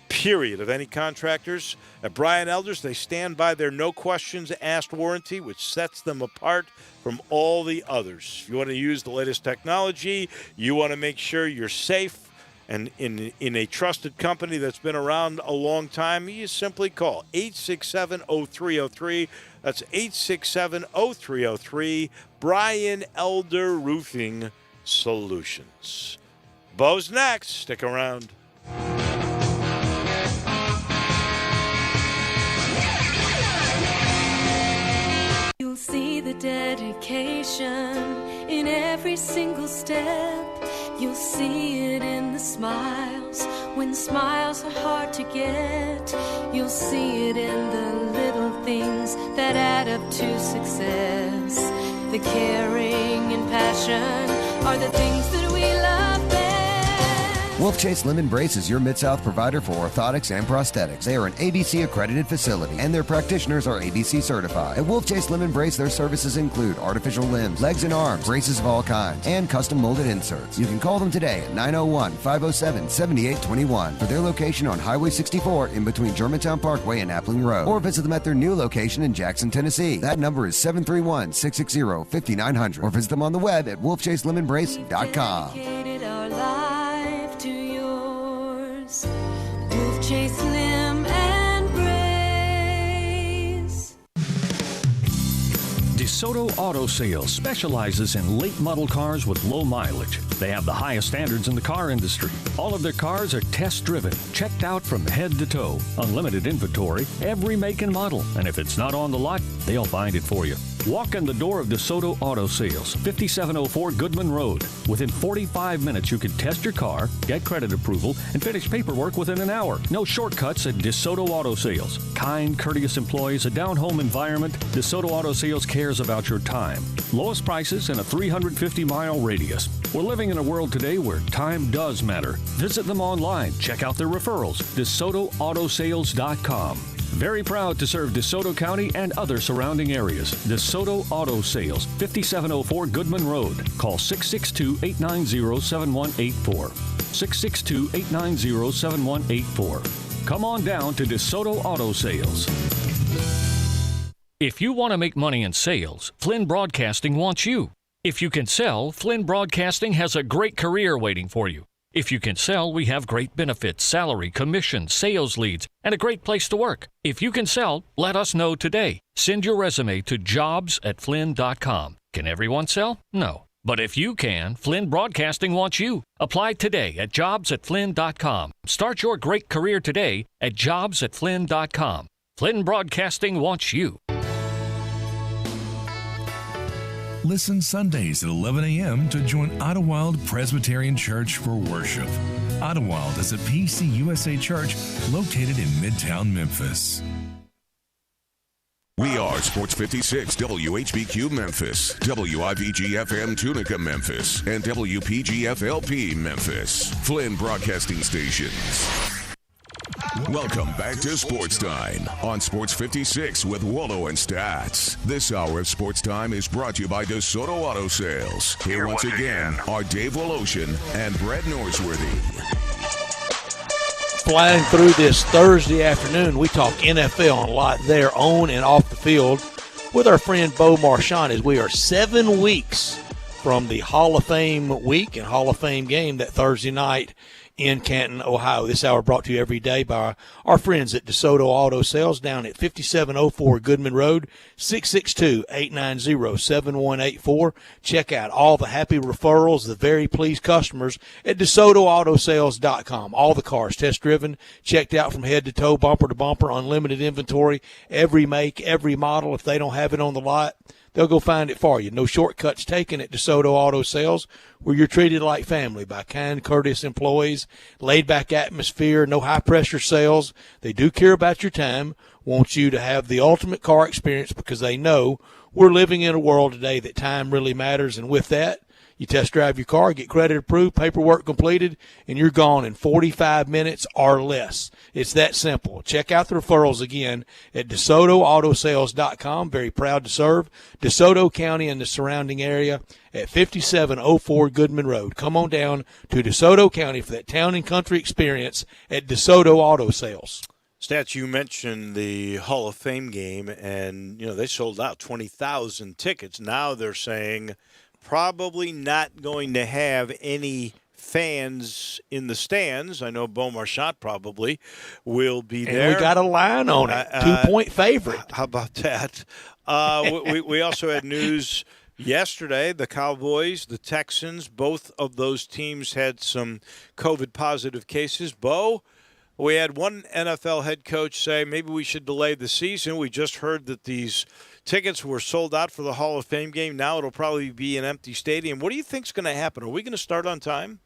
period, of any contractors. At Brian Elders, they stand by their no questions asked warranty, which sets them apart from all the others. If you want to use the latest technology, you want to make sure you're safe And in a trusted company that's been around a long time, you simply call 867-0303. That's 867-0303. Brian Elder Roofing Solutions. Bo's next. Stick around. You'll see the dedication in every single step. You'll see it in the smiles, when smiles are hard to get. You'll see it in the little things that add up to success. The caring and passion are the things that we love best. Wolf Chase Limb Brace is your Mid-South provider for orthotics and prosthetics. They are an ABC-accredited facility, and their practitioners are ABC certified. At Wolf Chase Limb Brace, their services include artificial limbs, legs and arms, braces of all kinds, and custom molded inserts. You can call them today at 901-507-7821 for their location on Highway 64 in between Germantown Parkway and Appling Road, or visit them at their new location in Jackson, Tennessee. That number is 731-660-5900, or visit them on the web at wolfchaselimbembrace.com. Dedicated our life to yours. Wolf Chase Limb and Brace. DeSoto Auto Sales specializes in late model cars with low mileage. They have the highest standards in the car industry. All of their cars are test driven, checked out from head to toe. Unlimited inventory, every make and model. And if it's not on the lot, they'll find it for you. Walk in the door of DeSoto Auto Sales, 5704 Goodman Road. Within 45 minutes, you can test your car, get credit approval, and finish paperwork within an hour. No shortcuts at DeSoto Auto Sales. Kind, courteous employees, a down-home environment. DeSoto Auto Sales cares about your time. Lowest prices in a 350-mile radius. We're living in a world today where time does matter. Visit them online. Check out their referrals. DeSotoAutosales.com. Very proud to serve DeSoto County and other surrounding areas. DeSoto Auto Sales, 5704 Goodman Road. Call 662-890-7184. 662-890-7184. Come on down to DeSoto Auto Sales. If you want to make money in sales, Flynn Broadcasting wants you. If you can sell, Flynn Broadcasting has a great career waiting for you. If you can sell, we have great benefits, salary, commission, sales leads, and a great place to work. If you can sell, let us know today. Send your resume to jobs@flynn.com. Can everyone sell? No. But if you can, Flynn Broadcasting wants you. Apply today at jobs@flynn.com. Start your great career today at jobs@flynn.com. Flynn Broadcasting wants you. Listen Sundays at 11 a.m. to join Idlewild Presbyterian Church for worship. Idlewild is a PCUSA church located in Midtown Memphis. We are Sports 56 WHBQ Memphis, WIVG-FM Tunica Memphis, and WPG-FLP Memphis. Flynn Broadcasting Stations. Welcome back to Sports Time on Sports 56 with Wolo and Stats. This hour of Sports Time is brought to you by DeSoto Auto Sales. Here once again are Dave Woloshin and Brett Norsworthy. Flying through this Thursday afternoon, we talk NFL a lot there on and off the field with our friend Bo Marchand as we are 7 weeks from the Hall of Fame week and Hall of Fame game that Thursday night in Canton, Ohio. This hour brought to you every day by our friends at DeSoto Auto Sales down at 5704 Goodman Road, 662-890-7184. Check out all the happy referrals, the very pleased customers at DeSotoAutosales.com. All the cars test driven, checked out from head to toe, bumper to bumper, unlimited inventory, every make, every model. If they don't have it on the lot, they'll go find it for you. No shortcuts taken at DeSoto Auto Sales, where you're treated like family by kind, courteous employees, laid-back atmosphere, no high-pressure sales. They do care about your time, want you to have the ultimate car experience because they know we're living in a world today that time really matters. And with that, you test drive your car, get credit approved, paperwork completed, and you're gone in 45 minutes or less. It's that simple. Check out the referrals again at DeSotoAutosales.com. Very proud to serve DeSoto County and the surrounding area at 5704 Goodman Road. Come on down to DeSoto County for that town and country experience at DeSoto Auto Sales. Stats, you mentioned the Hall of Fame game, and, they sold out 20,000 tickets. Now they're saying probably not going to have any fans in the stands. I know Beaumarchant probably will be there. And we got a line on it, 2-point favorite. How about that? We also had news yesterday. The Cowboys, the Texans, both of those teams had some COVID-positive cases. Bo, we had one NFL head coach say maybe we should delay the season. We just heard that these tickets were sold out for the Hall of Fame game. Now it'll probably be an empty stadium. What do you think's going to happen? Are we going to start on time?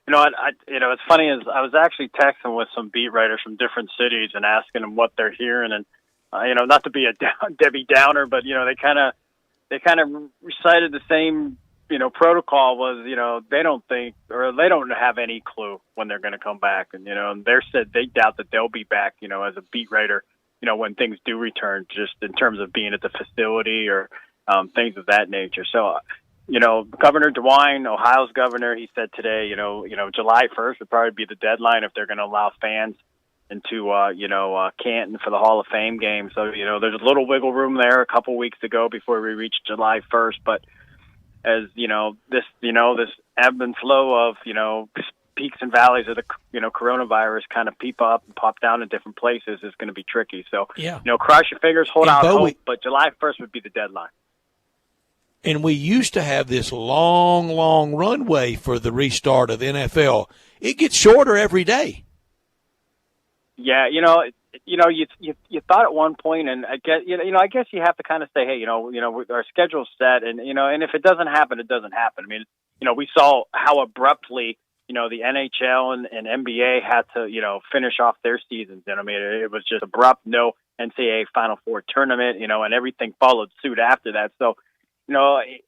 It's funny is I was actually texting with some beat writers from different cities and asking them what they're hearing, and not to be a Debbie Downer, but they kind of recited the same protocol was they don't think or they don't have any clue when they're going to come back, and and they said they doubt that they'll be back as a beat writer when things do return, just in terms of being at the facility or things of that nature. So. Governor DeWine, Ohio's governor, he said today, July 1st would probably be the deadline if they're going to allow fans into, Canton for the Hall of Fame game. So, there's a little wiggle room there a couple weeks ago before we reach July 1st. But as, this ebb and flow of, peaks and valleys of the, coronavirus kind of peep up and pop down in different places is going to be tricky. So, cross your fingers, hold out hope, but July 1st would be the deadline. And we used to have this long, long runway for the restart of the NFL. It gets shorter every day. Yeah, you thought at one point, and I guess you have to kind of say, hey, our schedule's set, and and if it doesn't happen, it doesn't happen. I mean, we saw how abruptly the NHL and NBA had to finish off their seasons, and I mean it was just abrupt. No NCAA Final Four tournament, and everything followed suit after that. So. The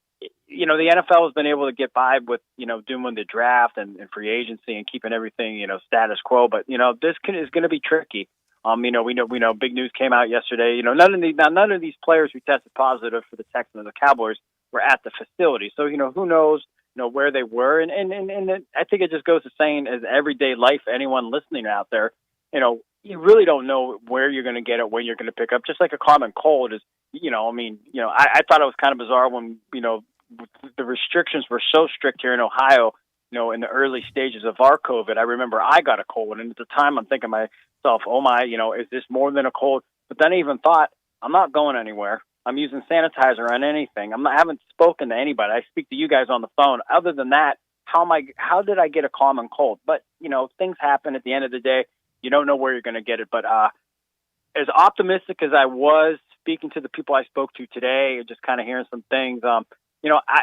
NFL has been able to get by with, doing the draft and free agency and keeping everything, status quo. But, this is going to be tricky. We know big news came out yesterday. None of these players who tested positive for the Texans and the Cowboys were at the facility. So, who knows, where they were. And I think it just goes to saying as everyday life, anyone listening out there, you really don't know where you're going to get it, when you're going to pick up. Just like a common cold is, I thought it was kind of bizarre when, the restrictions were so strict here in Ohio, in the early stages of our COVID. I remember I got a cold, and at the time I'm thinking to myself, oh my, is this more than a cold? But then I even thought, I'm not going anywhere. I'm using sanitizer on anything. I haven't spoken to anybody. I speak to you guys on the phone. Other than that, how did I get a common cold? But, things happen at the end of the day. You don't know where you're going to get it. But as optimistic as I was speaking to the people I spoke to today, just kind of hearing some things,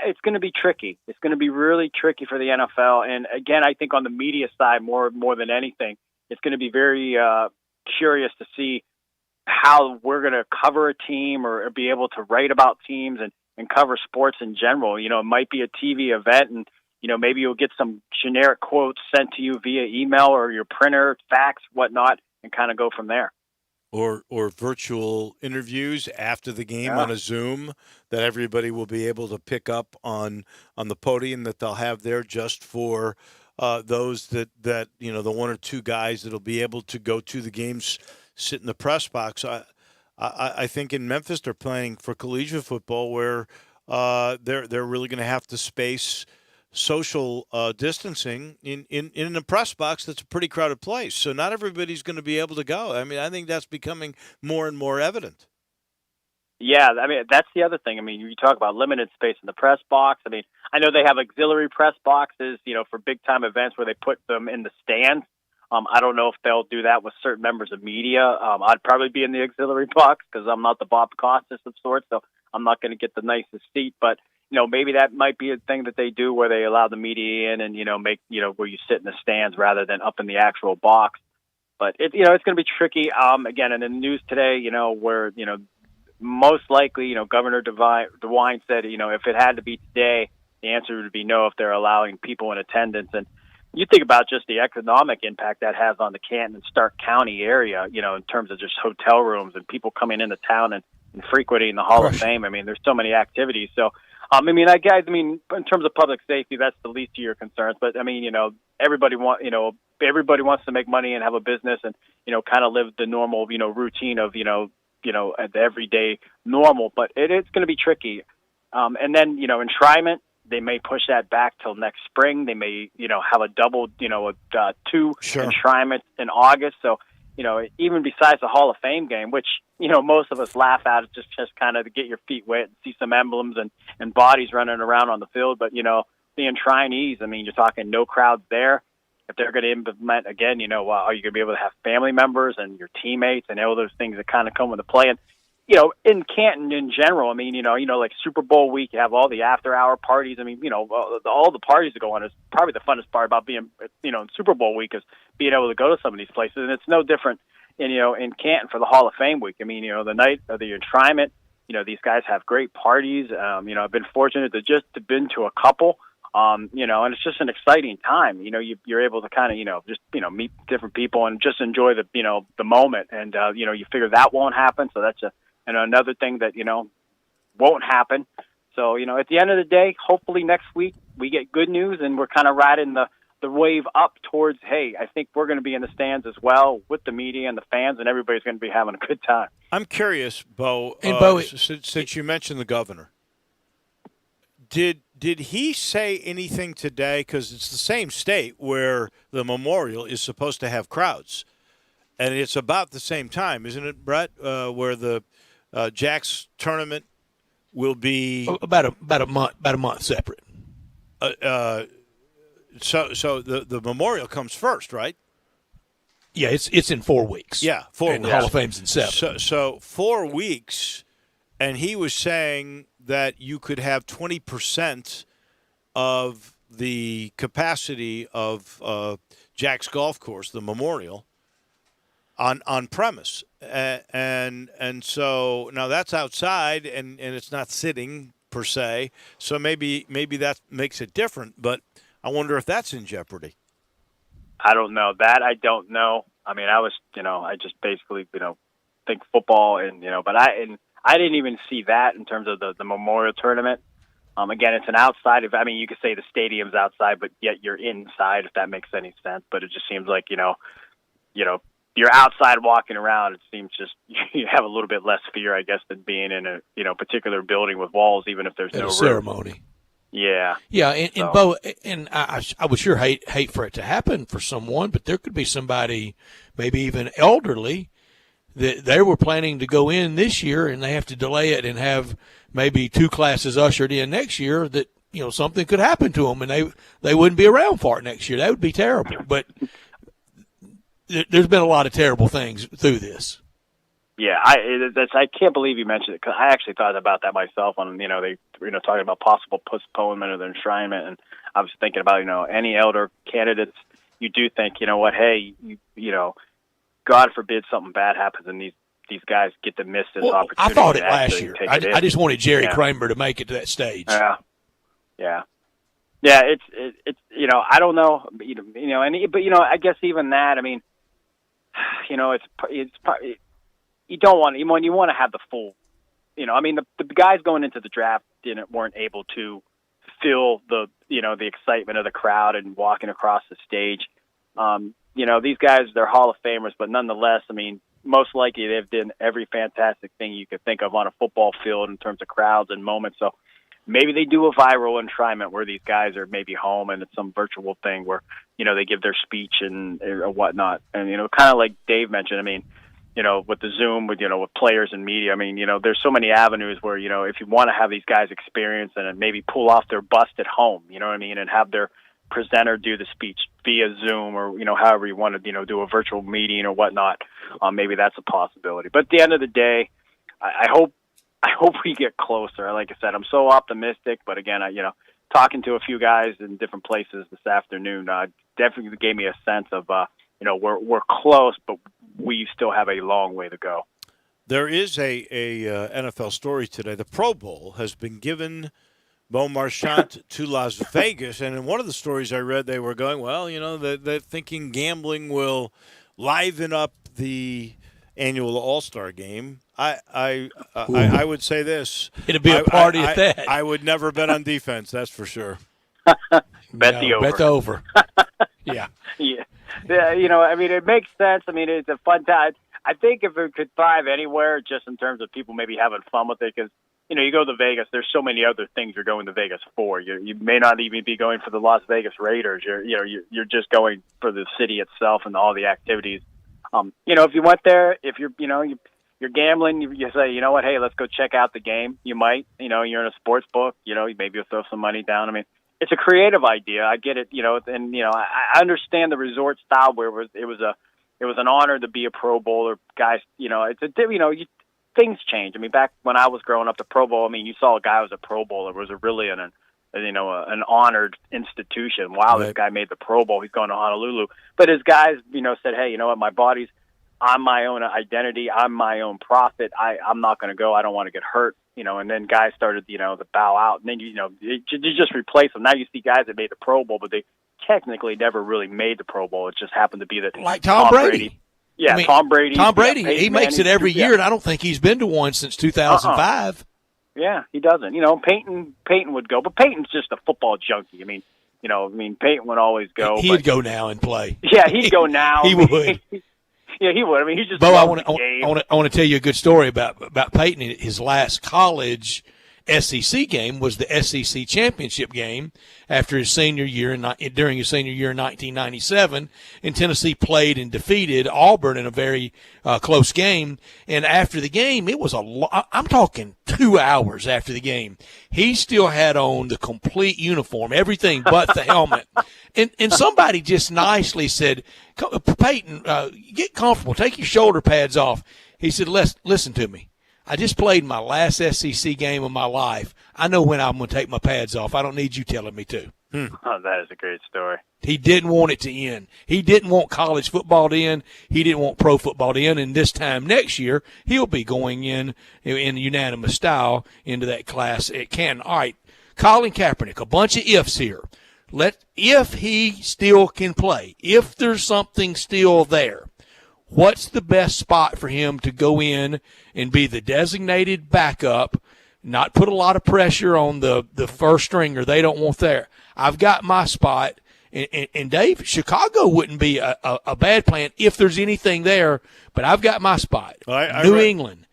it's going to be tricky. It's going to be really tricky for the NFL. And again, I think on the media side, more than anything, it's going to be very curious to see how we're going to cover a team or be able to write about teams and cover sports in general. It might be a TV event, and maybe you'll get some generic quotes sent to you via email or your printer, fax, whatnot, and kind of go from there. Or virtual interviews after the game on a Zoom that everybody will be able to pick up on the podium that they'll have there just for those that the one or two guys that'll be able to go to the games, sit in the press box. I think in Memphis they're playing for collegiate football where they're really going to have to space social distancing in a press box that's a pretty crowded place. So not everybody's going to be able to go. I mean, I think that's becoming more and more evident. Yeah, I mean, that's the other thing. I mean, you talk about limited space in the press box. I mean, I know they have auxiliary press boxes, for big-time events where they put them in the stands. I don't know if they'll do that with certain members of media. I'd probably be in the auxiliary box because I'm not the Bob Costas of sorts, so I'm not going to get the nicest seat. But maybe that might be a thing that they do where they allow the media in and, make, where you sit in the stands rather than up in the actual box. But it's going to be tricky. Again, in the news today, where, most likely, Governor DeWine said, if it had to be today, the answer would be no if they're allowing people in attendance. And you think about just the economic impact that has on the Canton and Stark County area, in terms of just hotel rooms and people coming into town and frequenting the Hall of Fame. I mean, there's so many activities. So, in terms of public safety, that's the least of your concerns. But everybody wants to make money and have a business and kind of live the normal routine of the everyday normal. But it's going to be tricky. And then enshrinement. they may push that back till next spring. They may, have a double, two enshrinements in August. So, even besides the Hall of Fame game, which, most of us laugh at, it's just kind of to get your feet wet and see some emblems and bodies running around on the field. But, the enshrinees, I mean, you're talking no crowds there. If they're going to implement again, are you going to be able to have family members and your teammates and all those things that kind of come into play? And, in Canton in general, I mean, like Super Bowl week, you have all the after-hour parties. I mean, all the parties that go on is probably the funnest part about being, in Super Bowl week is being able to go to some of these places. And it's no different, in Canton for the Hall of Fame week. I mean, the night of the enshrinement, these guys have great parties. I've been fortunate to been to a couple. And it's just an exciting time. You're able to kind of, meet different people and just enjoy the moment. And, you figure that won't happen. So that's another thing that, won't happen. So, at the end of the day, hopefully next week we get good news and we're kind of riding the wave up towards, hey, I think we're going to be in the stands as well with the media and the fans, and everybody's going to be having a good time. I'm curious, Bo, since you mentioned the governor, did he say anything today? Because it's the same state where the memorial is supposed to have crowds, and it's about the same time, isn't it, Brett? Where the Jack's tournament will be about a month separate. So the memorial comes first, right? Yeah, it's in 4 weeks. Yeah, 4 weeks. And the Hall of Fame's in 7. So 4 weeks, and he was saying that you could have 20% of the capacity of Jack's golf course, the memorial, on premise, and so now that's outside, and it's not sitting per se. So maybe that makes it different, but I wonder if that's in jeopardy. I don't know that. I don't know. I mean, I just basically, think football but I didn't even see that in terms of the Memorial Tournament. Again, it's an outside. You could say the stadium's outside, but yet you're inside, if that makes any sense. But it just seems like, you're outside walking around. It seems just you have a little bit less fear, I guess, than being in a, particular building with walls, even if there's no ceremony. Yeah. Yeah, and Bo, and I would sure hate for it to happen for someone, but there could be somebody, maybe even elderly, that they were planning to go in this year and they have to delay it and have maybe 2 classes ushered in next year that, something could happen to them and they wouldn't be around for it next year. That would be terrible. But there's been a lot of terrible things through this. Yeah, I can't believe you mentioned it, because I actually thought about that myself when, they talking about possible postponement of the enshrinement, and I was thinking about, any elder candidates, you do think, hey, God forbid something bad happens and these guys get to miss this opportunity. I thought it last year. I just wanted Jerry Kramer to make it to that stage. Yeah. It's I don't know, I guess even that, it's you don't want you want to have the full, the guys going into the draft weren't able to feel the the excitement of the crowd and walking across the stage. These guys, they're Hall of Famers, but nonetheless, most likely they've done every fantastic thing you could think of on a football field in terms of crowds and moments. So maybe they do a viral enshrinement where these guys are maybe home and it's some virtual thing where, they give their speech and or whatnot. And, kind of like Dave mentioned, with the Zoom, with players and media, there's so many avenues where, if you want to have these guys experience and maybe pull off their bust at home, and have their presenter do the speech via Zoom or, however you want to, do a virtual meeting or whatnot, maybe that's a possibility. But at the end of the day, I hope we get closer. Like I said, I'm so optimistic, but again, talking to a few guys in different places this afternoon, definitely gave me a sense of, we're close, but we still have a long way to go. There is a NFL story today. The Pro Bowl has been given, Bo Marchant, to Las Vegas, and in one of the stories I read, they were going, well, they're thinking gambling will liven up the annual All-Star game. I would say this. It'd be a party at that. I would never bet on defense, that's for sure. Bet the over. Bet the over. Yeah. Yeah. It makes sense. It's a fun time. I think if it could thrive anywhere, just in terms of people maybe having fun with it, because, you go to Vegas, there's so many other things you're going to Vegas for. You may not even be going for the Las Vegas Raiders. You're just going for the city itself and all the activities. If you went there, if you're gambling, you say, you know what, hey, let's go check out the game. You might, you're in a sports book, maybe you'll throw some money down. I mean, it's a creative idea. I get it, and I understand the resort style where it was an honor to be a Pro Bowler. Guys, things change. I mean, back when I was growing up, the Pro Bowl, I mean, you saw a guy who was a Pro Bowler. It was really an honored institution. Wow, Right. This guy made the Pro Bowl. He's going to Honolulu. But his guys, said, hey, you know what, my body's, I'm my own identity. I'm my own prophet. I'm not going to go. I don't want to get hurt. And then guys started, to bow out. And then, you just replace them. Now you see guys that made the Pro Bowl, but they technically never really made the Pro Bowl. It just happened to be that Like Tom Brady. Yeah, I mean, Tom Brady. Tom Brady, Peyton he makes it Manning, every year, and I don't think he's been to one since 2005. Yeah, he doesn't. Peyton would go, but Peyton's just a football junkie. I mean, Peyton would always go. He'd go now and play. Yeah, he'd go now. He would. Yeah, he would. I mean, he just. Bo, I want game. to tell you a good story about Peyton. His last college SEC game was the SEC championship game after his senior year during his senior year in 1997, and Tennessee played and defeated Auburn in a very close game. And after the game, it was I'm talking 2 hours after the game, he still had on the complete uniform, everything but the helmet. And somebody just nicely said, Peyton, get comfortable, take your shoulder pads off. He said, listen to me. I just played my last SEC game of my life. I know when I'm going to take my pads off. I don't need you telling me to. Oh, that is a great story. He didn't want it to end. He didn't want college football to end. He didn't want pro football to end. And this time next year, he'll be going in unanimous style into that class at Canton. All right, Colin Kaepernick, a bunch of ifs here. If he still can play, if there's something still there, what's the best spot for him to go in and be the designated backup, not put a lot of pressure on the first stringer? They don't want there. I've got my spot. And Dave, Chicago wouldn't be a bad plan if there's anything there, but I've got my spot. New England.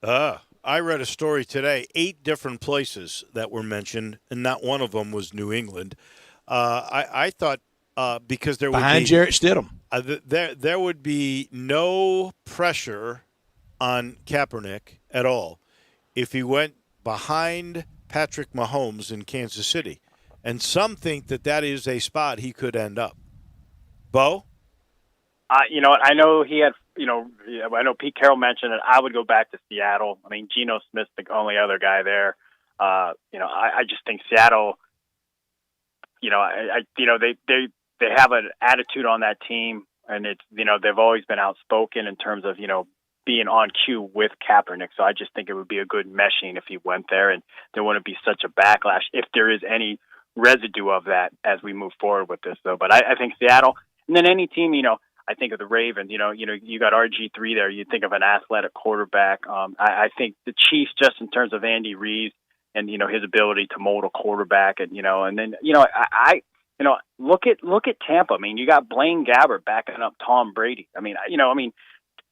I read a story today, 8 different places that were mentioned, and not one of them was New England. I thought because there would behind be – Jarrett Stidham. There would be no pressure on Kaepernick at all if he went behind Patrick Mahomes in Kansas City. And some think that is a spot he could end up. Bo? You know what? I know he had, I know Pete Carroll mentioned it. I would go back to Seattle. I mean, Geno Smith's the only other guy there. I just think Seattle, they have an attitude on that team, and it's, they've always been outspoken in terms of, being on cue with Kaepernick. So I just think it would be a good meshing if he went there, and there wouldn't be such a backlash if there is any residue of that as we move forward with this, though. But I think Seattle, and then any team, I think of the Ravens, you got RG3 there. You think of an athletic quarterback. I think the Chiefs, just in terms of Andy Reid and, his ability to mold a quarterback, and, and then, look at Tampa. I mean, you got Blaine Gabbert backing up Tom Brady. I mean,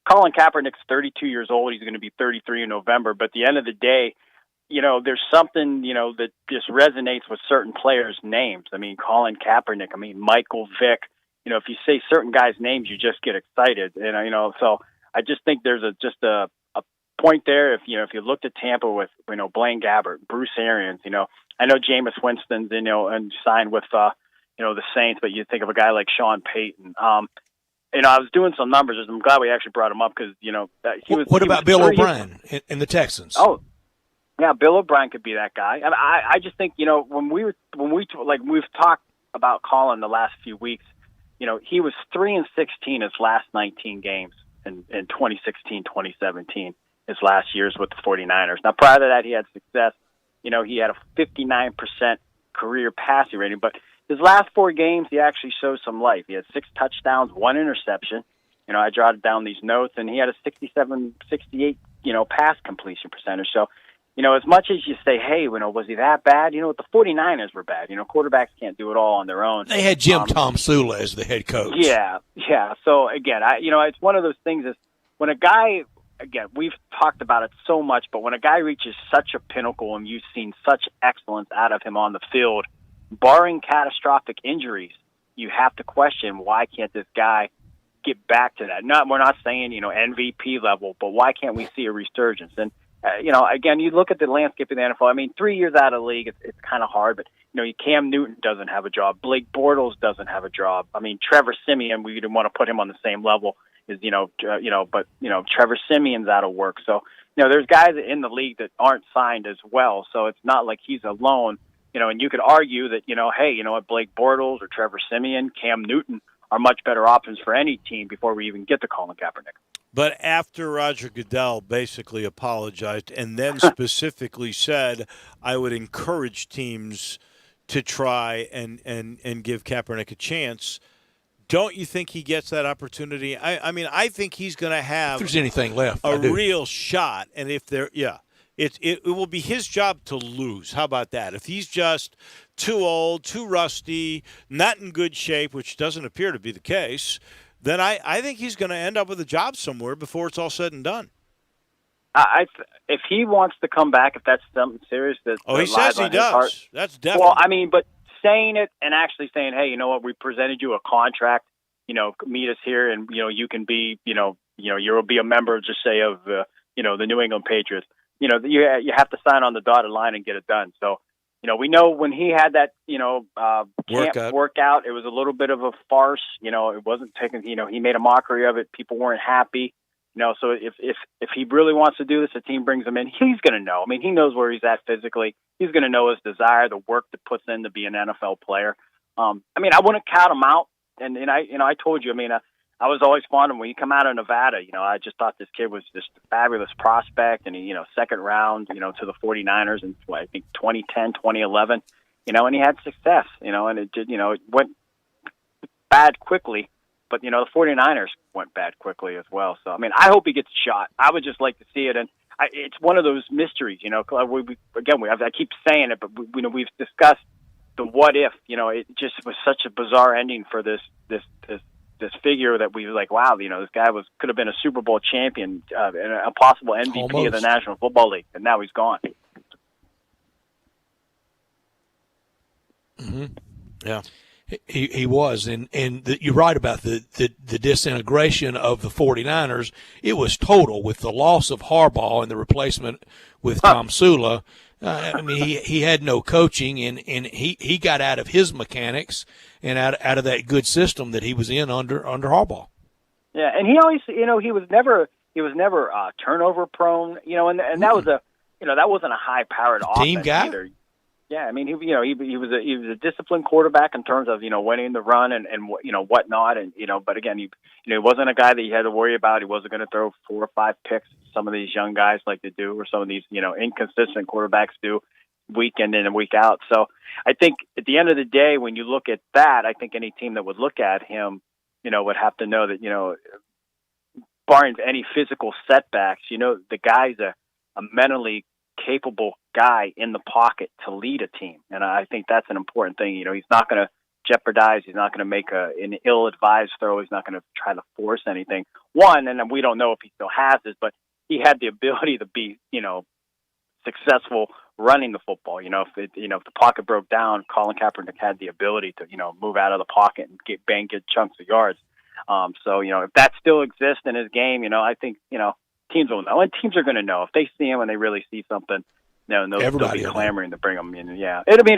Colin Kaepernick's 32 years old. He's going to be 33 in November. But at the end of the day, there's something, that just resonates with certain players' names. I mean, Colin Kaepernick, Michael Vick. If you say certain guys' names, you just get excited. And, so I just think there's a point there. If you looked at Tampa with, Blaine Gabbert, Bruce Arians, I know Jameis Winston's, and signed with, the Saints, but you think of a guy like Sean Payton. I was doing some numbers. I'm glad we actually brought him up because, he was. What about Bill O'Brien in the Texans? Oh, yeah, Bill O'Brien could be that guy. I just think, when we've talked about Colin the last few weeks, he was 3-16 his last 19 games in 2016, 2017, his last years with the 49ers. Now, prior to that, he had success. He had a 59% career passing rating, but his last 4 games, he actually shows some life. He had 6 touchdowns, 1 interception. I jotted down these notes, and he had a 68, pass completion percentage. So, as much as you say, hey, was he that bad? The 49ers were bad. Quarterbacks can't do it all on their own. They had Jim Tom Sula as the head coach. Yeah. So, again, it's one of those things is when a guy again, we've talked about it so much, but when a guy reaches such a pinnacle and you've seen such excellence out of him on the field, barring catastrophic injuries, you have to question, why can't this guy get back to that? We're not saying, MVP level, but why can't we see a resurgence? And, again, you look at the landscape of the NFL. I mean, 3 years out of the league, it's kind of hard, but, Cam Newton doesn't have a job. Blake Bortles doesn't have a job. I mean, Trevor Siemian, we didn't want to put him on the same level as, but Trevor Siemian's out of work. So, there's guys in the league that aren't signed as well. So it's not like he's alone, and you could argue that, hey, Blake Bortles or Trevor Siemian, Cam Newton are much better options for any team before we even get to Colin Kaepernick. But after Roger Goodell basically apologized and then specifically said, I would encourage teams to try and give Kaepernick a chance, don't you think he gets that opportunity? I mean, I think he's going to have, if there's anything left, a real shot. And if there, it will be his job to lose. How about that? If he's just too old, too rusty, not in good shape, which doesn't appear to be the case, then I think he's going to end up with a job somewhere before it's all said and done. If he wants to come back, if that's something serious that he says he does. Heart, that's definitely. Well, I mean, but saying it and actually saying, hey, you know what, we presented you a contract, meet us here, and you can be, you'll be a member, just say, of the New England Patriots. You have to sign on the dotted line and get it done. So, we know when he had that, camp workout, it was a little bit of a farce. It wasn't taken. He made a mockery of it. People weren't happy. So if he really wants to do this, the team brings him in, he's going to know. I mean, he knows where he's at physically. He's going to know his desire, the work that puts in to be an NFL player. I mean, I wouldn't count him out. And I told you, I mean, I was always fond of him when you come out of Nevada. I just thought this kid was just a fabulous prospect, and he, second round, to the 49ers in I think 2010, 2011, and he had success, and it did, it went bad quickly. But, the 49ers went bad quickly as well. So, I mean, I hope he gets a shot. I would just like to see it. And it's one of those mysteries, I keep saying it, but, we've discussed the what if. It just was such a bizarre ending for this figure that we were like, wow, this guy could have been a Super Bowl champion and a possible MVP of the National Football League. And now he's gone. Mm-hmm. Yeah. He was, and you're right about the disintegration of the 49ers. It was total with the loss of Harbaugh and the replacement with Tom Sula. I mean, he had no coaching, and he got out of his mechanics and out of that good system that he was in under Harbaugh. Yeah, and he always, he was never turnover prone, and that was that wasn't a high powered offense team guy either. Yeah, I mean, he was a disciplined quarterback in terms of winning the run and whatnot, and but again, he wasn't a guy that you had to worry about. He wasn't going to throw 4 or 5 picks. Some of these young guys like to do, or some of these inconsistent quarterbacks do, week in and week out. So I think at the end of the day, when you look at that, I think any team that would look at him, would have to know that barring any physical setbacks, the guy's a mentally capable guy in the pocket to lead a team. And I think that's an important thing. He's not going to jeopardize. He's not going to make an ill-advised throw. He's not going to try to force anything. And we don't know if he still has this, but he had the ability to be, successful running the football. If the pocket broke down, Colin Kaepernick had the ability to, move out of the pocket and get chunks of yards. So, if that still exists in his game, I think, teams will know, and teams are going to know if they see him and they really see something. They'll be clamoring to bring him in. Yeah, it'll be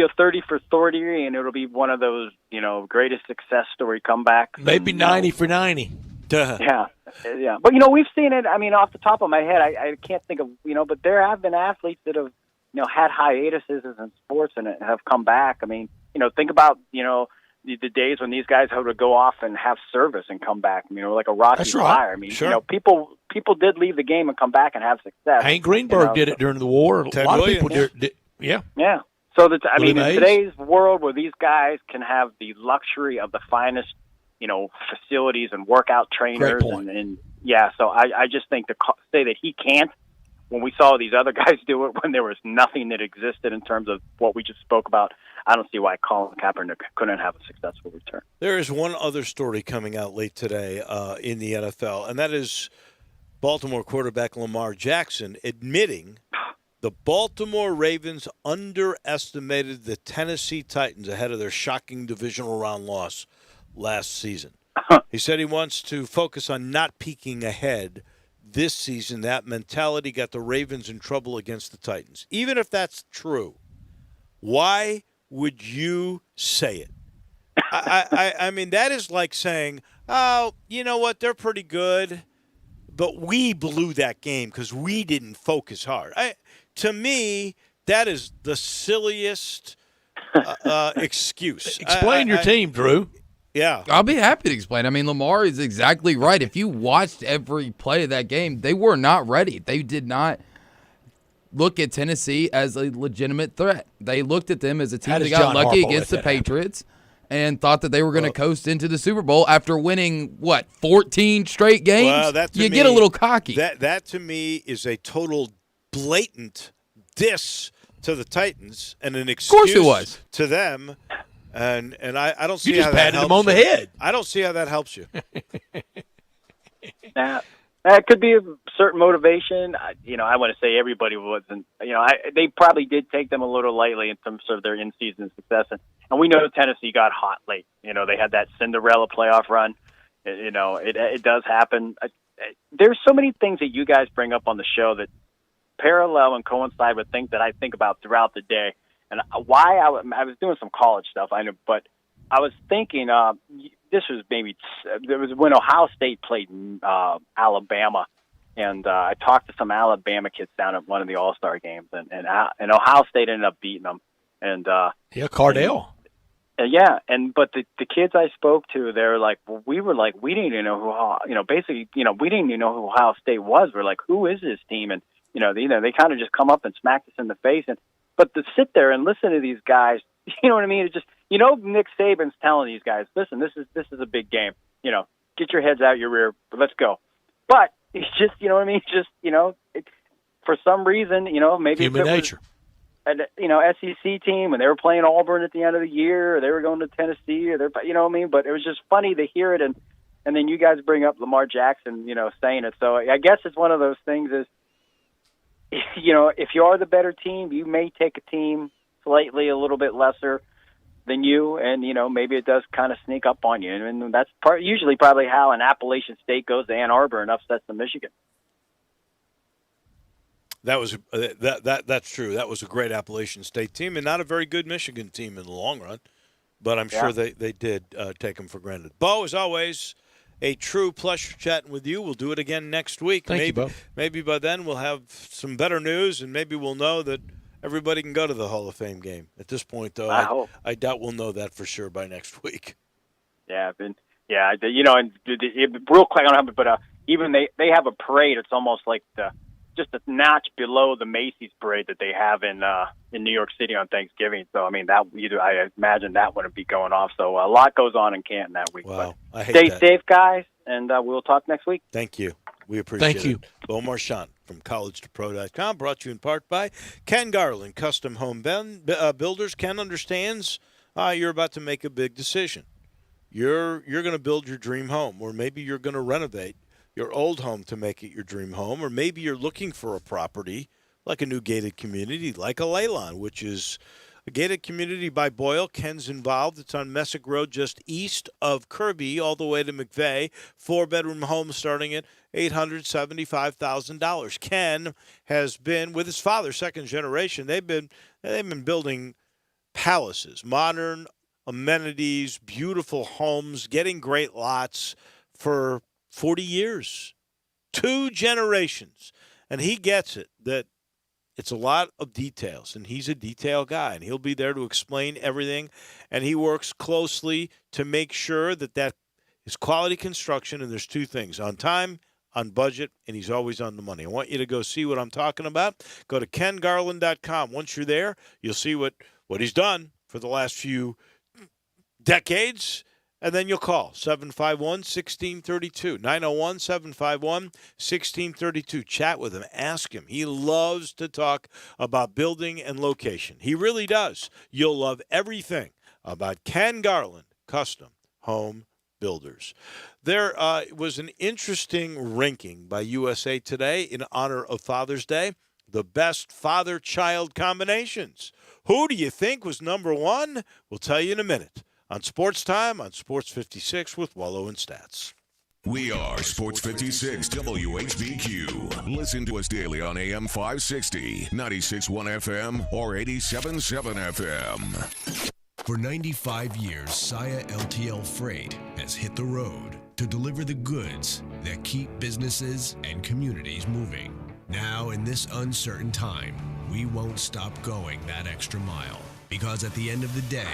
a 30 for 30, and it'll be one of those greatest success story comebacks. Maybe 90 for 90. Yeah. But we've seen it. I mean, off the top of my head, I can't think of but there have been athletes that have had hiatuses in sports and have come back. I mean, think about the days when these guys had to go off and have service and come back, like a Rocky Flyer. I mean, sure. People did leave the game and come back and have success. Hank Greenberg did it during the war. Ted a lot Williams. of people did. Yeah. Yeah. So in Mays. today's world where these guys can have the luxury of the finest, facilities and workout trainers, and so I just think to say that he can't, when we saw these other guys do it when there was nothing that existed in terms of what we just spoke about, I don't see why Colin Kaepernick couldn't have a successful return. There is one other story coming out late today in the NFL, and that is Baltimore quarterback Lamar Jackson admitting the Baltimore Ravens underestimated the Tennessee Titans ahead of their shocking divisional round loss last season. He said he wants to focus on not peeking ahead this season. That mentality got the Ravens in trouble against the Titans. Even if that's true, why would you say it? I mean, that is like saying, oh, you know what, they're pretty good, but we blew that game because we didn't focus hard. To me, that is the silliest excuse. Explain your team, Drew. Yeah. I'll be happy to explain. I mean, Lamar is exactly right. If you watched every play of that game, they were not ready. They did not look at Tennessee as a legitimate threat. They looked at them as a team that got lucky against the Patriots and thought that they were going to coast into the Super Bowl after winning, 14 straight games? Well, get a little cocky. That to me is a total blatant diss to the Titans and an excuse of course it was. To them. And I don't see you just how that patted helps them on the you. head. I don't see how that helps you. That could be a certain motivation. I want to say everybody wasn't. They probably did take them a little lightly in terms of their in-season success, and we know Tennessee got hot late. They had that Cinderella playoff run. It does happen. There's so many things that you guys bring up on the show that parallel and coincide with things that I think about throughout the day. And why I was doing some college stuff, I know, but I was thinking this was when Ohio State played Alabama, and I talked to some Alabama kids down at one of the All-Star games, and Ohio State ended up beating them. And Cardell. But the kids I spoke to, they were like, we didn't even know we didn't even know who Ohio State was. We're like, who is this team? And they kind of just come up and smacked us in the face. But to sit there and listen to these guys, you know what I mean? It just, Nick Saban's telling these guys, listen, this is a big game. Get your heads out your rear, let's go. But it's just, you know what I mean? It's just, for some reason, maybe human nature. An SEC team, and they were playing Auburn at the end of the year, or they were going to Tennessee, or you know what I mean? But it was just funny to hear it, and then you guys bring up Lamar Jackson, saying it. So I guess it's one of those things is, if you are the better team, you may take a team slightly a little bit lesser than you, and maybe it does kind of sneak up on you, and that's usually probably how an Appalachian State goes to Ann Arbor and upsets the Michigan. That was that's true. That was a great Appalachian State team, and not a very good Michigan team in the long run. But I'm sure they did take them for granted. Bo, as always, a true pleasure chatting with you. We'll do it again next week. Thank you, Bo. Maybe by then we'll have some better news, and maybe we'll know that everybody can go to the Hall of Fame game. At this point, though, I hope. I doubt we'll know that for sure by next week. Yeah, and real quick, I don't have it, but even they have a parade. It's almost like just a notch below the Macy's parade that they have in New York City on Thanksgiving. So I mean I imagine that wouldn't be going off. So a lot goes on in Canton that week. Wow, but I hate stay that. safe, guys, and we'll talk next week. Thank you. We appreciate Thank you. it. Bo Marchant from collegetopro.com, brought to you in part by Ken Garland, Custom Home Builders. Ken understands you're about to make a big decision. You're going to build your dream home, or maybe you're going to renovate your old home to make it your dream home, or maybe you're looking for a property like a new gated community, like a Leylon, which is a gated community by Boyle. Ken's involved. It's on Messick Road, just east of Kirby, all the way to McVeigh. 4-bedroom home starting at $875,000. Ken has been with his father, second generation. They've been building palaces, modern amenities, beautiful homes, getting great lots for 40 years, 2 generations. And he gets it, that it's a lot of details, and he's a detail guy, and he'll be there to explain everything, and he works closely to make sure that is quality construction, and there's 2 things: on time, on budget, and he's always on the money. I want you to go see what I'm talking about. Go to kengarland.com. Once you're there, you'll see what he's done for the last few decades, And then you'll call 751-1632, 901-751-1632. Chat with him. Ask him. He loves to talk about building and location. He really does. You'll love everything about Ken Garland, Custom Home Builders. There was an interesting ranking by USA Today in honor of Father's Day, the best father-child combinations. Who do you think was number one? We'll tell you in a minute. On Sports Time, on Sports 56 with Wolo and Stats. We are Sports 56 WHBQ. Listen to us daily on AM 560, 96.1 FM, or 87.7 FM. For 95 years, Saya LTL Freight has hit the road to deliver the goods that keep businesses and communities moving. Now, in this uncertain time, we won't stop going that extra mile, because at the end of the day,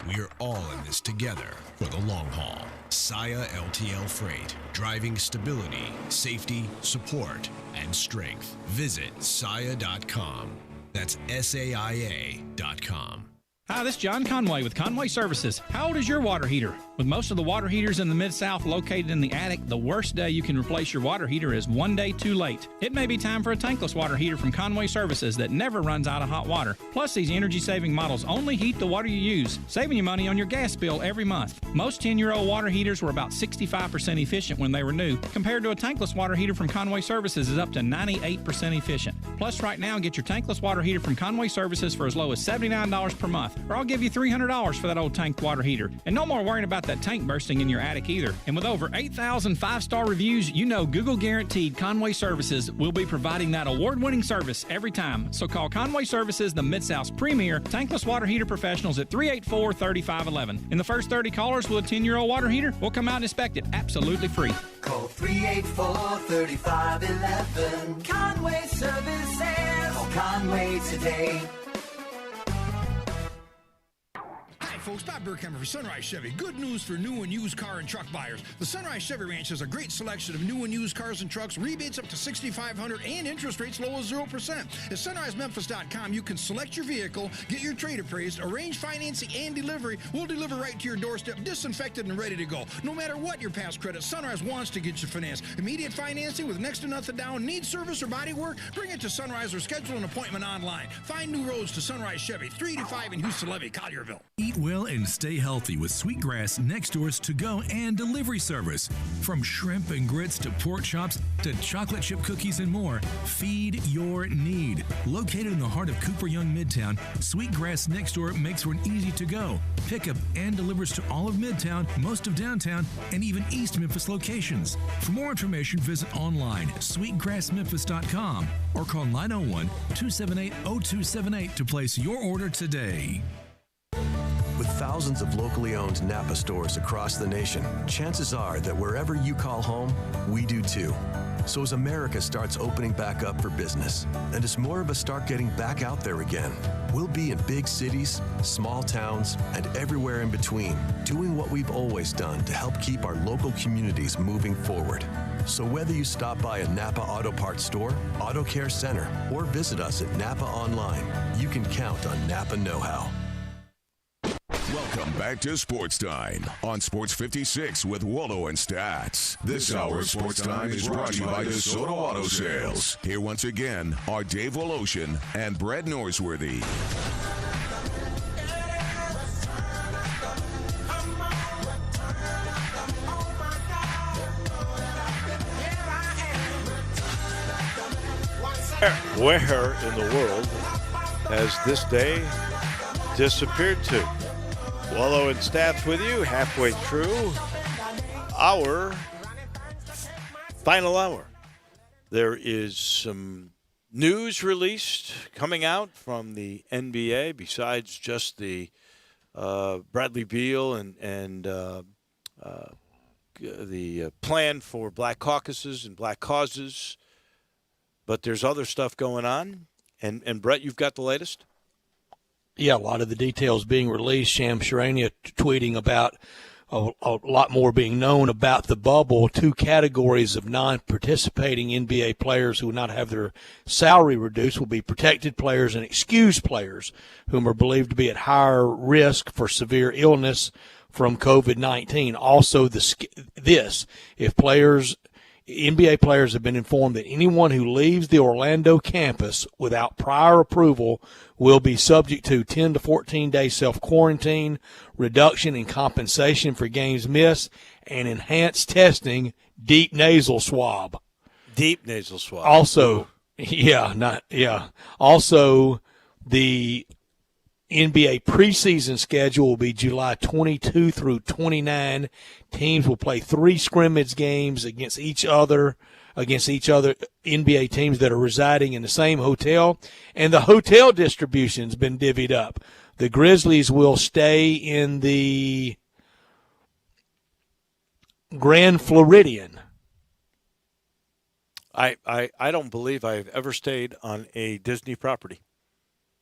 we are all in this together for the long haul. Saya LTL Freight, driving stability, safety, support, and strength. Visit Saya.com. That's SAIA.com. Hi, this is John Conway with Conway Services. How old is your water heater? With most of the water heaters in the Mid-South located in the attic, the worst day you can replace your water heater is one day too late. It may be time for a tankless water heater from Conway Services that never runs out of hot water. Plus, these energy-saving models only heat the water you use, saving you money on your gas bill every month. Most 10-year-old water heaters were about 65% efficient when they were new, compared to a tankless water heater from Conway Services is up to 98% efficient. Plus, right now, get your tankless water heater from Conway Services for as low as $79 per month, or I'll give you $300 for that old tank water heater. And no more worrying about that tank bursting in your attic either. And with over 8,000 5-star reviews, you know Google guaranteed Conway Services will be providing that award-winning service every time. So call Conway Services, the Mid-South's premier tankless water heater professionals at 384-3511. And the first 30 callers with a 10-year-old water heater will come out and inspect it absolutely free. Call 384-3511. Conway Services. Call Conway today. Hi, folks. Bob Burkhammer for Sunrise Chevy. Good news for new and used car and truck buyers. The Sunrise Chevy Ranch has a great selection of new and used cars and trucks, rebates up to $6,500, and interest rates low as 0%. At sunrisememphis.com, you can select your vehicle, get your trade appraised, arrange financing and delivery. We'll deliver right to your doorstep, disinfected and ready to go. No matter what your past credit, Sunrise wants to get you financed. Immediate financing with next to nothing down. Need service or body work? Bring it to Sunrise or schedule an appointment online. Find new roads to Sunrise Chevy, 385 in Houston Levy, Collierville. Eat well and stay healthy with Sweetgrass Next Door's to-go and delivery service. From shrimp and grits to pork chops to chocolate chip cookies and more, feed your need. Located in the heart of Cooper Young Midtown, Sweetgrass Next Door makes for an easy to-go, pickup, and delivers to all of Midtown, most of downtown, and even East Memphis locations. For more information, visit online sweetgrassmemphis.com or call 901-278-0278 to place your order today. With thousands of locally owned Napa stores across the nation, chances are that wherever you call home, we do too. So as America starts opening back up for business, and as more of us start getting back out there again, we'll be in big cities, small towns, and everywhere in between, doing what we've always done to help keep our local communities moving forward. So whether you stop by a Napa Auto Parts store, Auto Care Center, or visit us at Napa Online, you can count on Napa know-how. Welcome back to Sports Time on Sports 56 with Wolo and Stats. This hour of Sports Time is brought to you by DeSoto Auto Sales. Here once again are Dave Woloshin and Brett Norsworthy. Where in the world has this day disappeared to? Wolo and Stats with you, halfway through our final hour. There is some news released coming out from the NBA besides just the Bradley Beal and the plan for black caucuses and black causes. But there's other stuff going on. And Brett, you've got the latest? Yeah, a lot of the details being released. Shams Charania tweeting about a lot more being known about the bubble, two categories of non-participating NBA players who will not have their salary reduced will be protected players and excused players, whom are believed to be at higher risk for severe illness from COVID-19. Also, if NBA players have been informed that anyone who leaves the Orlando campus without prior approval will be subject to 10 to 14-day self-quarantine, reduction in compensation for games missed, and enhanced testing, deep nasal swab. Deep nasal swab. Also, Also, the NBA preseason schedule will be July 22 through 29. Teams will play 3 scrimmage games against each other NBA teams that are residing in the same hotel, and the hotel distribution's been divvied up. The Grizzlies will stay in the Grand Floridian. I don't believe I've ever stayed on a Disney property.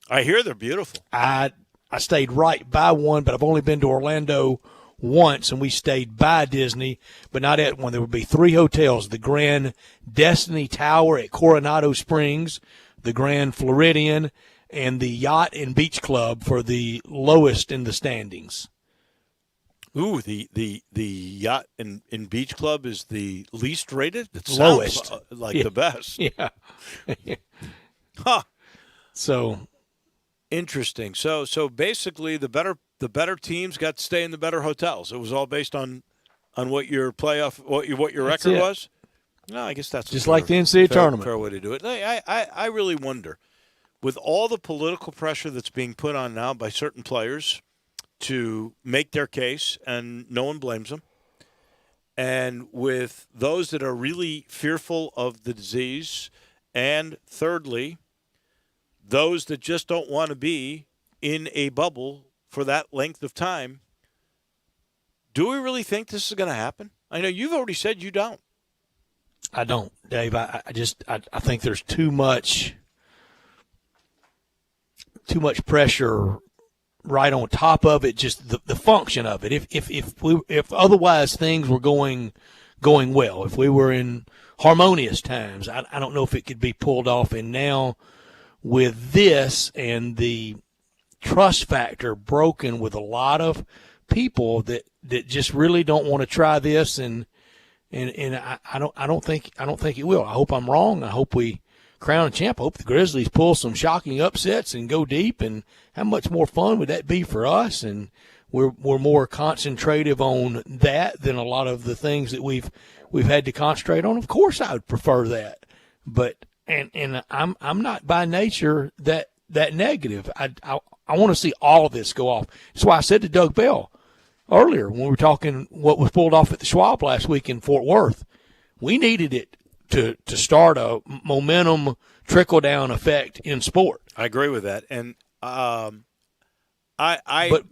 I hear they're beautiful. I stayed right by one, but I've only been to Orlando once, and we stayed by Disney, but not at one. There would be 3 hotels: the Grand Destiny Tower at Coronado Springs, the Grand Floridian, and the Yacht and Beach Club for the lowest in the standings. Ooh, the Yacht and Beach Club is the least rated? It Lowest. Sounds the best. Yeah. Huh. So interesting. So basically the better teams got to stay in the better hotels. It was all based on what your what your record was. No, I guess that's just like the NCAA tournament. Fair way to do it. I really wonder, with all the political pressure that's being put on now by certain players to make their case, and no one blames them, and with those that are really fearful of the disease, and thirdly, those that just don't want to be in a bubble for that length of time, do we really think this is going to happen? I know you've already said you don't. I don't, Dave. I think there's too much pressure right on top of it. Just the function of it. If otherwise things were going well, if we were in harmonious times, I don't know if it could be pulled off. And now with this and the trust factor broken with a lot of people that just really don't want to try this, and I don't think it will. I hope I'm wrong. I hope we crown a champ. I hope the Grizzlies pull some shocking upsets and go deep. And how much more fun would that be for us? And we're more concentrative on that than a lot of the things that we've had to concentrate on. Of course, I would prefer that, but and I'm not by nature that negative. I want to see all of this go off. That's why I said to Doug Bell earlier when we were talking what was pulled off at the Schwab last week in Fort Worth, we needed it to start a momentum trickle-down effect in sport. I agree with that. And but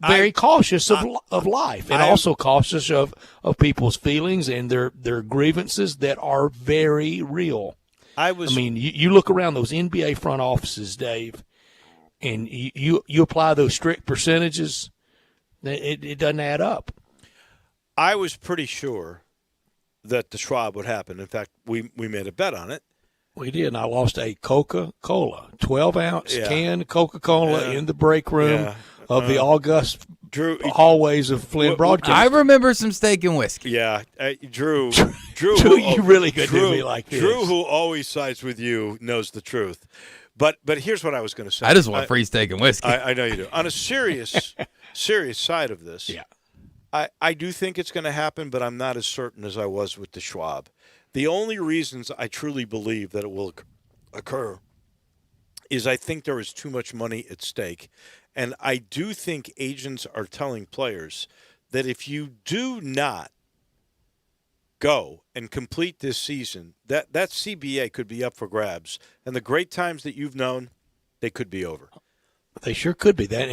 very cautious of life, and also cautious of people's feelings and their grievances that are very real. I mean, you look around those NBA front offices, Dave, and you apply those strict percentages, it doesn't add up. I was pretty sure that the Schwab would happen. In fact, we made a bet on it. We did, and I lost a Coca-Cola, 12-ounce can Coca-Cola in the break room of the august hallways of Flynn Broadcast. I remember some steak and whiskey. Yeah, Drew, you really could do me like this. Drew, who always sides with you, knows the truth. But here's what I was going to say. I just want free steak and whiskey. I know you do. On a serious side of this, I do think it's going to happen, but I'm not as certain as I was with the Schwab. The only reasons I truly believe that it will occur is I think there is too much money at stake. And I do think agents are telling players that if you do not go and complete this season, that CBA could be up for grabs. And the great times that you've known, they could be over. They sure could be that,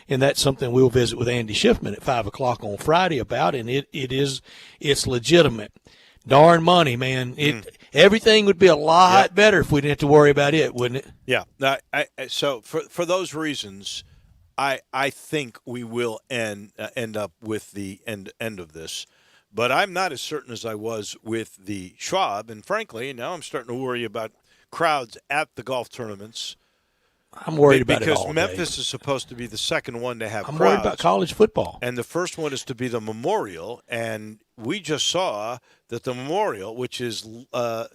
and that's something we'll visit with Andy Schiffman at 5:00 on Friday about, and it's legitimate. Darn money, man! Everything would be a lot better if we didn't have to worry about it, wouldn't it? Yeah. So for those reasons, I think we will end up with the end of this. But I'm not as certain as I was with the Schwab. And frankly, now I'm starting to worry about crowds at the golf tournaments. I'm worried about it all, because Memphis Dave. is supposed to be the second one to have I'm crowds. worried about college football. And the first one is to be the Memorial. And we just saw that the Memorial, which is, what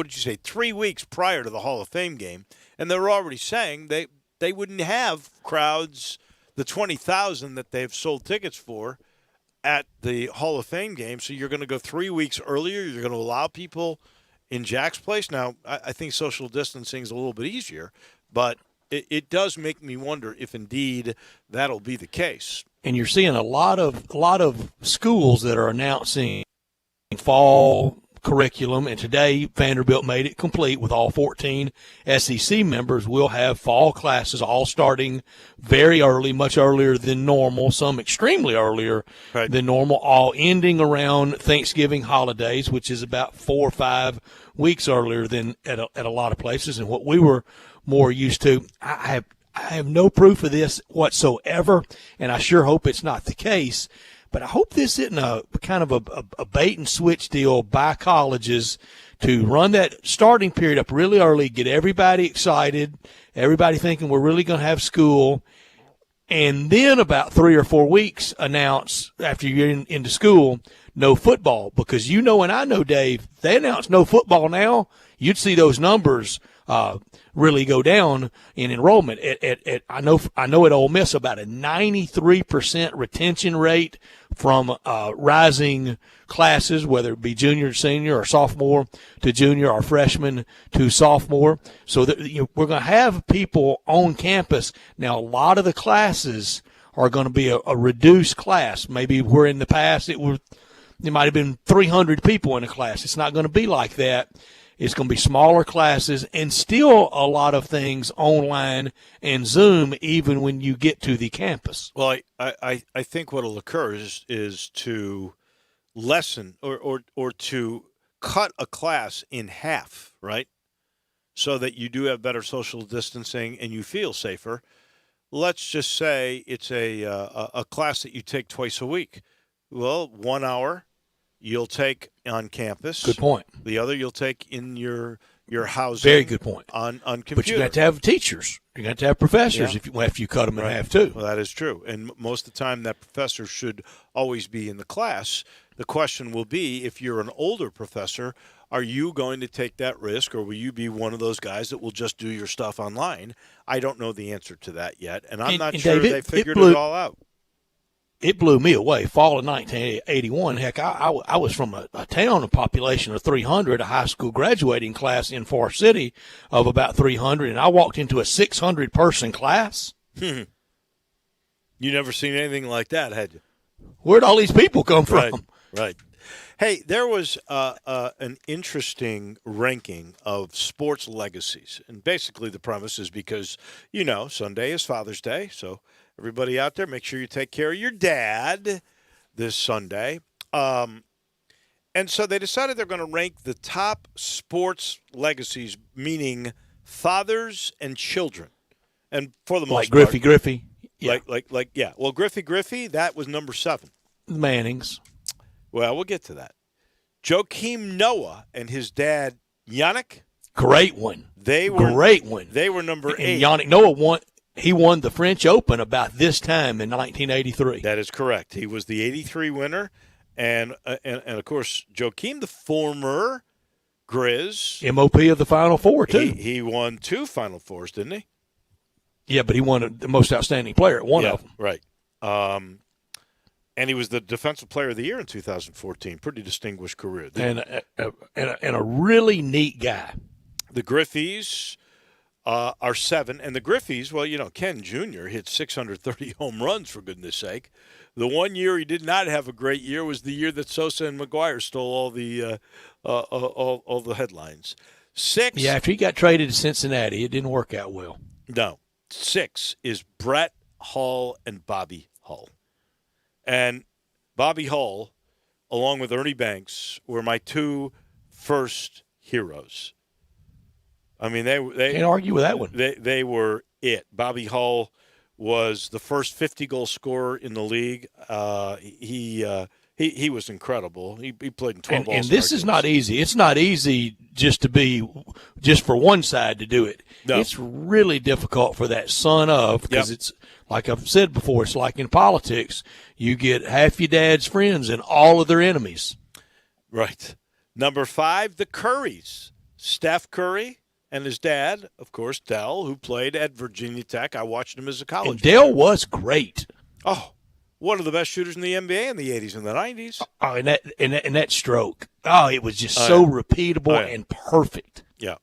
did you say, 3 weeks prior to the Hall of Fame game, and they're already saying they wouldn't have crowds, the 20,000 that they've sold tickets for at the Hall of Fame game. So you're going to go 3 weeks earlier. You're going to allow people in Jack's Place. Now, I think social distancing is a little bit easier, but it does make me wonder if indeed that'll be the case. And you're seeing a lot of schools that are announcing fall curriculum, and today Vanderbilt made it complete with all 14 SEC members will have fall classes all starting very early, much earlier than normal, some extremely earlier than normal, all ending around Thanksgiving holidays, which is about 4 or 5 weeks earlier than at a lot of places and what we were more used to. I have no proof of this whatsoever, and I sure hope it's not the case. But I hope this isn't a kind of a bait and switch deal by colleges to run that starting period up really early, get everybody excited, everybody thinking we're really going to have school, and then about 3 or 4 weeks announce after you're into school, no football. Because you know and I know, Dave, if they announce no football now, you'd see those numbers really go down in enrollment. I know at Ole Miss about a 93% retention rate from rising classes, whether it be junior, senior, or sophomore to junior, or freshman to sophomore. So that, we're going to have people on campus. Now, a lot of the classes are going to be a reduced class. Maybe where in the past it might have been 300 people in a class. It's not going to be like that. It's going to be smaller classes and still a lot of things online and Zoom even when you get to the campus. Well, I think what will occur is to lessen or to cut a class in half, right? So that you do have better social distancing and you feel safer. Let's just say it's a class that you take twice a week. Well, 1 hour you'll take on campus. Good point. The other you'll take in your housing. Very good point. On computer. But you got to have teachers. You got to have professors if you cut them in half too. Well, that is true. And most of the time that professor should always be in the class. The question will be, if you're an older professor, are you going to take that risk, or will you be one of those guys that will just do your stuff online? I don't know the answer to that yet, and I'm not sure Dave, they figured it all out. It blew me away. Fall of 1981. Heck, I was from a town, a population of 300, a high school graduating class in Forest City of about 300, and I walked into a 600-person class. You never seen anything like that, had you? Where'd all these people come from? Right. Hey, there was an interesting ranking of sports legacies, and basically the premise is because, Sunday is Father's Day, so everybody out there, make sure you take care of your dad this Sunday. And so they decided they're going to rank the top sports legacies, meaning fathers and children. And for the most part, Griffey. Yeah. Yeah. Well, Griffey, that was number 7. The Mannings. Well, we'll get to that. Joakim Noah and his dad, Yannick. Great one. Great one. They were number 8. And Yannick Noah won the French Open about this time in 1983. That is correct. He was the 83 winner. And of course, Joakim, the former Grizz. MOP of the Final Four, too. He won 2 Final Fours, didn't he? Yeah, but he won the most outstanding player at one of them. Right. And he was the Defensive Player of the Year in 2014. Pretty distinguished career. And a really neat guy. The Griffeys are 7. And the Griffeys, well, Ken Jr. hit 630 home runs, for goodness sake. The one year he did not have a great year was the year that Sosa and McGuire stole all the headlines. 6. Yeah, after he got traded to Cincinnati, it didn't work out well. No. 6 is Brett Hull and Bobby Hull. And Bobby Hull, along with Ernie Banks, were my 2 first heroes. I mean, they can't argue with that one. They were it. Bobby Hull was the first 50-goal scorer in the league. He was incredible. He played in 12 and this is not easy. It's not easy just for one side to do it. No. It's really difficult for that son of, because it's like I've said before, it's like in politics. You get half your dad's friends and all of their enemies. Right. Number 5, the Currys. Steph Curry and his dad, of course, Dell, who played at Virginia Tech. I watched him as a college And Dell was great. Oh, one of the best shooters in the NBA in the 80s and the 90s. Oh, and that stroke. Oh, it was just so repeatable and perfect. Yeah.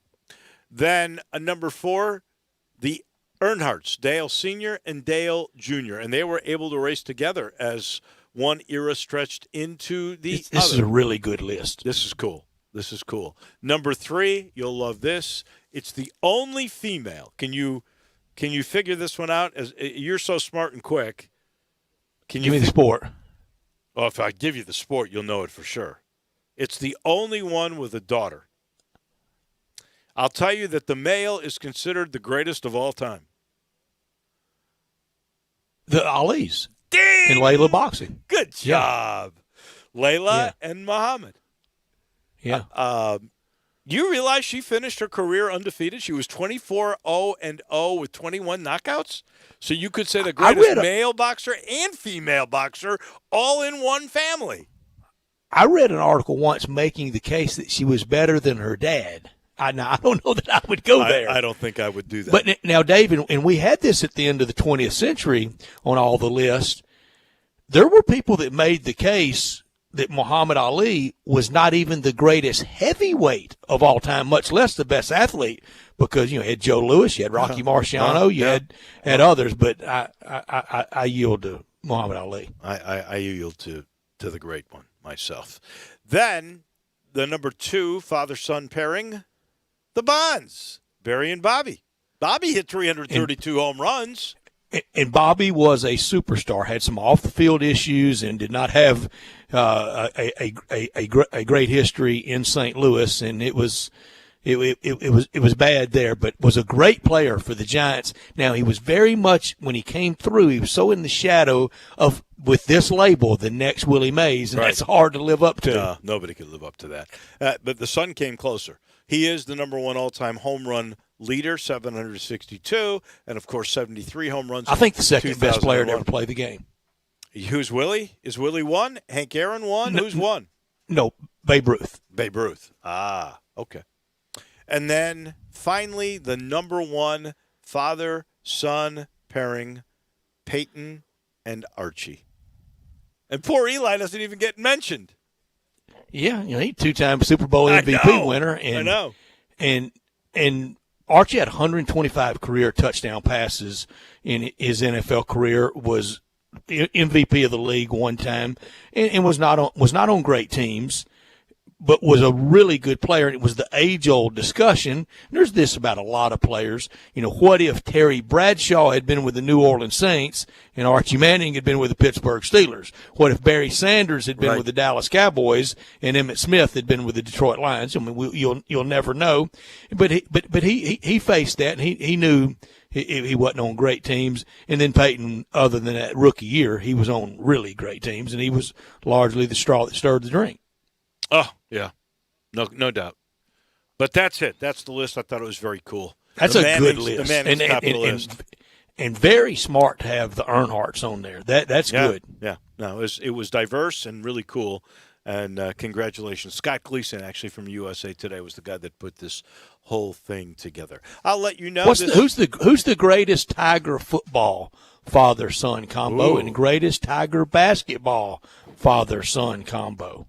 Then number 4, the Earnhardts, Dale Sr. and Dale Jr., and they were able to race together as one era stretched into the other. This is a really good list. This is cool. This is cool. Number 3, you'll love this. It's the only female. Can you figure this one out? As you're so smart and quick. Can you give me the sport? Oh, if I give you the sport, you'll know it for sure. It's the only one with a daughter. I'll tell you that the male is considered the greatest of all time. The Ali's. Ding! In Layla boxing. Good job. Layla and Muhammad. Yeah. You realize she finished her career undefeated? She was 24-0-0 with 21 knockouts? So you could say the greatest male boxer and female boxer all in one family. I read an article once making the case that she was better than her dad. Now, I don't know that I would go there. I don't think I would do that. But now, David, and we had this at the end of the 20th century on all the lists, there were people that made the case that Muhammad Ali was not even the greatest heavyweight of all time, much less the best athlete, because you had Joe Louis, you had Rocky Marciano, you had others, but I yield to Muhammad Ali. I yield to the great one myself. Then the number 2 father-son pairing, the Bonds, Barry and Bobby. Bobby hit 332 home runs. And Bobby was a superstar, had some off-the-field issues, and did not have a great history in St. Louis, and it was bad there, but was a great player for the Giants. Now, he was very much, when he came through, he was so in the shadow of, with this label, the next Willie Mays, and that's hard to live up to. Nobody could live up to that. But the son came closer. He is the number 1 all-time home run leader, 762, and, of course, 73 home runs. I think the second best player to ever play the game. Who's Willie? Is Willie 1? Hank Aaron 1? Who's 1? No, Babe Ruth. Babe Ruth. Ah, okay. And then, finally, the number 1 father-son pairing, Peyton and Archie. And poor Eli doesn't even get mentioned. Yeah, he 2-time Super Bowl MVP winner. And, I know. And Archie had 125 career touchdown passes in his NFL career, was MVP of the league one time, and was not on great teams, but was a really good player. And it was the age-old discussion. And there's this about a lot of players. What if Terry Bradshaw had been with the New Orleans Saints and Archie Manning had been with the Pittsburgh Steelers? What if Barry Sanders had been with the Dallas Cowboys and Emmitt Smith had been with the Detroit Lions? I mean, you'll never know. But he faced that, and he knew he wasn't on great teams. And then Peyton, other than that rookie year, he was on really great teams, and he was largely the straw that stirred the drink. Oh, yeah. No doubt. But that's it. That's the list. I thought it was very cool. That's a good list. The Manning's top of the list. And very smart to have the Earnhardts on there. That's good. Yeah. No, it was diverse and really cool. And congratulations. Scott Gleason, actually, from USA Today, was the guy that put this whole thing together. I'll let you know. Who's the greatest Tiger football father-son combo and greatest Tiger basketball father-son combo?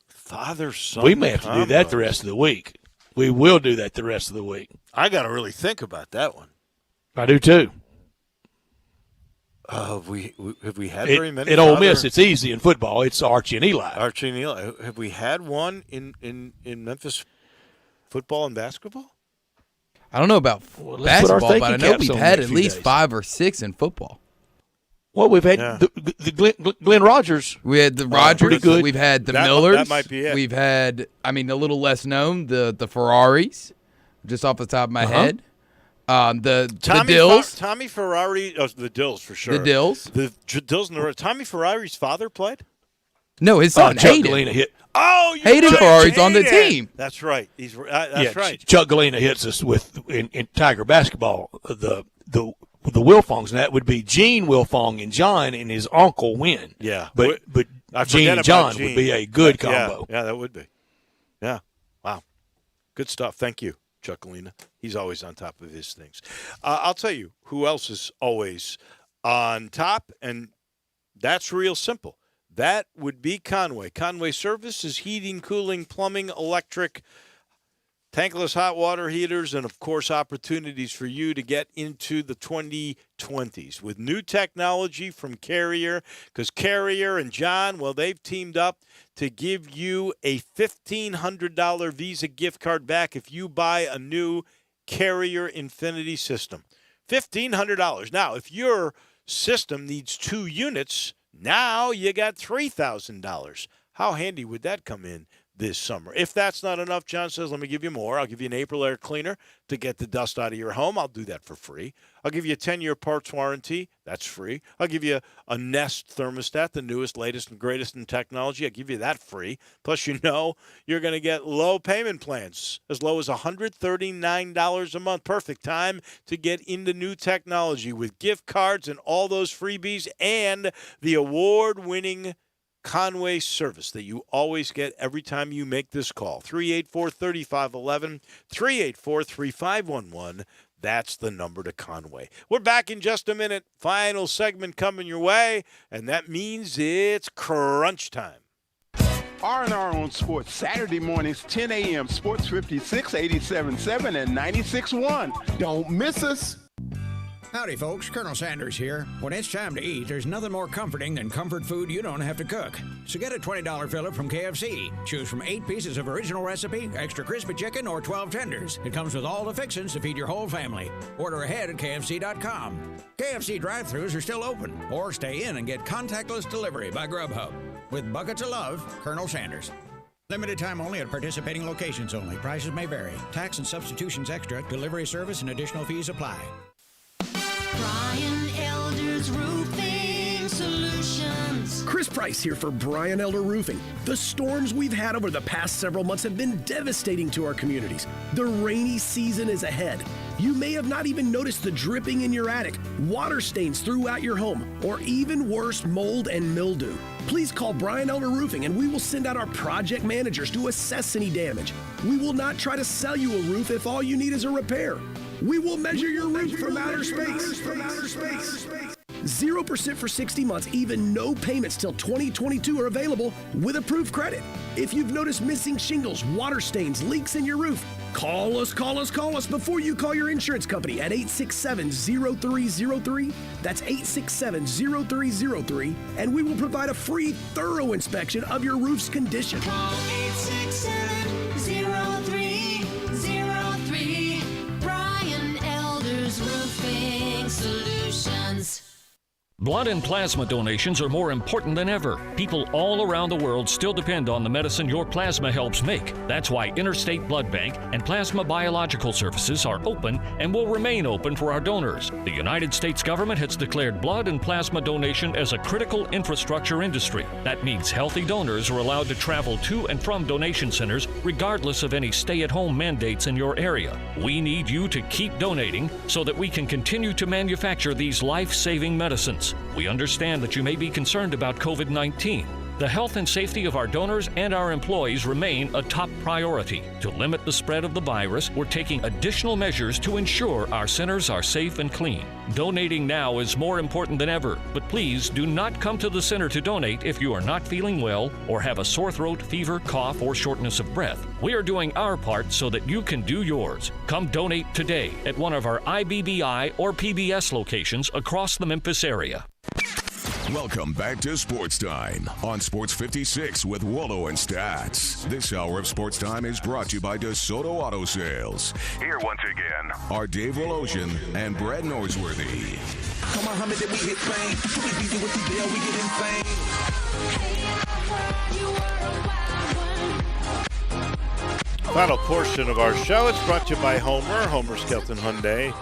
Father-son We may have to do that the rest of the week. We will do that the rest of the week. I got to really think about that one. I do too. Have we had very many? At Ole Miss, it's easy in football. It's Archie and Eli. Archie and Eli. Have we had one in Memphis football and basketball? I don't know about basketball, but I know we've had at least 5 or 6 in football. Well, we've had the Glenn Rogers. We had the Rogers. Pretty good. We've had the Millers. That might be it. We've had, a little less known, the Ferraris, just off the top of my head. The Dills. Tommy Ferrari. Oh, the Dills for sure. The Dills. The Dills. Tommy Ferrari's father played. No, his son Chuck Hayden. Galena hit. Oh, Hayden Ferrari's on the team. That's right. That's right. Chuck Galena hits us with in Tiger basketball. The Wilfongs, and that would be Gene Wilfong and John and his uncle Win. Yeah, but I Gene and John would be a good combo. Yeah, that would be. Yeah, wow, good stuff. Thank you, Chuck Galena. He's always on top of his things. I'll tell you who else is always on top, and that's real simple. That would be Conway. Conway Service is heating, cooling, plumbing, electric, tankless hot water heaters, and, of course, opportunities for you to get into the 2020s with new technology from Carrier, because Carrier and John, well, they've teamed up to give you a $1,500 Visa gift card back if you buy a new Carrier Infinity system. $1,500. Now, if your system needs 2 units, now you got $3,000. How handy would that come in this summer? If that's not enough, John says, let me give you more. I'll give you an April air cleaner to get the dust out of your home. I'll do that for free. I'll give you a 10-year parts warranty. That's free. I'll give you a Nest thermostat, the newest, latest, and greatest in technology. I'll give you that free. Plus, you know you're going to get low payment plans, as low as $139 a month. Perfect time to get into new technology with gift cards and all those freebies and the award-winning Conway service that you always get every time you make this call. 384-3511, 384-3511. That's the number to Conway. We're back in just a minute. Final segment coming your way, and that means it's crunch time. R&R on Sports, Saturday mornings, 10 a.m., Sports 56, 87.7, and 96.1. Don't miss us. Howdy, folks. Colonel Sanders here. When it's time to eat, there's nothing more comforting than comfort food you don't have to cook. So get a $20 fill-up from KFC. Choose from 8 pieces of original recipe, extra crispy chicken, or 12 tenders. It comes with all the fixings to feed your whole family. Order ahead at KFC.com. KFC drive-thrus are still open. Or stay in and get contactless delivery by Grubhub. With buckets of love, Colonel Sanders. Limited time only at participating locations only. Prices may vary. Tax and substitutions extra. Delivery service and additional fees apply. Brian Elder's Roofing Solutions. Chris Price here for Brian Elder Roofing. The storms we've had over the past several months have been devastating to our communities. The rainy season is ahead. You may have not even noticed the dripping in your attic, water stains throughout your home, or even worse, mold and mildew. Please call Brian Elder Roofing and we will send out our project managers to assess any damage. We will not try to sell you a roof if all you need is a repair. We will measure your roof from outer space. 0% for 60 months, even no payments till 2022 are available with approved credit. If you've noticed missing shingles, water stains, leaks in your roof, call us before you call your insurance company at 867-0303. That's 867-0303, and we will provide a free, thorough inspection of your roof's condition. Call 867-0303. Brian Elder's Roofing Solutions. Blood and plasma donations are more important than ever. People all around the world still depend on the medicine your plasma helps make. That's why Interstate Blood Bank and Plasma Biological Services are open and will remain open for our donors. The United States government has declared blood and plasma donation as a critical infrastructure industry. That means healthy donors are allowed to travel to and from donation centers regardless of any stay-at-home mandates in your area. We need you to keep donating so that we can continue to manufacture these life-saving medicines. We understand that you may be concerned about COVID-19. The health and safety of our donors and our employees remain a top priority. To limit the spread of the virus, we're taking additional measures to ensure our centers are safe and clean. Donating now is more important than ever, but please do not come to the center to donate if you are not feeling well or have a sore throat, fever, cough, or shortness of breath. We are doing our part so that you can do yours. Come donate today at one of our IBBI or PBS locations across the Memphis area. Welcome back to Sports Time on Sports 56 with Wolo and Stats. This hour of Sports Time is brought to you by DeSoto Auto Sales. Here once again are Dave Wolosian and Brad Norsworthy. Come on, Muhammad, that we hit fame. We beat you with the deal, we get insane. Final portion of our show. It's brought to you by Homer Skelton Hyundai.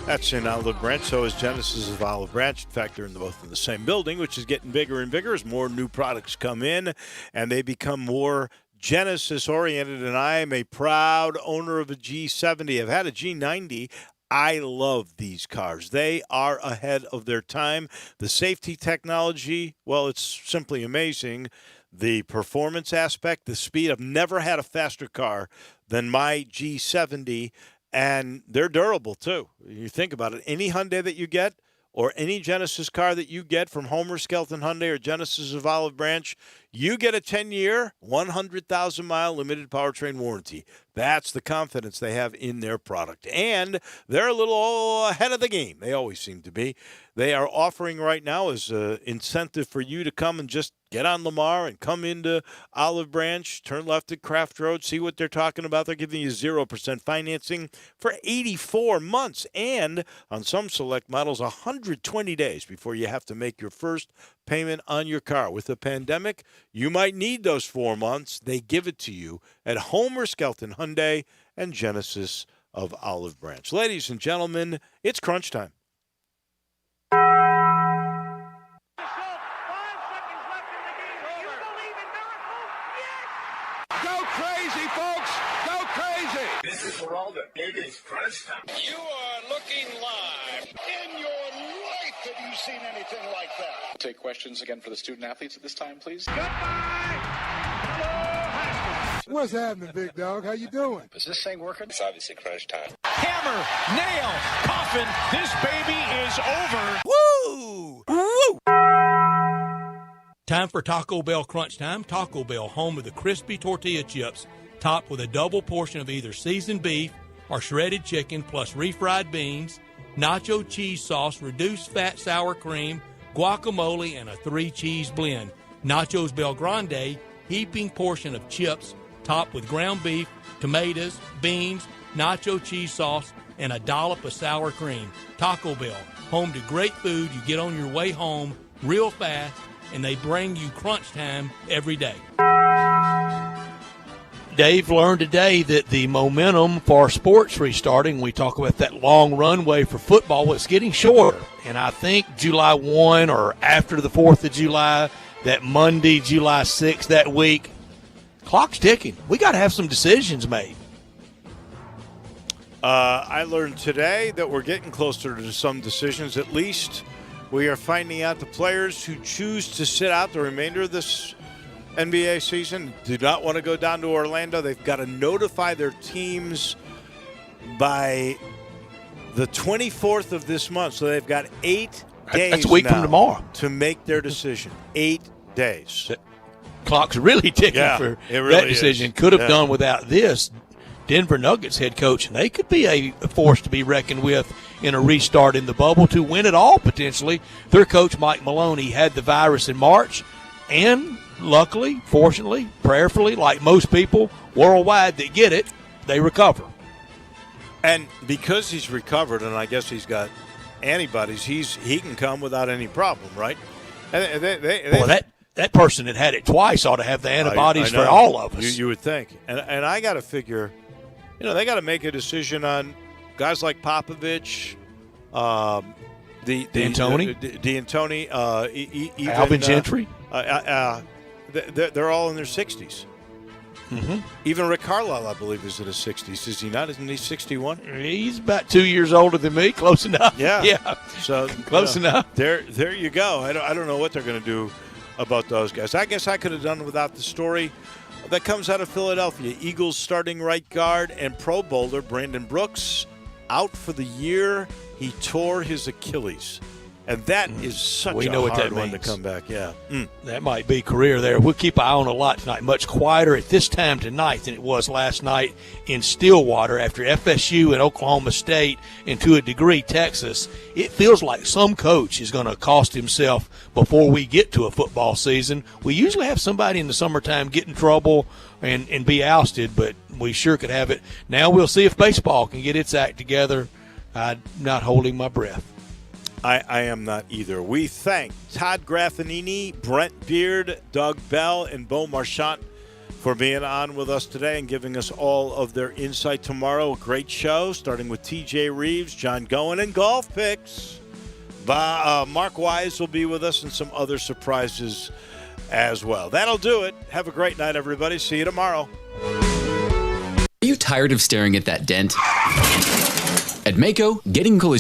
That's in Olive Branch. So is Genesis of Olive Branch. In fact, they're both in the same building, which is getting bigger and bigger as more new products come in and they become more Genesis-oriented. And I am a proud owner of a G70. I've had a G90. I love these cars. They are ahead of their time. The safety technology, well, it's simply amazing. The performance aspect, the speed. I've never had a faster car than my G70. And they're durable, too. You think about it. Any Hyundai that you get or any Genesis car that you get from Homer Skelton Hyundai or Genesis of Olive Branch, you get a 10-year, 100,000-mile limited powertrain warranty. That's the confidence they have in their product. And they're a little ahead of the game. They always seem to be. They are offering right now as an incentive for you to come and just get on Lamar and come into Olive Branch, turn left at Craft Road, see what they're talking about. They're giving you 0% financing for 84 months and on some select models, 120 days before you have to make your first payment on your car. With the pandemic, you might need those 4 months. They give it to you at Homer Skelton Hyundai and Genesis of Olive Branch. Ladies and gentlemen, it's crunch time. Go crazy, folks! Go crazy! This is for all the biggest crunch time. You are looking live. In your life have you seen anything like that? Take questions again for the student athletes at this time, please. What's happening, big dog? How you doing? Is this thing working? It's obviously crunch time. Hammer, nail, coffin. This baby is over. Woo! Woo! Time for Taco Bell Crunch Time. Taco Bell, home of the crispy tortilla chips, topped with a double portion of either seasoned beef or shredded chicken, plus refried beans, nacho cheese sauce, reduced fat sour cream, guacamole, and a 3-cheese blend. Nachos Bel Grande, heaping portion of chips, topped with ground beef, tomatoes, beans, nacho cheese sauce, and a dollop of sour cream. Taco Bell, home to great food you get on your way home real fast, and they bring you crunch time every day. Dave learned today that the momentum for sports restarting, we talk about that long runway for football, was getting shorter. And I think July 1 or after the 4th of July, that Monday, July 6th, that week, clock's ticking. We got to have some decisions made. I learned today that we're getting closer to some decisions. At least we are finding out the players who choose to sit out the remainder of this NBA season do not want to go down to Orlando. They've got to notify their teams by the 24th of this month. So they've got 8 days That's a week from tomorrow to make their decision. 8 days. The clock's really ticking for that decision. Could have done without this. Denver Nuggets head coach, and they could be a force to be reckoned with in a restart in the bubble to win it all potentially. Their coach, Mike Maloney, had the virus in March, and luckily, fortunately, prayerfully, like most people worldwide that get it, they recover. And because he's recovered, and I guess he's got antibodies, he can come without any problem, right? And that person that had it twice ought to have the antibodies for all of us. You would think. And I got to figure, they got to make a decision on guys like Popovich, D'Antoni, Alvin Gentry. They're all in their 60s. Mm-hmm. Even Rick Carlisle, I believe, is in his 60s. Is he not? Isn't he 61? He's about 2 years older than me. Close enough. Yeah. So close enough. There you go. I don't know what they're going to do about those guys. I guess I could have done without the story that comes out of Philadelphia. Eagles starting right guard and Pro Bowler Brandon Brooks out for the year. He tore his Achilles. And that is such a hard one to come back. Yeah. That might be career there. We'll keep an eye on a lot tonight. Much quieter at this time tonight than it was last night in Stillwater after FSU and Oklahoma State and to a degree Texas. It feels like some coach is going to cost himself before we get to a football season. We usually have somebody in the summertime get in trouble and be ousted, but we sure could have it. Now we'll see if baseball can get its act together. I'm not holding my breath. I am not either. We thank Todd Graffinini, Brent Beard, Doug Bell, and Bo Marchant for being on with us today and giving us all of their insight. Tomorrow, a great show, starting with TJ Reeves, John Goen, and golf picks. Mark Wise will be with us and some other surprises as well. That'll do it. Have a great night, everybody. See you tomorrow. Are you tired of staring at that dent? At Mako, getting collision